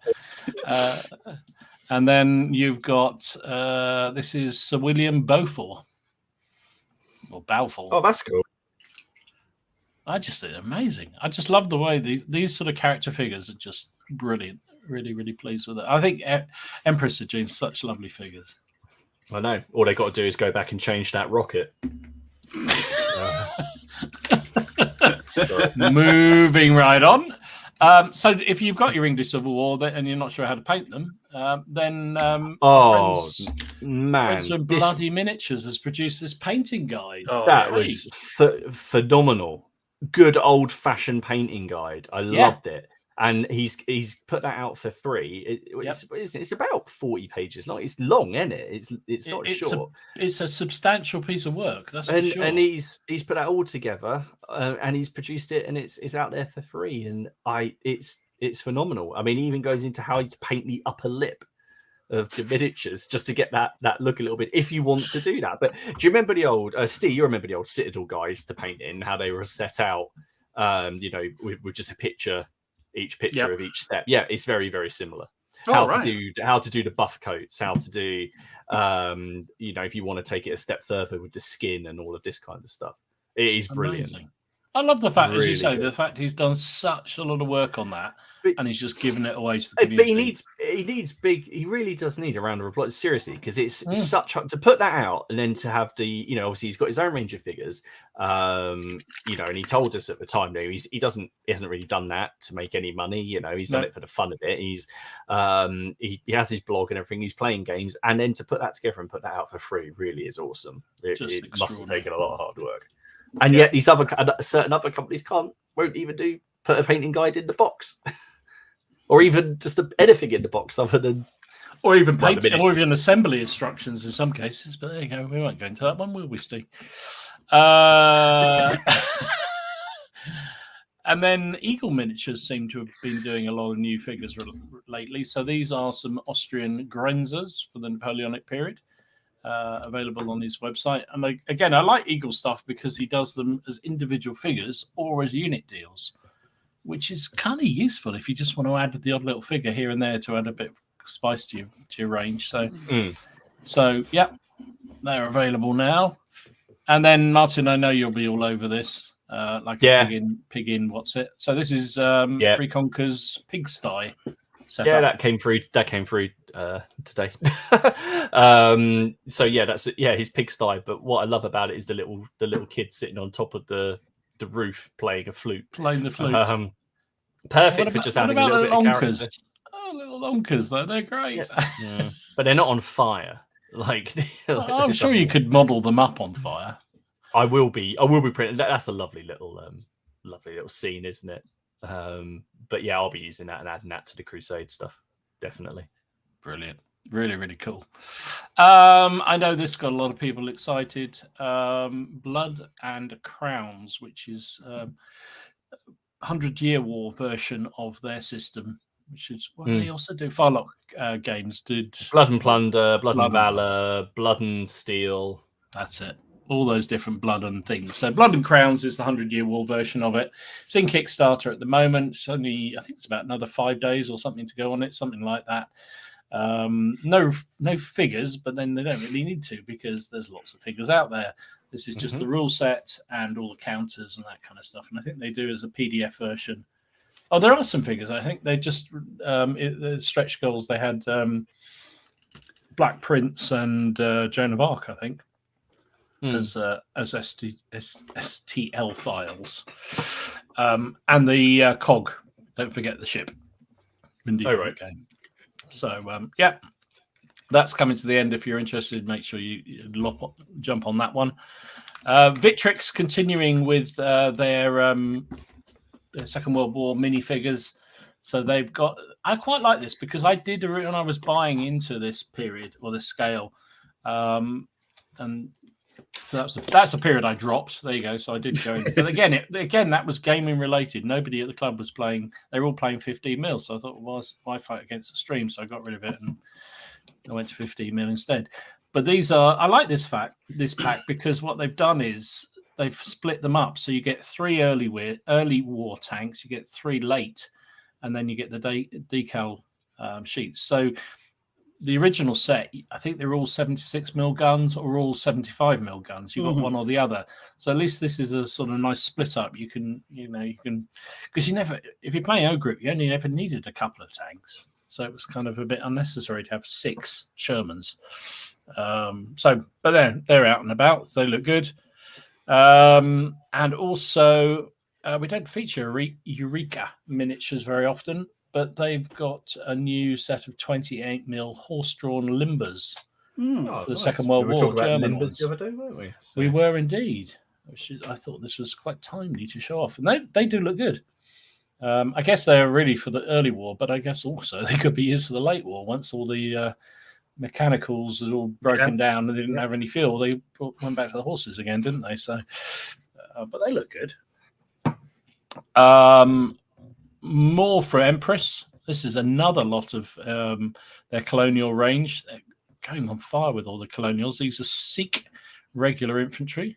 And then you've got this is Sir William Balfour or Balfour.
Oh, that's cool.
I just think they're amazing. I just love the way these sort of character figures are just brilliant. Really, really pleased with it. I think Empress are doing such lovely figures.
I know. All they got to do is go back and change that rocket.
Moving right on. So if you've got your English Civil War and you're not sure how to paint them, then Friends of Bloody Miniatures has produced this painting guide.
That was phenomenal. Good old-fashioned painting guide. I loved it. And he's put that out for free. It's about 40 pages long. It's long, isn't it? It's not short.
It's a substantial piece of work. That's for sure.
And he's put that all together, and he's produced it, and it's out there for free. And it's phenomenal. I mean, he even goes into how you paint the upper lip of the miniatures just to get that look a little bit. If you want to do that, but do you remember the old Steve? You remember the old Citadel guys to paint in how they were set out? With just a picture. Each picture of each step. Yeah, it's very, very similar. How to do the buff coats, how to do if you want to take it a step further with the skin and all of this kind of stuff. It is brilliant.
Amazing. I love the fact, as you say, the fact he's done such a lot of work on that, and he's just given it away to the community. But
he really does need a round of applause, seriously, because it's such to put that out and then to have the, obviously he's got his own range of figures, and he told us at the time, he hasn't really done that to make any money, he's done it for the fun of it. He's he has his blog and everything, he's playing games, and then to put that together and put that out for free really is awesome. It must have taken a lot of hard work. And yet these certain other companies won't even put a painting guide in the box, or even just anything in the box other than,
or even painting, or even assembly instructions in some cases. But there you go. We won't go into that one, will we, Steve? And then Eagle Miniatures seem to have been doing a lot of new figures lately. So these are some Austrian Grenzers for the Napoleonic period. Available on his website. And I like Eagle stuff because he does them as individual figures or as unit deals, which is kind of useful if you just want to add the odd little figure here and there to add a bit of spice to your range. So yeah, they're available now. And then Martin, I know you'll be all over this, pig in what's it? So this is Reconquer's Pigsty.
That came through today. So that's his pigsty. But what I love about it is the little kid sitting on top of the roof playing the flute. Perfect for just adding a little bit of character.
Oh, little lonkers though, they're great.
But they're not on fire. I'm
sure you could model them up on fire.
I will be printing. That's a lovely little scene, isn't it? But yeah, I'll be using that and adding that to the Crusade stuff. Definitely.
Brilliant. Really, really cool. I know this got a lot of people excited. Blood and Crowns, which is 100-Year War version of their system, which is what they also do. Farlock Games did
Blood and Plunder, Blood and Valor, Blood and Steel.
That's it. All those different blood and things. So Blood and Crowns is the 100-Year War version of it. It's in Kickstarter at the moment. It's only, I think it's about another 5 days or something to go on it, something like that. No figures, but then they don't really need to because there's lots of figures out there. This is just the rule set and all the counters and that kind of stuff. And I think they do as a PDF version. Oh, there are some figures. I think they just the stretch goals. They had Black Prince and Joan of Arc, I think, as STL files, and the cog. Don't forget the ship.
Right.
Game. So yeah, that's coming to the end. If you're interested, make sure you jump on that one. Victrix continuing with their Second World War minifigures. So they've got. I quite like this because I did when I was buying into this period or this scale, and so that's a period I dropped. There you go. So I did go in. But again, that was gaming related. Nobody at the club was playing. They were all playing 15 mil. So I thought, well, why fight against the stream? So I got rid of it and I went to 15 mil instead. But I like this pack because what they've done is they've split them up. So you get 3 early war tanks, you get 3 late, and then you get the decal sheets. So the original set, I think they're all 76 mil guns or all 75 mil guns. You've got one or the other. So at least this is a sort of nice split up. You can, because if you're playing O group, you only ever needed a couple of tanks. So it was kind of a bit unnecessary to have 6 Shermans. But they're out and about. So they look good. And also, we don't feature Eureka miniatures very often. But they've got a new set of 28 mil horse-drawn limbers for the Second World War. German ones.
The other day, weren't we? So.
We were indeed. I thought this was quite timely to show off, and they do look good. I guess they're really for the early war, but I guess also they could be used for the late war. Once all the mechanicals had all broken down and they didn't have any fuel, they went back to the horses again, didn't they? So, but they look good. More for Empress. This is another lot of their colonial range. They're going on fire with all the colonials. These are Sikh regular infantry.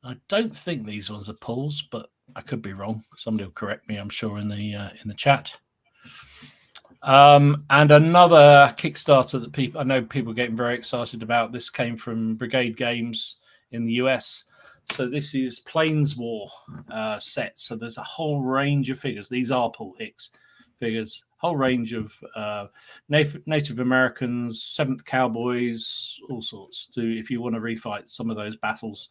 I don't think these ones are pulls, but I could be wrong. Somebody will correct me, I'm sure, in the chat. And another Kickstarter that I know people are getting very excited about. This came from Brigade Games in the US. So this is Plains War set. So there's a whole range of figures. These are Paul Hicks figures. Whole range of Native Americans, 7th Cowboys, all sorts. If you want to refight some of those battles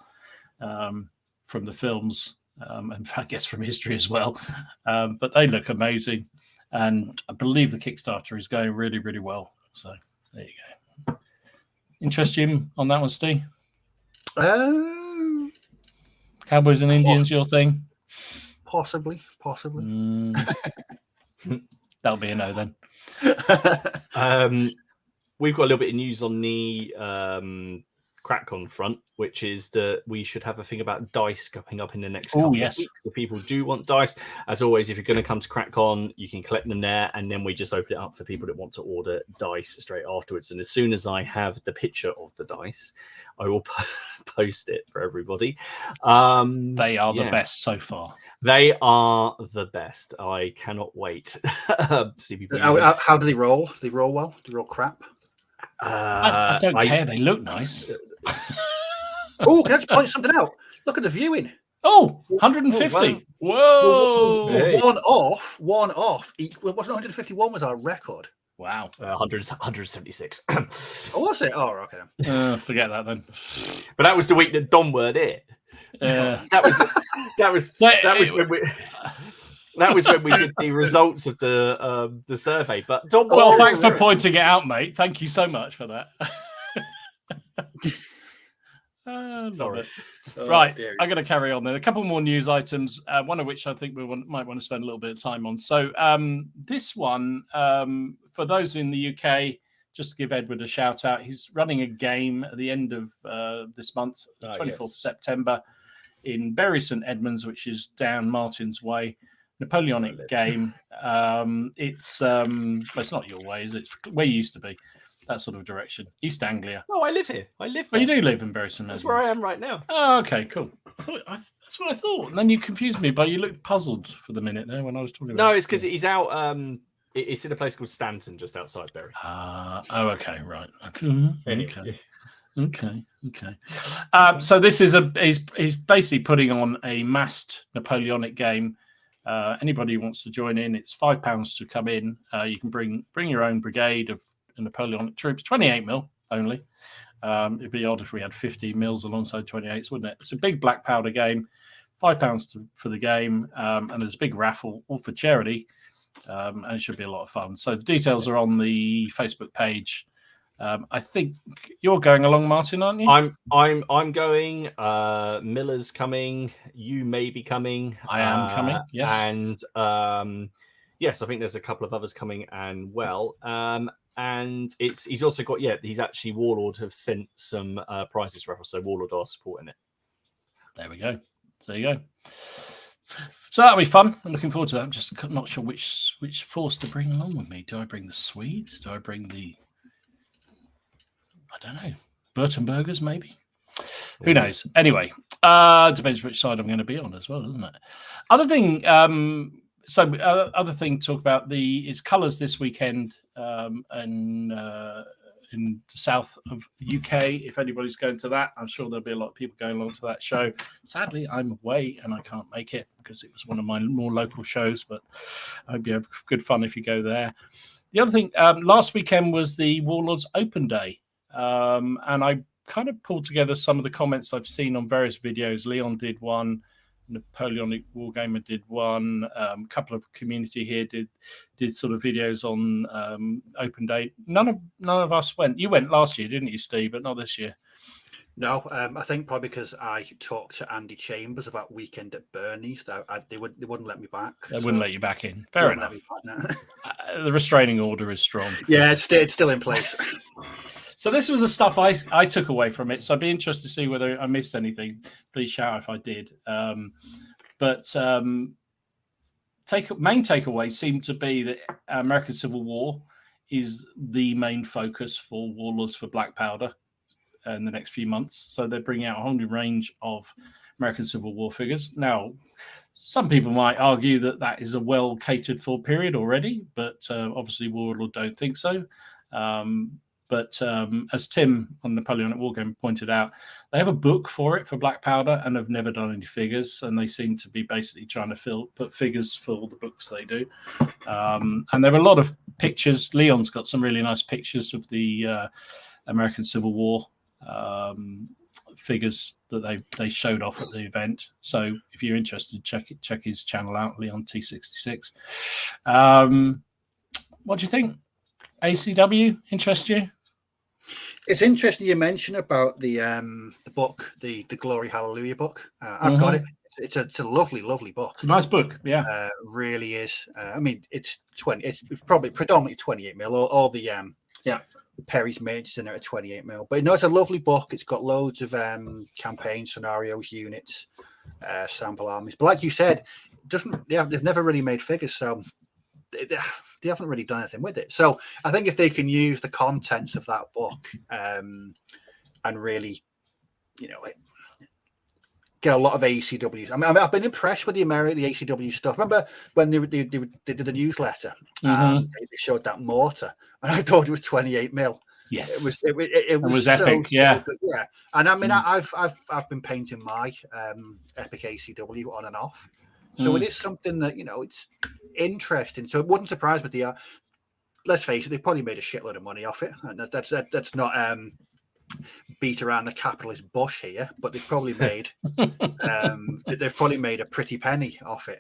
from the films, and I guess from history as well. But they look amazing, and I believe the Kickstarter is going really, really well. So there you go. Interest you on that one, Steve? Cowboys and Indians, your thing?
Possibly.
That'll be a no then.
We've got a little bit of news on the CrackCon front, which is that we should have a thing about dice coming up in the next couple of weeks. If people do want dice, as always, if you're going to come to CrackCon, you can collect them there, and then we just open it up for people that want to order dice straight afterwards. And as soon as I have the picture of the dice, I will post it for everybody.
They are the best so far.
They are the best. I cannot wait to see people.
How do they roll? Do they roll well? Do they roll crap?
I don't care. They look nice.
Oh, can I just point something out? Look at the viewing.
Oh, 150.
Whoa.
Hey. One off. Wasn't 151 was our record?
Wow.
176.
Oh, was it? Oh, okay.
Forget that then.
But that was the week that Don were there. That was when we did the results of the survey. But Don,
well, thanks for pointing it out, mate. Thank you so much for that. Love
Sorry.
it.
Oh,
Right,
dear.
I'm going to carry on then. A couple more news items, one of which I think might want to spend a little bit of time on. So this one, for those in the UK, just to give Edward a shout out, he's running a game at the end of this month, 24th of September, in Bury St Edmunds, which is down Martin's Way. Napoleonic game. It's well, it's not your way, is it? It's where you used to be. That sort of direction, East Anglia.
No, I live here. I live
Well,
there.
you do live in Bury St Edmunds.
That's where I am right now.
Oh, okay, cool. That's what I thought. And then you confused me, but you looked puzzled for the minute there when I was talking about
No, it's because he's out. It's in a place called Stanton, just outside Bury.
Okay, right. Okay.
Anyway.
Okay. So this is he's basically putting on a massed Napoleonic game. Anybody who wants to join in, it's £5 to come in. You can bring your own brigade of Napoleonic troops, 28 mil only. It'd be odd if we had 50 mils alongside 28s, wouldn't it? It's a big black powder game, £5 for the game, and there's a big raffle, all for charity, and it should be a lot of fun. So the details are on the Facebook page. I think you're going along, Martin, aren't you?
I'm going. Miller's coming. You may be coming.
I am coming. Yes,
and yes, I think there's a couple of others coming, and and he's also got he's actually Warlord have sent some prizes for us, so Warlord are supporting it.
There we go. There you go. So that'll be fun. I'm looking forward to that. I'm just not sure which force to bring along with me. Do I bring the Swedes? Do I bring the I don't know, Württembergers maybe? Who knows? Anyway, depends which side I'm going to be on as well, doesn't it? Other thing, other thing to talk about it's colours this weekend in the south of the UK. If anybody's going to that, I'm sure there'll be a lot of people going along to that show. Sadly, I'm away and I can't make it because it was one of my more local shows, but I hope you have good fun if you go there. The other thing, last weekend was the Warlords Open Day. And I kind of pulled together some of the comments I've seen on various videos. Leon did one, Napoleonic Wargamer did one, a couple of community here did sort of videos on Open Day. None of us went. You went last year, didn't you, Steve? But not this year.
No, I think probably because I talked to Andy Chambers about Weekend at Bernie's. They wouldn't let me back.
They wouldn't let you back in. Fair enough. The restraining order is strong.
Yeah, it's still in place.
So this was the stuff I took away from it. So I'd be interested to see whether I missed anything. Please shout if I did. But main takeaway seemed to be that American Civil War is the main focus for Warlords for Black Powder in the next few months. So they're bringing out a whole new range of American Civil War figures. Now, some people might argue that is a well catered for period already, but obviously Warlord don't think so. But as Tim on Napoleonic Wargame pointed out, they have a book for it for Black Powder and have never done any figures. And they seem to be basically trying to put figures for all the books they do. And there were a lot of pictures. Leon's got some really nice pictures of the American Civil War figures that they showed off at the event. So if you're interested, check his channel out, Leon T66. What do you think? ACW interest you?
It's interesting you mentioned about the book, the Glory Hallelujah book. I've got it. It's a lovely book.
It's a nice book, yeah.
Really is. I mean, it's probably predominantly 28 mil. All the Perry's mages in there are 28 mil. But no, it's a lovely book. It's got loads of campaign scenarios, units, sample armies. But like you said, they've never really made figures, so they haven't really done anything with it. So I think if they can use the contents of that book and really, get a lot of ACWs. I mean, I've been impressed with the ACW stuff. Remember when they did the newsletter and they showed that mortar, and I thought it was 28 mil.
Yes,
it was
so epic. Yeah.
And I mean, I've been painting my epic ACW on and off. So it is something that, it's interesting. So it wouldn't surprise me. Let's face it, they've probably made a shitload of money off it. And that's not beat around the capitalist bush here, but they've probably made a pretty penny off it,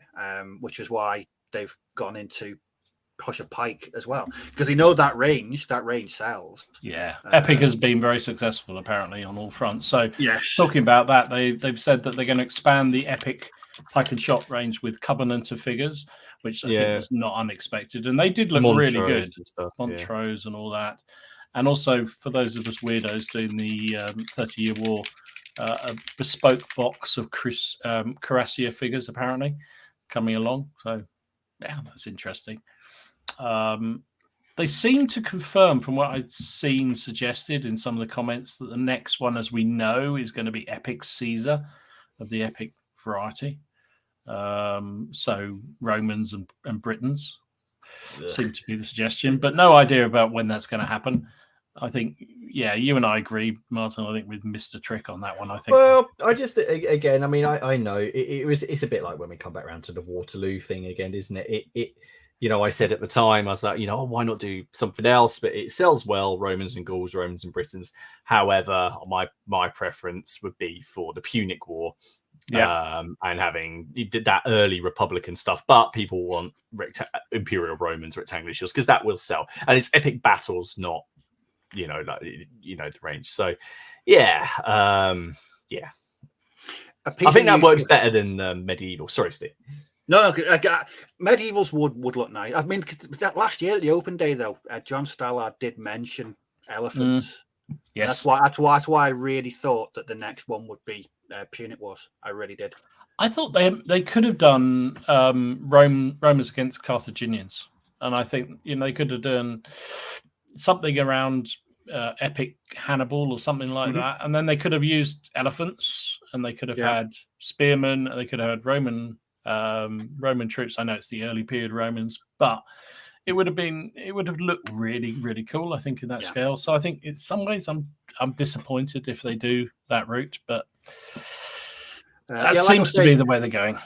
which is why they've gone into push a pike as well, because they know that range sells.
Yeah, Epic has been very successful apparently on all fronts. So
yes,
talking about that, they've said that they're going to expand the Epic pike and shot range with Covenant of figures, which I think was not unexpected, and they did look really good. Montrose and all that, and also for those of us weirdos doing the 30-Year War, a bespoke box of Cuirassier figures apparently coming along. So yeah, that's interesting. They seem to confirm, from what I'd seen suggested in some of the comments, that the next one, as we know, is going to be Epic Caesar of the Epic variety. So Romans and Britons seem to be the suggestion, but no idea about when that's going to happen. I think, yeah, you and I agree, Martin. I think we've missed a trick on that one. I think.
Well, I just again, I mean, I know it's a bit like when we come back around to the Waterloo thing again, isn't it? It I said at the time, I was like, why not do something else? But it sells well, Romans and Gauls, Romans and Britons. However, my preference would be for the Punic War. Yeah, and having that early Republican stuff, but people want Imperial Romans, rectangular shields, because that will sell, and it's epic battles, not the range. So, yeah. I think that works better than medieval. Sorry, Steve.
No, medievals would look nice. I mean, that last year at the open day, though, John Stallard did mention elephants.
Yes,
that's why I really thought that the next one would be Punic Wars. I really did.
I thought they could have done Romans against Carthaginians, and I think they could have done something around Epic Hannibal or something like that, and then they could have used elephants, and they could have had spearmen, and they could have had Roman troops. I know it's the early period Romans, but it would have looked really, really cool, I think, in that scale. So I think in some ways I'm disappointed if they do that route, but that seems to be the way they're going.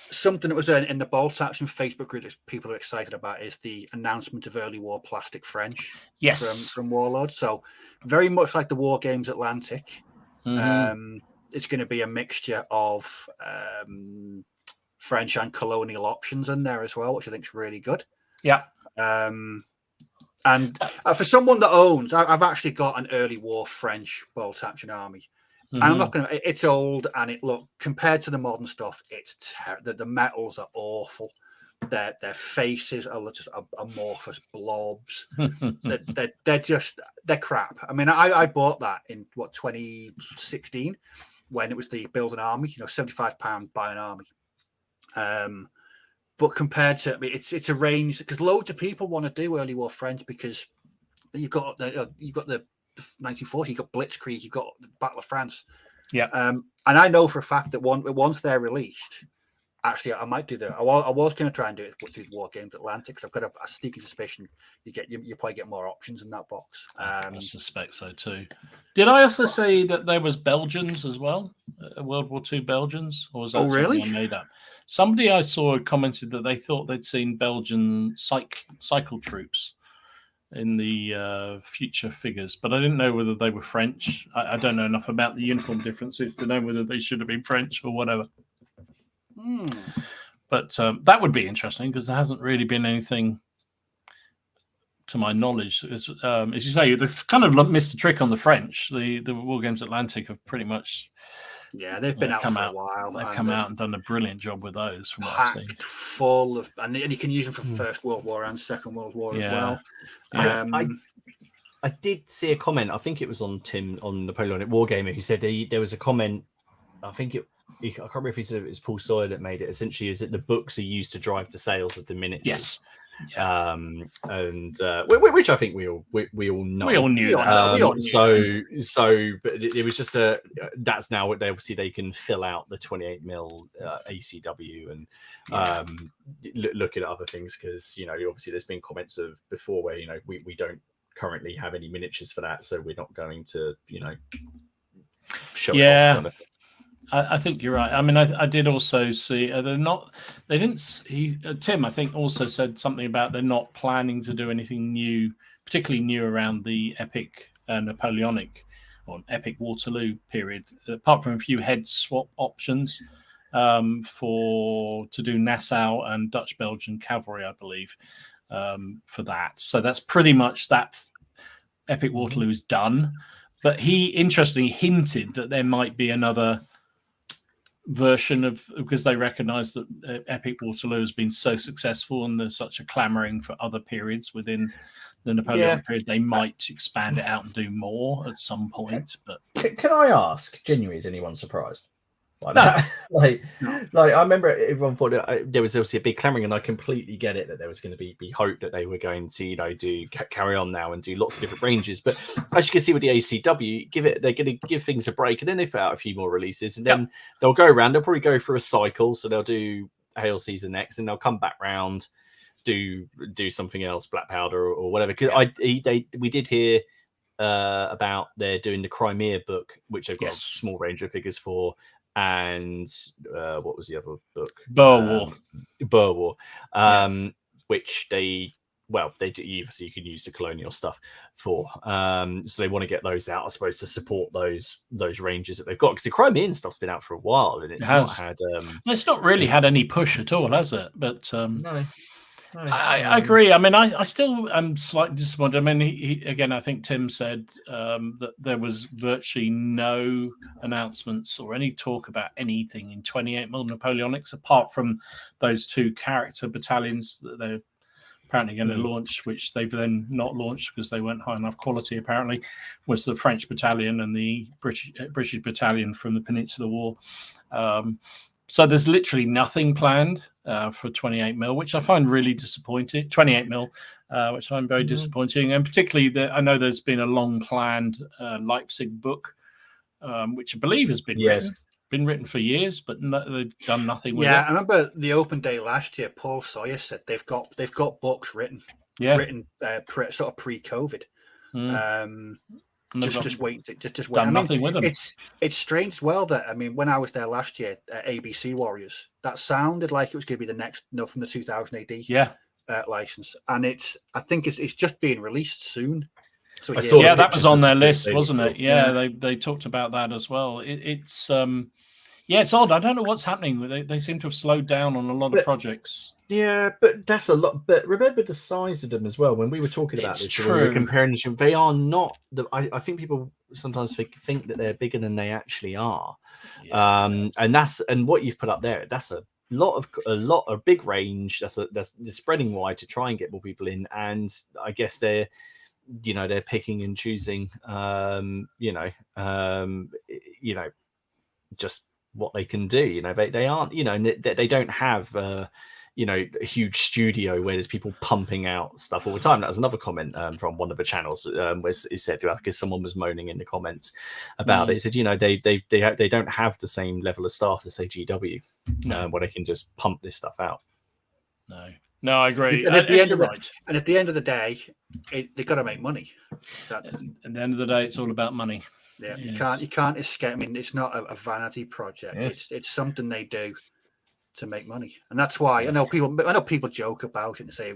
Something that was in the Bolt Action Facebook group that people are excited about is the announcement of early war plastic French from Warlord. So very much like the War Games Atlantic, it's going to be a mixture of French and colonial options in there as well, which I think is really good.
Yeah.
And for someone that owns, I've actually got an early war French bolt action army. And I'm not going to, it's old, and compared to the modern stuff, it's the metals are awful. Their faces are just amorphous blobs. they're crap. I mean, I bought that in 2016 when it was the build an army, £75 buy an army. But compared to, it's a range, because loads of people want to do early war French, because you've got the 1940, you've got Blitzkrieg, you've got the Battle of France.
Yeah.
And I know for a fact that once they're released, actually, I might do that. I was going to try and do it through War Games Atlantic, because I've got a sneaking suspicion you probably get more options in that box.
I suspect so too. Did I also say that there was Belgians as well? World War II Belgians? Or was that
really?
I made up? Somebody I saw commented that they thought they'd seen Belgian cycle troops in the future figures, but I didn't know whether they were French. I don't know enough about the uniform differences to know whether they should have been French or whatever. But that would be interesting, because there hasn't really been anything, to my knowledge. As you say, they've kind of missed the trick on the French. The War Games Atlantic have pretty much
they've been out for a while.
They've come out and done a brilliant job with those, from what I've seen.
Full of, and you can use them for First World War and Second World War as well.
I did see a comment. I think it was on Tim on Napoleonic Wargamer, who said there was a comment. I can't remember if he said it was Paul Sawyer that made it. Essentially, is that the books are used to drive the sales of the miniatures.
Yes.
Yeah. Which I think we all know.
We all knew that.
But it was just that's now what they can fill out the 28mm ACW and look at other things, because obviously there's been comments of before where we don't currently have any miniatures for that, so we're not going to show it off.
I think you're right. I mean, I did also see Tim, I think, also said something about they're not planning to do anything new, particularly new around the Epic Napoleonic or Epic Waterloo period, apart from a few head swap options to do Nassau and Dutch Belgian cavalry, I believe. for that. So that's pretty much that. Epic Waterloo is done, but he interestingly hinted that there might be another version of, because they recognise that Epic Waterloo has been so successful and there's such a clamouring for other periods within the Napoleonic period, they might expand it out and do more at some point. But
can I ask, genuinely, is anyone surprised by that? like I remember everyone thought there was obviously a big clamoring, and I completely get it that there was going to be hope that they were going to do carry on now and do lots of different ranges. But as you can see with the ACW, they're going to give things a break, and then they put out a few more releases, and then they'll go around. They'll probably go through a cycle, so they'll do Hail Season next, and they'll come back round, do something else, Black Powder or whatever. Because we did hear about they're doing the Crimea book, which they've got a small range of figures for. And what was the other book?
Boer
War, which they do, so you can use the colonial stuff for. So they want to get those out, I suppose, to support those ranges that they've got, because the Crimean stuff's been out for a while, and it's not had.
It's not really had any push at all, has it? But
no.
I agree. I mean, I still am slightly disappointed. I mean, he again, I think Tim said that there was virtually no announcements or any talk about anything in 28mm Napoleonics, apart from those 2 character battalions that they're apparently going to launch, which they've then not launched because they weren't high enough quality, apparently, was the French battalion and the British battalion from the Peninsular War. So there's literally nothing planned for 28mm, which I find really disappointing. 28mm, which I find very disappointing, and particularly I know there's been a long-planned Leipzig book, which I believe has been written for years, but they've done nothing with it.
Yeah, I remember the open day last year. Paul Sawyer said they've got books written, sort of pre-COVID. Just wait.
Done nothing with them.
It's strange as well that, I mean, when I was there last year at ABC Warriors, that sounded like it was going to be the next from the 2000 AD license, and I think it's just being released soon. So
that was on their list, wasn't it? Yeah, they talked about that as well. It's it's odd. I don't know what's happening. They seem to have slowed down on a lot of projects.
Yeah, but that's a lot. But remember the size of them as well. When we were talking about this, when we were comparing them, they are not. I think people sometimes think that they're bigger than they actually are. Yeah. And what you've put up there, that's a big range. That's spreading wide to try and get more people in. And I guess they're picking and choosing. Just what they can do. They aren't. They don't have. A huge studio where there's people pumping out stuff all the time. That was another comment from one of the channels where it said, because someone was moaning in the comments about it. It said, they don't have the same level of staff as say GW, where they can just pump this stuff out.
No, I agree.
And at the end of the day, they've got to make money.
At the end of the day, it's all about money.
Yeah, you can't escape. I mean, it's not a vanity project. Yes. It's something they do to make money, and that's why I know people joke about it and say,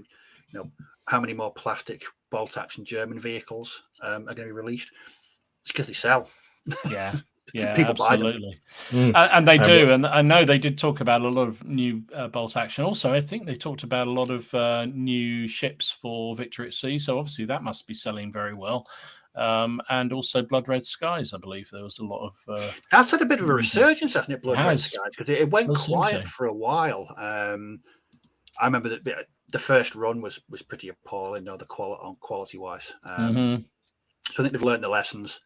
how many more plastic bolt action German vehicles are going to be released? It's because they sell.
Yeah,
people
absolutely, and they do. And I know they did talk about a lot of new bolt action. Also, I think they talked about a lot of new ships for Victory at Sea. So obviously that must be selling very well. And also Blood Red Skies, I believe there was a lot of.
That's had a bit of a resurgence, hasn't it? Blood Red Skies, because it went quiet for a while. I remember that the first run was pretty appalling, the quality wise. So I think they've learned the lessons.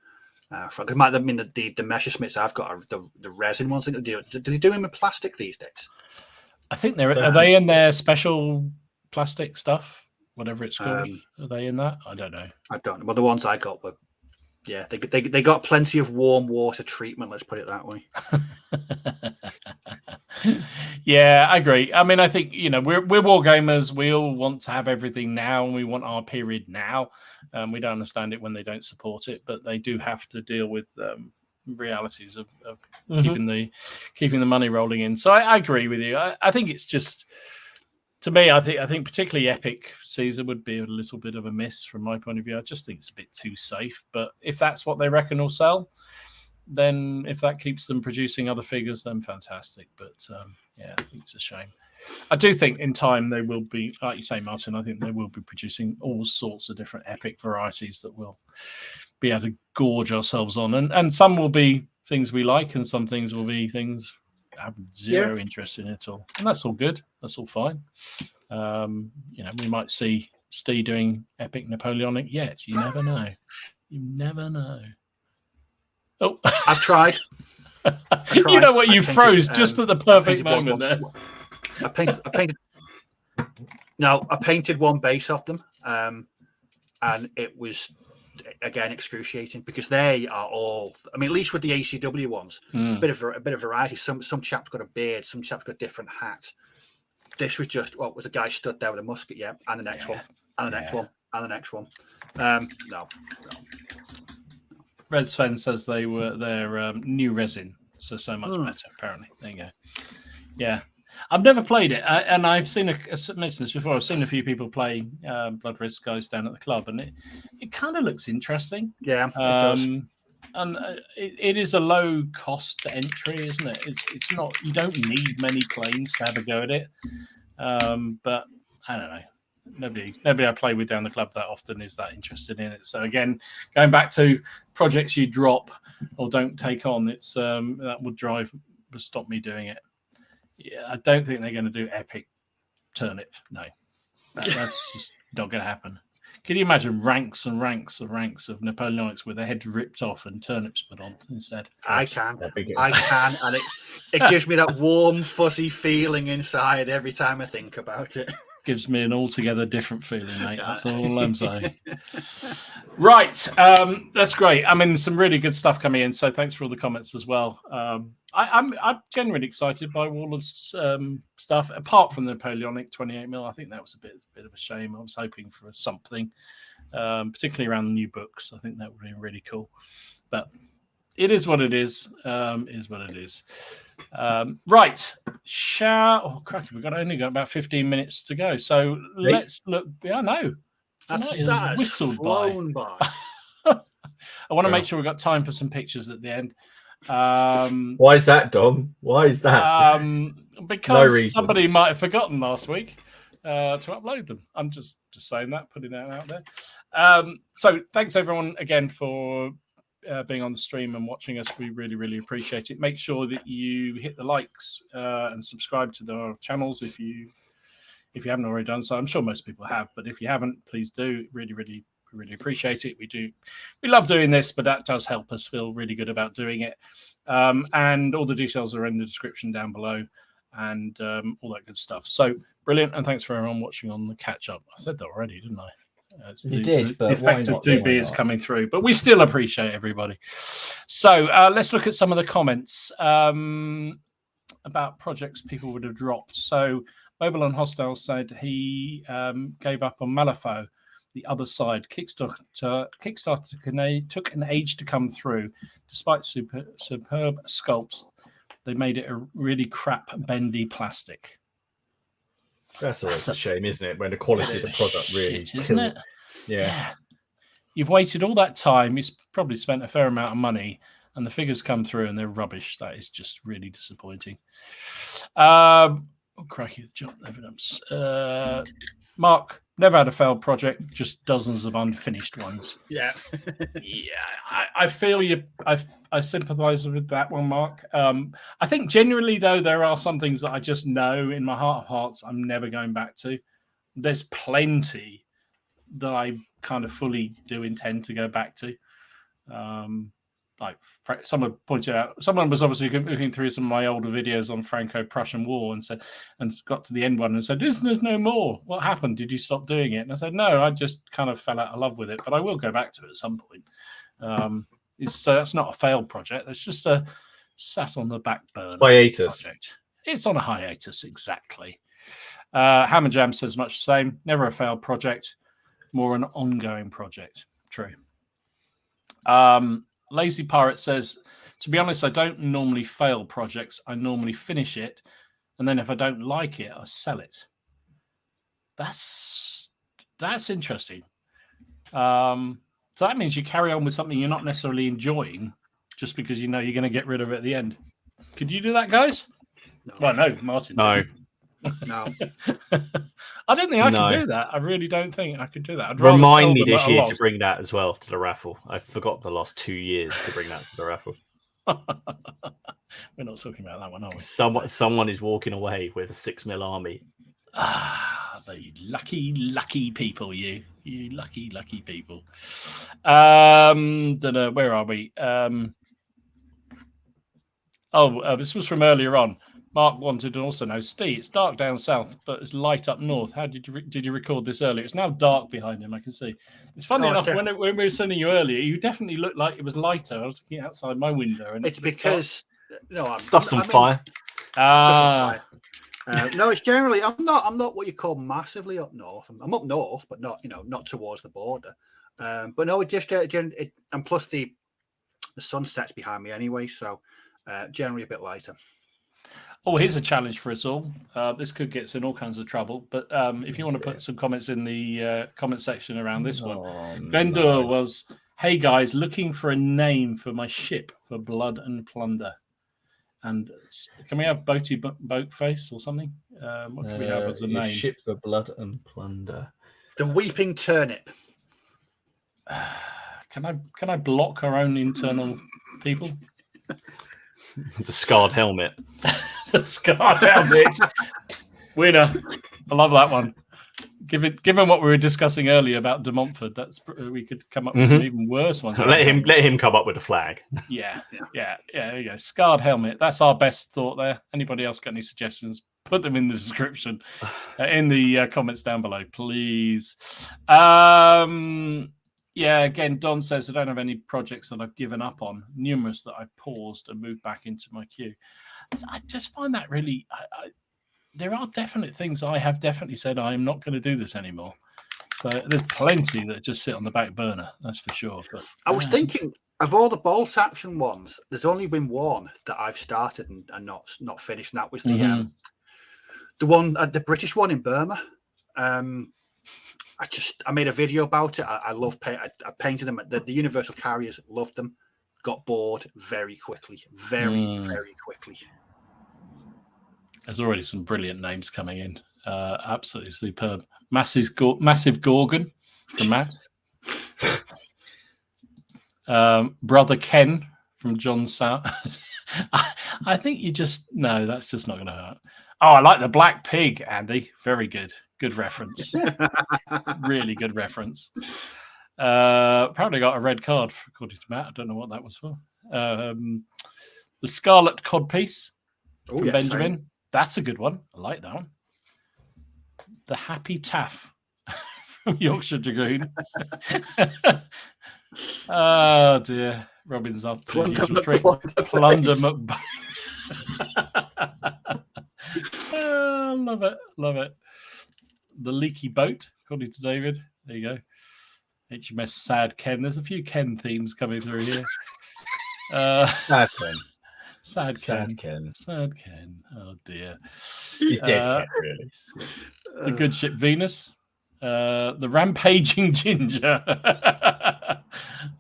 It might have been the Messerschmitts I've got are the resin ones. Do they do them with plastic these days?
I think are they in their special plastic stuff? Whatever it's called, are they in that? I don't know.
I don't know. Well, the ones I got were, they got plenty of warm water treatment. Let's put it that way.
Yeah, I agree. I mean, I think we're war gamers. We all want to have everything now, and we want our period now. We don't understand it when they don't support it, but they do have to deal with realities of keeping the money rolling in. So I agree with you. I think it's just. To me, I think particularly Epic Caesar would be a little bit of a miss from my point of view. I just think it's a bit too safe. But if that's what they reckon will sell, then if that keeps them producing other figures, then fantastic. But yeah, I think it's a shame. I do think in time they will be, like you say, Martin, I think they will be producing all sorts of different epic varieties that we'll be able to gorge ourselves on. And some will be things we like, and some things will be things I have zero interest in at all. And that's all good. That's all fine. We might see Steve doing epic Napoleonic yet. You never know. You never know. Oh,
I've tried.
You know what? You froze just at the perfect moment there.
I painted one base of them, and it was again excruciating because they are all. I mean, at least with the ACW ones, a bit of variety. Some chap's got a beard, some chap's got a different hat. This was just was a guy stood there with a musket, and the next one, and the next one, and the next one. No.
Red Sven says they're new resin, so much better. Apparently, there you go. Yeah. I've never played it, and I've seen I mentioned this before. I've seen a few people play Blood Red Skies down at the club, and it kind of looks interesting.
Yeah, it does.
And it is a low cost entry, isn't it? It's not. You don't need many planes to have a go at it. But I don't know. Nobody I play with down the club that often is that interested in it. So again, going back to projects you drop or don't take on, it's that would stop me doing it. Yeah, I don't think they're going to do epic turnip. No, that's just not going to happen. Can you imagine ranks and ranks and ranks of Napoleonics with their head ripped off and turnips put on instead?
I can, and it gives me that warm, fuzzy feeling inside every time I think about it.
Gives me an altogether different feeling, mate. That's all I'm saying. Right, that's great. I mean, some really good stuff coming in. So thanks for all the comments as well. I'm genuinely excited by Waller's stuff. Apart from the Napoleonic 28mm, I think that was a bit of a shame. I was hoping for something, particularly around the new books. I think that would be really cool. But it is what it is. Is what it is. Right. Oh, cracky. We've only got about 15 minutes to go. So let's look. Yeah, I know.
That's
whistled
flown by.
I want to make sure we've got time for some pictures at the end.
Why is that, Dom? Why is that?
Because somebody might have forgotten last week to upload them. I'm just saying that, putting that out there. So thanks everyone again for being on the stream and watching us. We really, really appreciate it. Make sure that you hit the likes and subscribe to our channels if you haven't already done so. I'm sure most people have, but if you haven't, please do. Really, really, really appreciate it. We love doing this, but that does help us feel really good about doing it. And all the details are in the description down below and all that good stuff. So brilliant, and thanks for everyone watching on the catch up. I said that already, didn't I?
But
the effect of 2B is coming through, but we still appreciate everybody. So let's look at some of the comments about projects people would have dropped. So Mobile and Hostile said he gave up on Malifaux. The Other Side Kickstarter took an age to come through. Despite superb sculpts, they made it a really crap bendy plastic.
That's always a shame, isn't it? When the quality of the product really
isn't it?
Yeah.
You've waited all that time. You've probably spent a fair amount of money, and the figures come through and they're rubbish. That is just really disappointing. Cracky, the jump evidence. Mark, never had a failed project, just dozens of unfinished ones.
Yeah.
I feel you. I sympathise with that one, Mark. I think generally, though, there are some things that I just know in my heart of hearts I'm never going back to. There's plenty that I kind of fully do intend to go back to. Like someone pointed out, someone was obviously looking through some of my older videos on Franco-Prussian War and got to the end one and said, "Isn't there no more? What happened? Did you stop doing it?" And I said, "No, I just kind of fell out of love with it, but I will go back to it at some point." So that's not a failed project. That's just a sat on the back burner
hiatus.
Project. It's on a hiatus, exactly. Hammer Jam says much the same. Never a failed project, more an ongoing project. True. Lazy Pirate says, to be honest, I don't normally fail projects. I normally finish it, and then if I don't like it, I sell it. That's interesting. So that means you carry on with something you're not necessarily enjoying, just because you know you're going to get rid of it at the end. Could you do that, guys?
No.
Well, no, Martin.
No.
No.
I don't think I
No.
could do that. I really don't think I could do that. I'd rather
Remind
sell
me
them
this
at a
year to
loss.
bring that as well to the raffle. I forgot the last 2 years to bring that to the raffle.
We're not talking about that one, are we?
Someone is walking away with a 6 mil army.
The lucky people, you lucky people. Don't know, where are we? This was from earlier on. Mark wanted to also know, Steve, it's dark down south, but it's light up north. How did you record this earlier? It's now dark behind him, I can see. It's funny enough, when we were sending you earlier, you definitely looked like it was lighter. I was looking outside my window. And
It's because
Stuff's on fire.
No, it's generally I'm not what you call massively up north. I'm up north, but not towards the border. But no, it just and plus the sun sets behind me anyway, so generally a bit lighter.
Oh, here's a challenge for us all. This could get us in all kinds of trouble, but if you want to put some comments in the comment section around this one. Vendor was, hey guys, looking for a name for my ship for Blood and Plunder. And can we have Boat Face or something? What can we have as a name?
Ship for Blood and Plunder.
The Weeping Turnip.
Can I block our own internal people?
The Scarred Helmet.
The Scarred Helmet. Winner. I love that one. Given what we were discussing earlier about De Montfort, we could come up with some even worse ones.
Let him come up with a flag.
Yeah. There you go. Scarred Helmet. That's our best thought there. Anybody else got any suggestions? Put them in the description, in the comments down below, please. Yeah, again, Don says, I don't have any projects that I've given up on. Numerous that I've paused and moved back into my queue. I just find that really... there are definite things I have definitely said I'm not going to do this anymore. So there's plenty that just sit on the back burner, that's for sure. But
I was thinking, of all the bolt action ones, there's only been one that I've started and not finished, and that was the one, the British one in Burma. I made a video about it. I love I painted them. The Universal Carriers, loved them. Got bored very quickly, very quickly.
There's already some brilliant names coming in. Absolutely superb. Massive Gorgon from Matt. Brother Ken from John South. I think that's just not going to hurt. Oh, I like the Black Pig, Andy. Very good. Good reference. Really good reference. Apparently got a red card, according to Matt. I don't know what that was for. The Scarlet Codpiece from Benjamin. Same. That's a good one. I like that one. The Happy Taff from Yorkshire Dragoon. Oh, dear. Robin's up to Plunder McBuy. Love it. The Leaky Boat, according to David. There you go. HMS Sad Ken. There's a few Ken themes coming through here.
Sad Ken.
Sad Ken. Oh dear.
He's dead, Ken, really.
The Good Ship Venus. The Rampaging Ginger.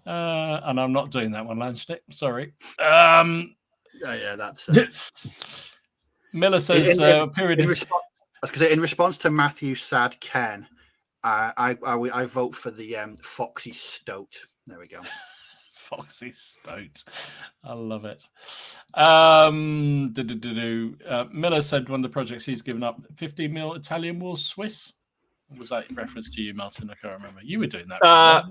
And I'm not doing that one, Lanchnick. Sorry.
That's.
Miller says
in response to Matthew's Sad Ken, I vote for the Foxy Stoat. There we go.
Foxy Stoat. I love it. Miller said one of the projects he's given up, 15 mil Italian Wars Swiss. Or was that in reference to you, Martin? I can't remember. You were doing that.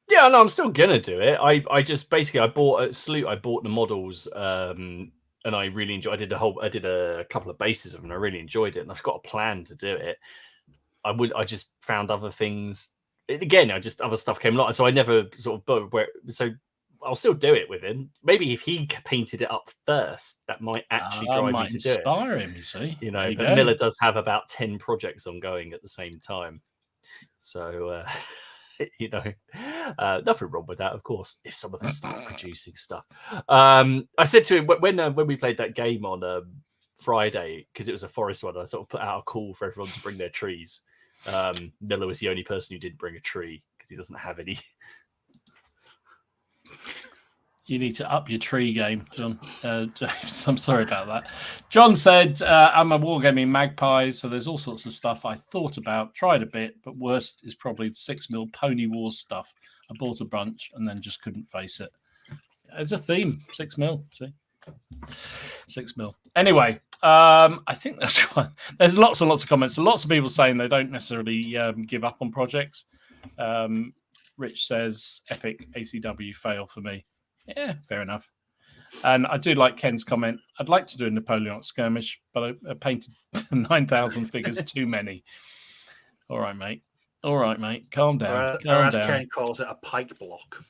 Yeah, no, I'm still gonna do it. I just basically I bought at Sloot. I bought the models, and I really enjoyed. I did a couple of bases of them. And I really enjoyed it, and I've got a plan to do it. I just found other things. Again, other stuff came along, so I never sort of. So I'll still do it with him. Maybe if he painted it up first, that might actually drive me to do it.
Inspire him, you see.
But Miller does have about 10 projects ongoing at the same time, so. Nothing wrong with that, of course, if some of them start producing stuff. I said to him when we played that game on Friday, because it was a forest one, I sort of put out a call for everyone to bring their trees. Miller was the only person who didn't bring a tree because he doesn't have any.
You need to up your tree game, John. James, I'm sorry about that. John said, I'm a wargaming magpie, so there's all sorts of stuff I thought about, tried a bit, but worst is probably the 6mm Pony Wars stuff. I bought a bunch and then just couldn't face it. It's a theme, 6mm, see? 6mm. Anyway, I think that's quite... There's lots and lots of comments. Lots of people saying they don't necessarily give up on projects. Rich says, epic ACW fail for me. Yeah, fair enough. And I do like Ken's comment. I'd like to do a Napoleonic skirmish, but I painted 9,000 figures too many. All right, mate. All right, mate. Calm down.
Or as Ken calls it, a pike block.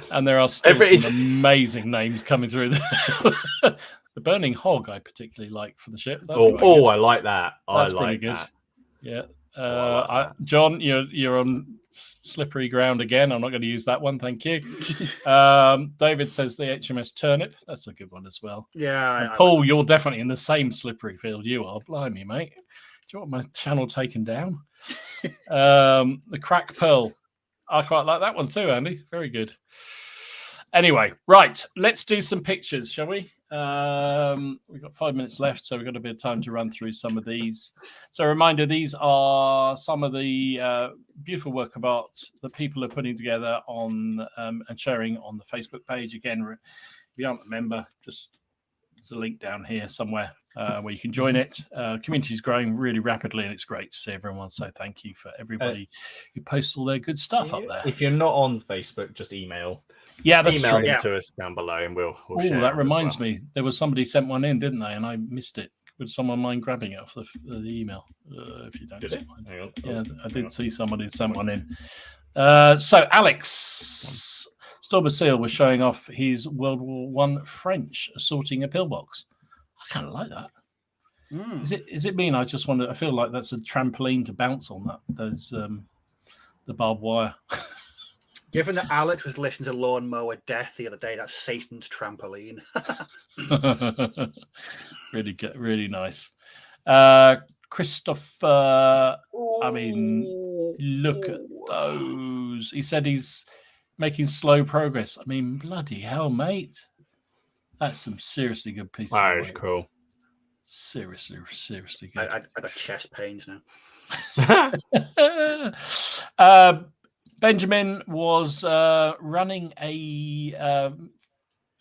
And there are still some amazing names coming through. The Burning Hog, I particularly like for the ship.
I like that.
That's pretty good.
That.
Yeah. John, you're on slippery ground again. I'm not going to use that one. Thank you. David says the HMS Turnip. That's a good one as well.
Yeah.
Paul, you're definitely in the same slippery field you are. Blimey, mate. Do you want my channel taken down? The Crack Pearl. I quite like that one too, Andy. Very good. Anyway, right. Let's do some pictures, shall we? We've got 5 minutes left, so we've got a bit of time to run through some of these. So a reminder, these are some of the beautiful work of art that people are putting together on and sharing on the Facebook page. Again, if you aren't a member, just there's a link down here somewhere where you can join it. Community is growing really rapidly, and it's great to see everyone. So thank you for everybody who posts all their good stuff up there.
If you're not on Facebook, just email.
Yeah, that's
email
true.
them to us down below, and we'll share.
That reminds me, there was somebody sent one in, didn't they? And I missed it. Would someone mind grabbing it off the email? If you don't,
did it?
Hang on. Yeah, I did see somebody sent one in. So Alex Storbasil was showing off his World War I French sorting a pillbox. I kind of like that. Is it mean? I just wonder. I feel like that's a trampoline to bounce on. Those the barbed wire.
Given that Alex was listening to Lawnmower Death the other day, that's Satan's trampoline.
Really good, really nice. Christopher, I mean, look at those. He said he's making slow progress. I mean, bloody hell, mate. That's some seriously good pieces.
That is cool.
Seriously good.
I got chest pains now.
Benjamin was running a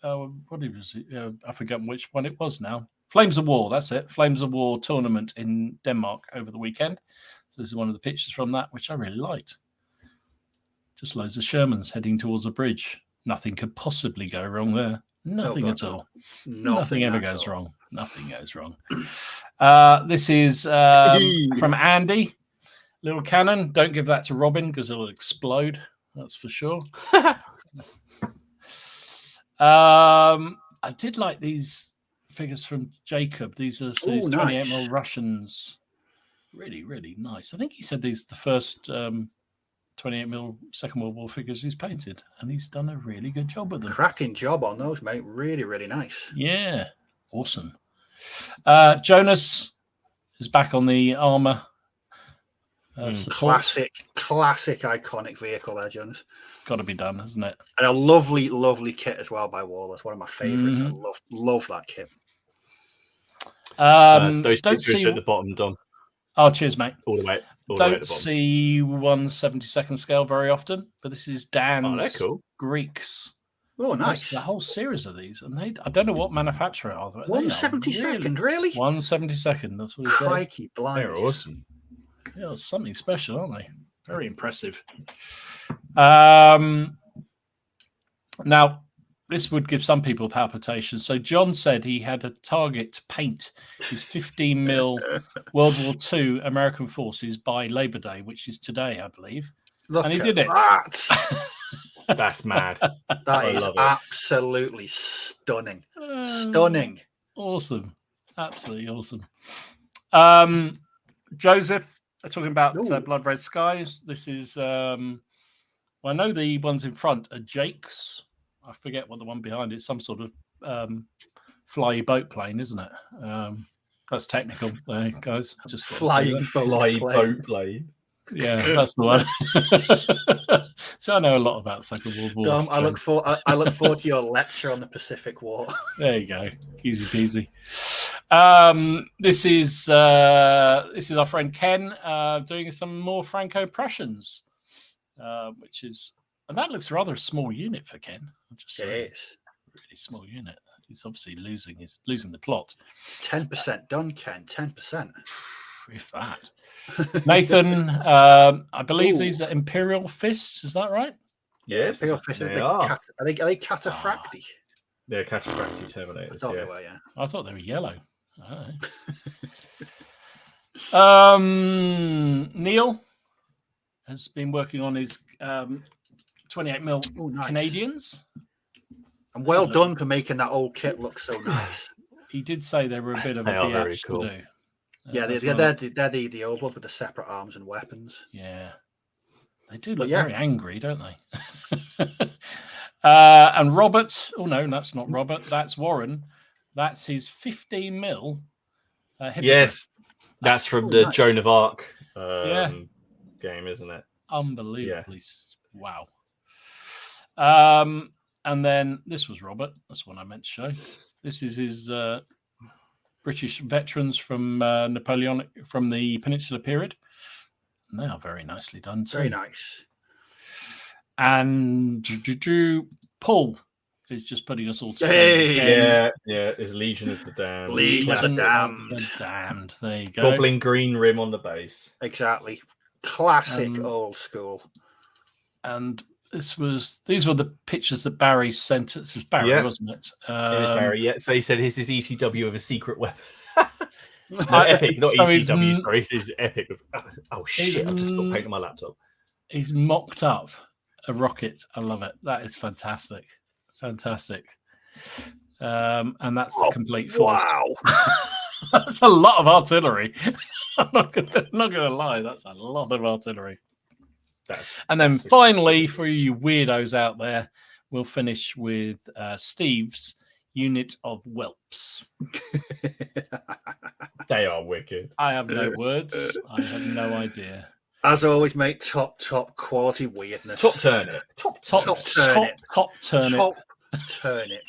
what was it? I forget which one it was now. Flames of War, that's it. Flames of War tournament in Denmark over the weekend. So this is one of the pictures from that, which I really liked. Just loads of Shermans heading towards a bridge. Nothing could possibly go wrong there. Nothing at all. Nothing ever goes wrong. Nothing goes wrong. This is from Andy. Little cannon. Don't give that to Robin because it'll explode. That's for sure. I did like these figures from Jacob. These are 28mm Russians. Really, really nice. I think he said these are the first 28mm Second World War figures he's painted, and he's done a really good job with them.
Cracking job on those, mate. Really, really nice.
Yeah, awesome. Jonas is back on the armor.
Classic, iconic vehicle there, Jonas.
Got to be done, hasn't it?
And a lovely, lovely kit as well by Wallace. One of my favorites. I love that kit.
Those pictures at the bottom, Don.
Oh, cheers, mate.
All the way.
Don't see 1/72 scale very often, but this is Dan's Greeks.
Oh, nice.
The whole series of these, and I don't know what manufacturer are.
1/72, really?
1/72. That's what he said.
Crikey, blimey.
They're awesome.
Yeah, something special, aren't they? Very impressive. Now, this would give some people palpitations. So John said he had a target to paint his 15mm World War II American forces by Labor Day, which is today, I believe. And he did it.
That's mad.
That is absolutely stunning. Stunning.
Awesome. Absolutely awesome. Joseph, talking about Blood Red Skies. This is, I know the ones in front are Jake's. I forget what the one behind is. Some sort of flyy boat plane, isn't it? That's technical there, guys. Just
flying boat plane.
Yeah, that's the one. So I know a lot about Second World War.
Dom, I look forward to your lecture on the Pacific War.
There you go, easy peasy. This is our friend Ken doing some more Franco-Prussians, which is, and that looks rather a small unit for Ken.
It is
really small unit. He's obviously losing the plot.
10% done, Ken. 10%.
If that. Nathan, I believe these are Imperial Fists. Is that right?
Yes,
Imperial Fists.
they are.
Are they cataphracti?
They're cataphracti Terminators.
I thought they were, yeah.
I thought they were yellow. Oh. Neil has been working on his 28mm
Nice.
Canadians.
And well done for making that old kit look so nice.
He did say they were a bit of a
They are very
biatch
cool.
to do.
Yeah, they're the old ones with the separate arms and weapons.
Yeah. They do look
yeah.
very angry, don't they? And Robert, oh no, that's not Robert, that's Warren. That's his 15mm.
Yes, that's from the
nice.
Joan of Arc game, isn't it?
Unbelievably.
Yeah.
Wow. And then this was Robert. That's one I meant to show. This is his British veterans from Napoleonic, from the Peninsular period. And they are very nicely done too.
Very nice.
And Paul is just putting us all together.
Yeah. There's Legion of the Damned.
Legion of the Damned.
The Damned. There you go.
Goblin green rim on the base.
Exactly. Classic old school.
And these were the pictures that Barry sent us. It was Barry, wasn't it?
It was Barry, yeah. So he said, here's his ECW with a secret weapon. Epic, not
so
ECW, sorry. This is Epic. Oh, shit, I've just spilled paint on my laptop.
He's mocked up a rocket. I love it. That is fantastic. Fantastic. And that's the complete force.
Wow.
That's a lot of artillery. I'm not gonna lie, that's a lot of artillery. And then finally, for you weirdos out there, we'll finish with Steve's unit of whelps.
They are wicked.
I have no words. I have no idea.
As always, mate, top quality weirdness.
Top turnip.
Top turnip.
Top turnip.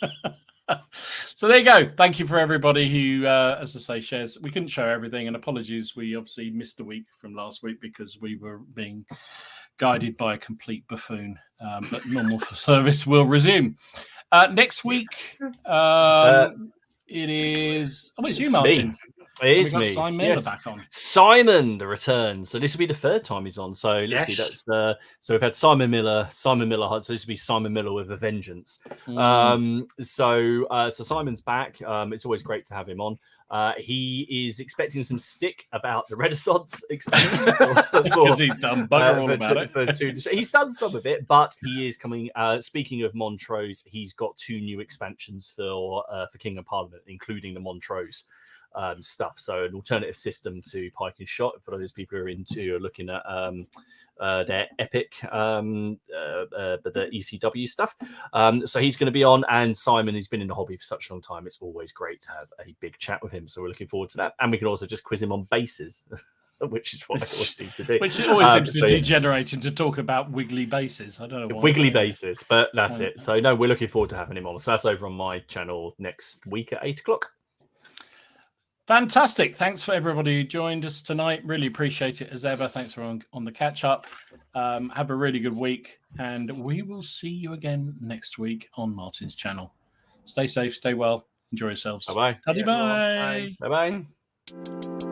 So there you go. Thank you for everybody who, as I say, shares. We couldn't show everything, and apologies. We obviously missed a week from last week because we were being guided by a complete buffoon. But normal service will resume next week. It is. Oh, it's you, Martin.
Me. It is me.
Simon Miller back on.
Simon, the return. So this will be the third time he's on. So let's see. That's so we've had Simon Miller. So this will be Simon Miller with a vengeance. So Simon's back. It's always great to have him on. He is expecting some stick about the Renaissance expansion
because he's done bugger all about it.
He's done some of it, but he is coming. Speaking of Montrose, he's got 2 new expansions for King of Parliament, including the Montrose stuff. So an alternative system to Pike and Shot for those people who are looking at their epic the ECW stuff. So he's going to be on, and Simon has been in the hobby for such a long time. It's always great to have a big chat with him. So we're looking forward to that, and we can also just quiz him on bases. Which is what I always seem to do.
Which always seems to degenerate into talk about wiggly bases. I don't know why.
Wiggly bases, but that's it. So no, we're looking forward to having him on. So that's over on my channel next week at 8 o'clock.
Fantastic. Thanks for everybody who joined us tonight. Really appreciate it as ever. Thanks for on the catch up. Have a really good week, and we will see you again next week on Martin's channel. Stay safe, stay well, enjoy yourselves.
Bye-bye.
Bye.
Bye-bye.